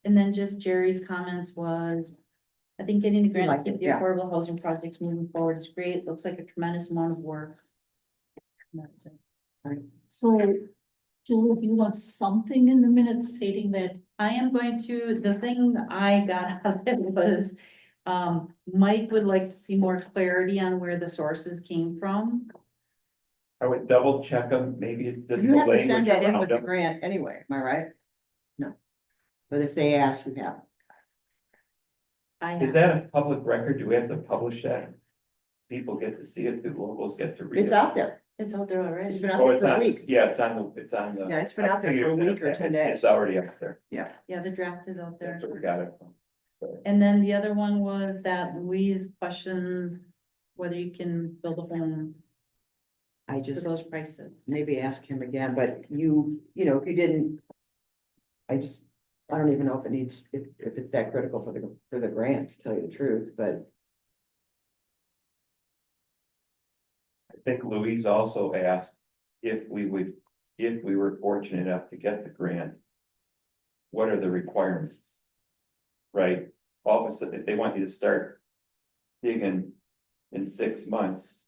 and then just Jerry's comments was, I think getting the grant liked to keep it, the yeah. affordable housing projects moving forward is great. Looks like a tremendous amount of work. That's it. so Julie, if you want something in the minutes stating that, I am going to, the thing I got out of it was, Mike would like to see more clarity on where the sources came from. I would double check them, maybe it's just the You have to language send that in around with the them. grant anyway, am I right? No. But if they ask, you have. I Is have, that a public record? Do we have to publish that? People get to see it, the locals get to read it. It's out there. it's out there It's already. been out Oh, there it's for a on, week. yeah, it's on the. Yeah, it's been out there for a week or 10 days. It's already out there. Yeah, the draft is out there. That's where we got it from. And then the other one was that Louise questions whether you can build a home I to just those prices. maybe ask him again, but you know, if you didn't. I don't even know if it needs, if it's that critical for the grant, to tell you the truth, but. I think Louise also asked if we were fortunate enough to get the grant. What are the requirements? Right, all of a sudden, if they want you to start digging in 6 months.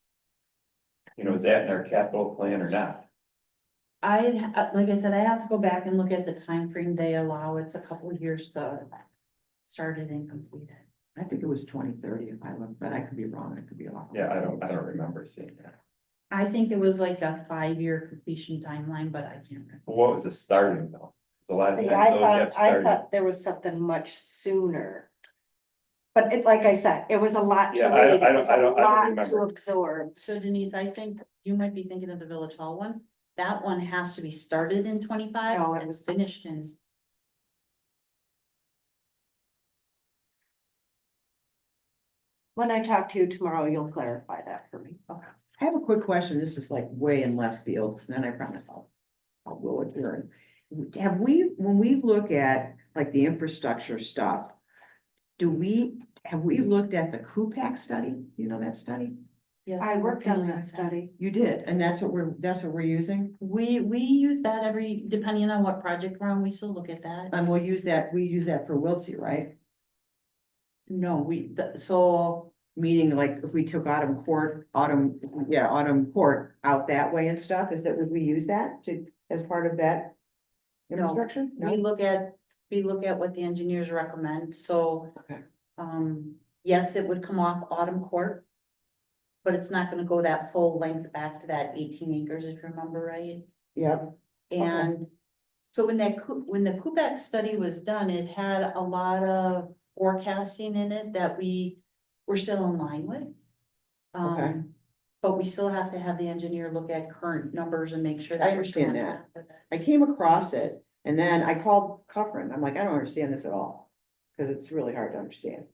You know, is that in our capital plan or not? Like I said, I have to go back and look at the time frame they allow. It's a couple of years to start it and complete it. I think it was 2030 if I look, but I could be wrong, I could be off. Yeah, I don't remember seeing that. I think it was like a 5-year completion timeline, but I can't remember. But what was the starting though? A lot of See, times those have I started. thought there was something much sooner. But it, like I said, it was a lot to Yeah, I read, don't- it was I a don't lot to remember. absorb. So Denise, I think you might be thinking of the Village Hall one. That one has to be started in 25 No, it and was- finished in. When I talk to you tomorrow, you'll clarify that for me. I have a quick question. This is like way in left field, and then I promise I'll will adjourn. Have we, when we look at like the infrastructure stuff, have we looked at the Kupak study? You know that study? Yes, I I'm worked on familiar that with study. You did, and that's what we're using? We use that depending on what project we're on, we still look at that. And we use that for Wiltshire, right? No, so Meaning like if we took Autumn Court out that way and stuff, would we use that as part of that? No. Infrastructure? we look at what the engineers recommend, so. Okay. Yes, it would come off Autumn Court. But it's not gonna go that full length back to that 18 acres, if you remember right. Yep, And so when the Quebec study was done, it had a lot of forecasting in it that we were still in line with. Okay. But we still have to have the engineer look at current numbers and make sure I that. we're still understand on that. track with it. I came across it and then I called Cuffrin. I'm like, I don't understand this at all. Cause it's really hard to understand.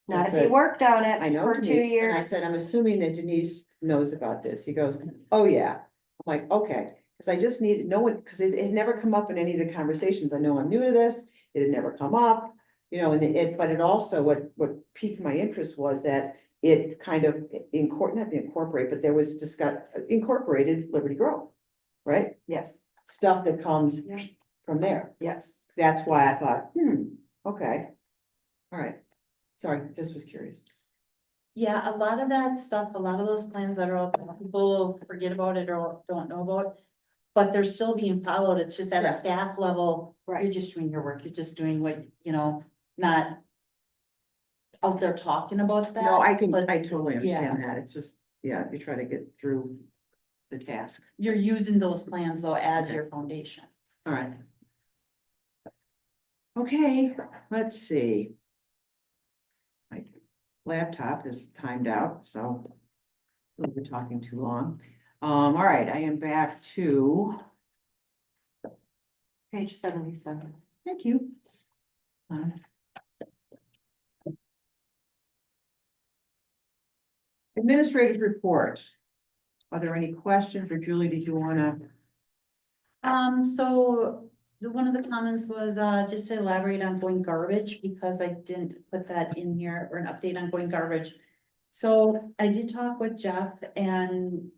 Not I if said- you worked on it I know for 2 Denise, and I years. said, I'm assuming that Denise knows about this. He goes, oh, yeah. I'm like, okay, because I just need, no one, because it had never come up in any of the conversations. I know I'm new to this. It had never come up, you know, but it also, what piqued my interest was that it kind of but there was incorporated Liberty Grove, right? Yes, Stuff that comes Yeah. from there. yes. That's why I thought, okay. All right. Sorry, just was curious. Yeah, a lot of that stuff, a lot of those plans that are out there, people forget about it or don't know about. But they're still being followed. It's just at Yeah. a staff level, Right. you're just doing your work. You're just doing what, not out there talking about that. No, I but totally understand that. It's just, yeah, you try to get through the task. You're using those plans though as Okay. your foundation. All right. Okay, let's see. My laptop is timed out, so we've been talking too long. All right, I am back to, Page 77. thank you. Administrative report. Are there any questions, or Julie, did you wanna? So one of the comments was, just to elaborate on going garbage, because I didn't put that in here, or an update on going garbage. So I did talk with Jeff and,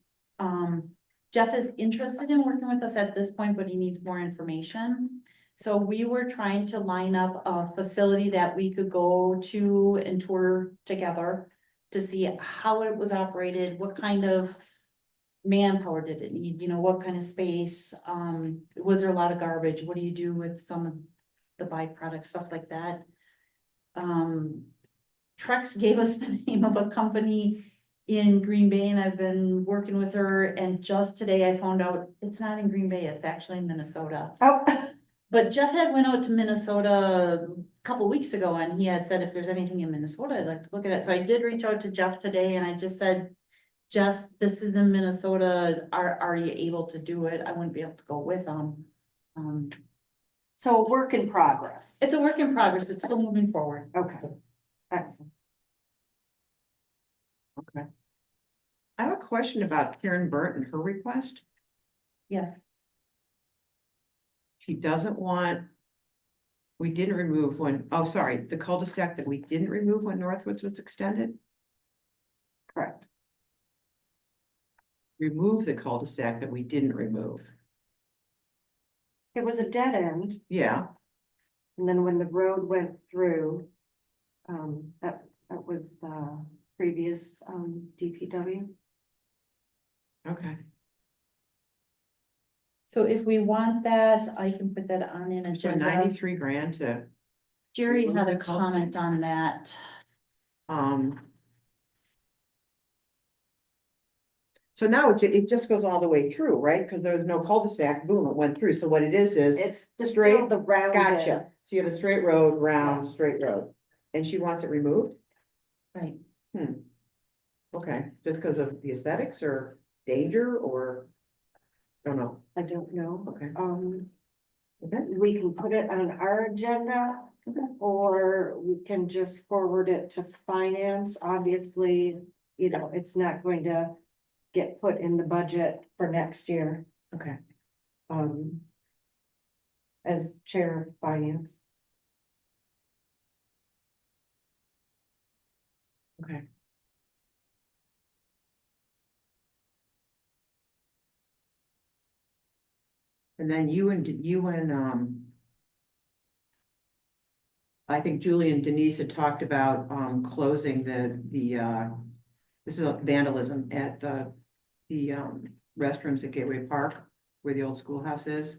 Jeff is interested in working with us at this point, but he needs more information. So we were trying to line up a facility that we could go to and tour together to see how it was operated, what kind of manpower did it need, you know, what kind of space, was there a lot of garbage, what do you do with some of the byproducts, stuff like that. Trex gave us the name of a company in Green Bay, and I've been working with her, and just today I found out it's not in Green Bay, it's actually in Minnesota. Oh, But Jeff had went out to Minnesota a couple weeks ago, and he had said, if there's anything in Minnesota, I'd like to look at it. So I did reach out to Jeff today, and I just said, Jeff, this is in Minnesota. Are you able to do it? I wouldn't be able to go with him. so work in progress. It's a work in progress. It's still moving forward. Okay, excellent. Okay. I have a question about Karen Burton, her request. Yes. She doesn't want. We didn't remove when, oh, sorry, the cul-de-sac that we didn't remove when Northwoods was extended. Correct. Remove the cul-de-sac that we didn't remove. It was a dead end, Yeah, and then when the road went through, that was the previous, DPW. okay. So if we want that, I can put that on an So agenda. 93 grand to, Jerry remove had the a cul-de-sac. comment on that. So now it just goes all the way through, right? Because there was no cul-de-sac, boom, it went through. So what it is It's straight, straight, the rounded. gotcha. So you have a straight road, round, straight road. And she wants it removed? Right. Okay, just because of the aesthetics or danger or? Don't know. I don't know. Okay. Okay. We can put it on our agenda, or we can just forward it to finance. Obviously, you know, it's not going to get put in the budget for next year, Okay. as chair of finance. Okay. And then you and I think Julie and Denise had talked about closing this is vandalism at the restrooms at Gateway Park, where the old schoolhouse is.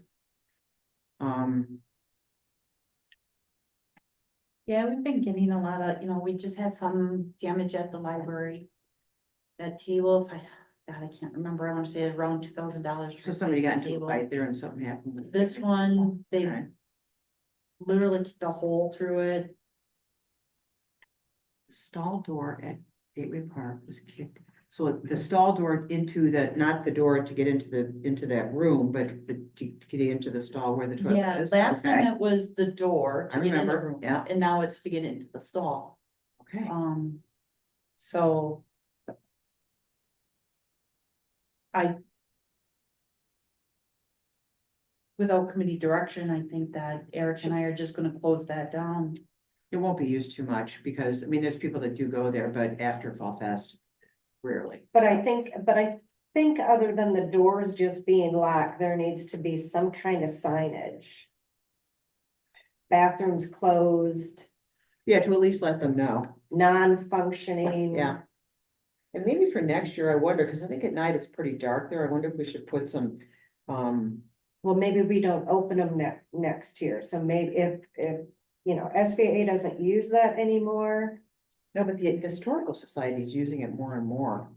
Yeah, we've been getting a lot of, you know, we just had some damage at the library. That table, God, I can't remember, I want to say around $2,000. So somebody got into a fight there and something happened. with- This one, they Okay. literally kicked a hole through it. Stall door at Gateway Park was kicked. So the stall door into not the door to get into that room, but to get into the stall where the toilet Yeah, is. last time Okay. it was the door I to get in the remember, room, yeah. and now it's to get into the stall. Okay, So. Without committee direction, I think that Eric and I are just gonna close that down. it won't be used too much because, I mean, there's people that do go there, but after Fall Fest, rarely. But I think other than the doors just being locked, there needs to be some kind of signage. Bathrooms closed, Yeah, to at least let them know. non-functioning. Yeah. And maybe for next year, I wonder, because I think at night it's pretty dark there. I wonder if we should put some, Well, maybe we don't open them next year, so maybe if, you know, SBA doesn't use that anymore. No, but the Historical Society is using it more and more,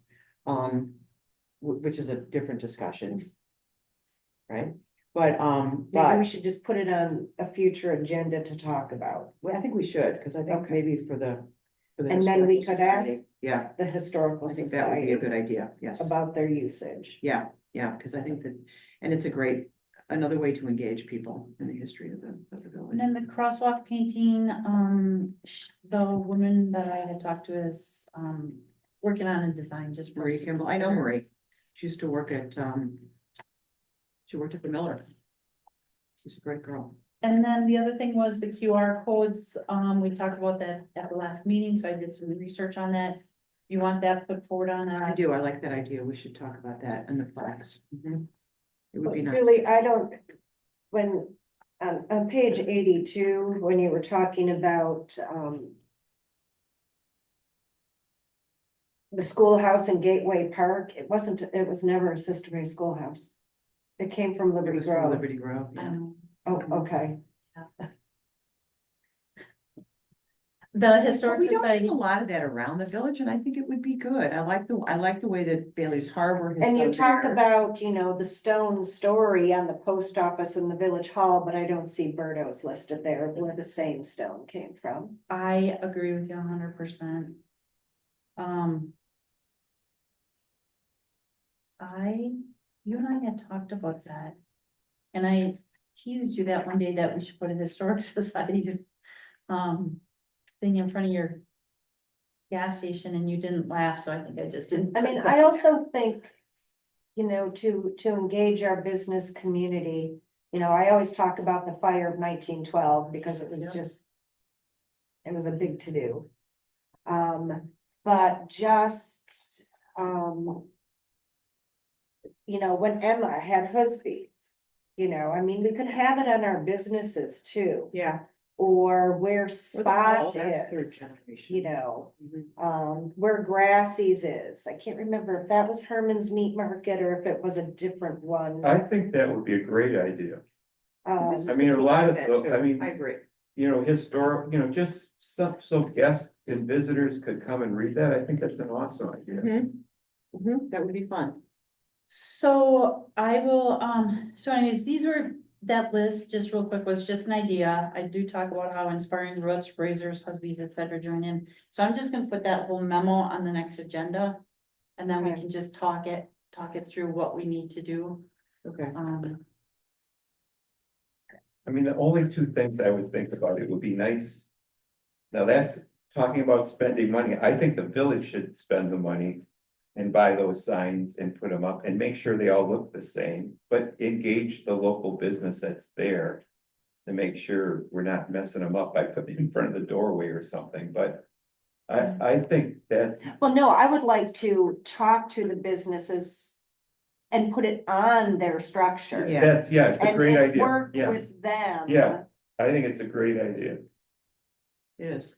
which is a different discussion. Right? But, Maybe we should just put it on a future agenda to talk about. well, I think we should, because I think Okay. maybe for the. And then we could ask Yeah, the Historical I think that would be a Society good idea, yes. about their usage. Yeah, because I think that, and it's a great, another way to engage people in the history of the village. And then the crosswalk painting, the woman that I had talked to is, working on a design just. for us Marie to Kimball, I know consider. Marie. She used to work at, she worked at the Miller. She's a great girl. And then the other thing was the QR codes, we talked about that at the last meeting, so I did some research on that. You want that put forward on, I do, I like that idea. We should talk about that and the plaques. Mhm. It would be nice. Really, I don't, when, on page 82, when you were talking about, the schoolhouse in Gateway Park, it was never a Sister Bay schoolhouse. It came from It Liberty was from Grove. Liberty Grove, yeah. Oh, okay. the But Historic we don't see Society. a lot of that around the village, and I think it would be good. I like the way that Bailey's Harbor has. And you done talk theirs. about, the stone story on the post office and the village hall, but I don't see Berto's listed there where the same stone came from. I agree with you 100%. You and I had talked about that. And I teased you that one day that we should put a historic society's, thing in front of your gas station and you didn't laugh, so I think I just didn't. I mean, I also think, to engage our business community, I always talk about the fire of 1912 because it was Yeah. just, it was a big to-do. But just, when Emma had Husby's, I mean, we could have it on our businesses too, Yeah. or where Or the Spot hall, that's third is, generation. Mhm. where Grassy's is. I can't remember if that was Herman's Meat Market or if it was a different one. I think that would be a great idea. Um, I mean, a lot of, That the- too. I mean, I agree. historic, just so guests and visitors could come and read that. I think that's an awesome idea. That would be fun. So I will, so anyways, that list, just real quick, was just an idea. I do talk about how inspiring roots, raisers, husbands, et cetera, join in. So I'm just gonna put that whole memo on the next agenda. And then we Okay. can just talk it through what we need to do. Okay. I mean, the only two things I would think about, it would be nice. Now that's talking about spending money. I think the village should spend the money. And buy those signs and put them up and make sure they all look the same, but engage the local business that's there. To make sure we're not messing them up by putting it in front of the doorway or something, but. I think that's, Well, no, I would like to talk to the businesses and put it on their structure. Yeah. it's a great And idea. work Yeah, with them. Yeah. I think it's a great idea. It is.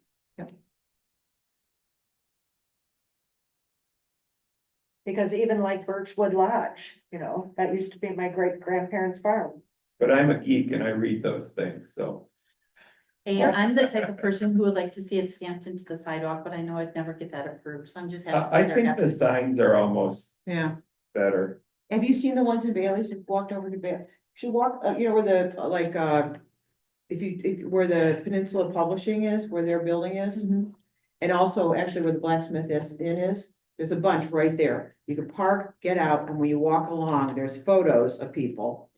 Because even like Birchwood Lodge, that used to be my great grandparents' farm. But I'm a geek and I read those things, so. Hey, I'm the type of person who would like to see it stamped into the sidewalk, but I know I'd never get that approved, so I'm just having. I think the signs are almost Yeah. better. Have you seen the ones in Bailey's? You've walked over to Bailey? Should walk, where the, like, where the Peninsula Publishing is, where their building is. Mhm. And also actually where the Blacksmith Inn is, there's a bunch right there. You can park, get out, and when you walk along, there's photos of people.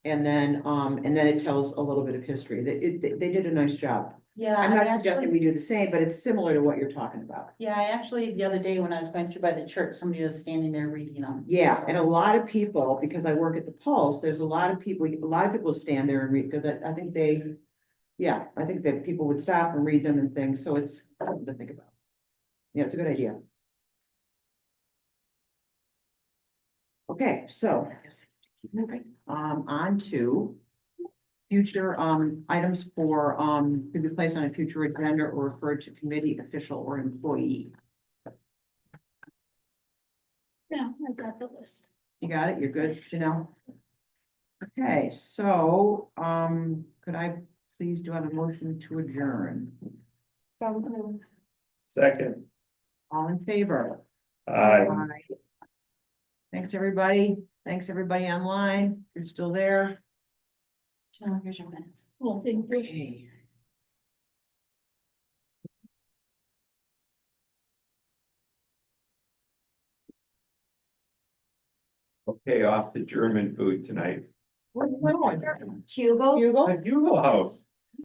And then it tells a little bit of history. They did a nice job. Yeah. I'm I not suggesting actually- we do the same, but it's similar to what you're talking about. Yeah, I actually, the other day when I was going through by the church, somebody was standing there reading them. Yeah, and a lot of people, because I work at the Pulse, there's a lot of people stand there and read, because I think I think that people would stop and read them and things, so it's something to think about. Yeah, it's a good idea. Okay, so, keep moving, on to future, items for, to be placed on a future agenda or referred to committee, official, or employee. Yeah, I got the list. You got it? You're good, Janelle? Okay, so, could I please do have a motion to adjourn? Second, All in favor? aye. Thanks, everybody. Thanks, everybody online. You're still there. Jill, here's your minutes. Well, thank you. Okay. Okay, off to German food tonight. Where are you going? Hugo? Hugo? At Hugo House.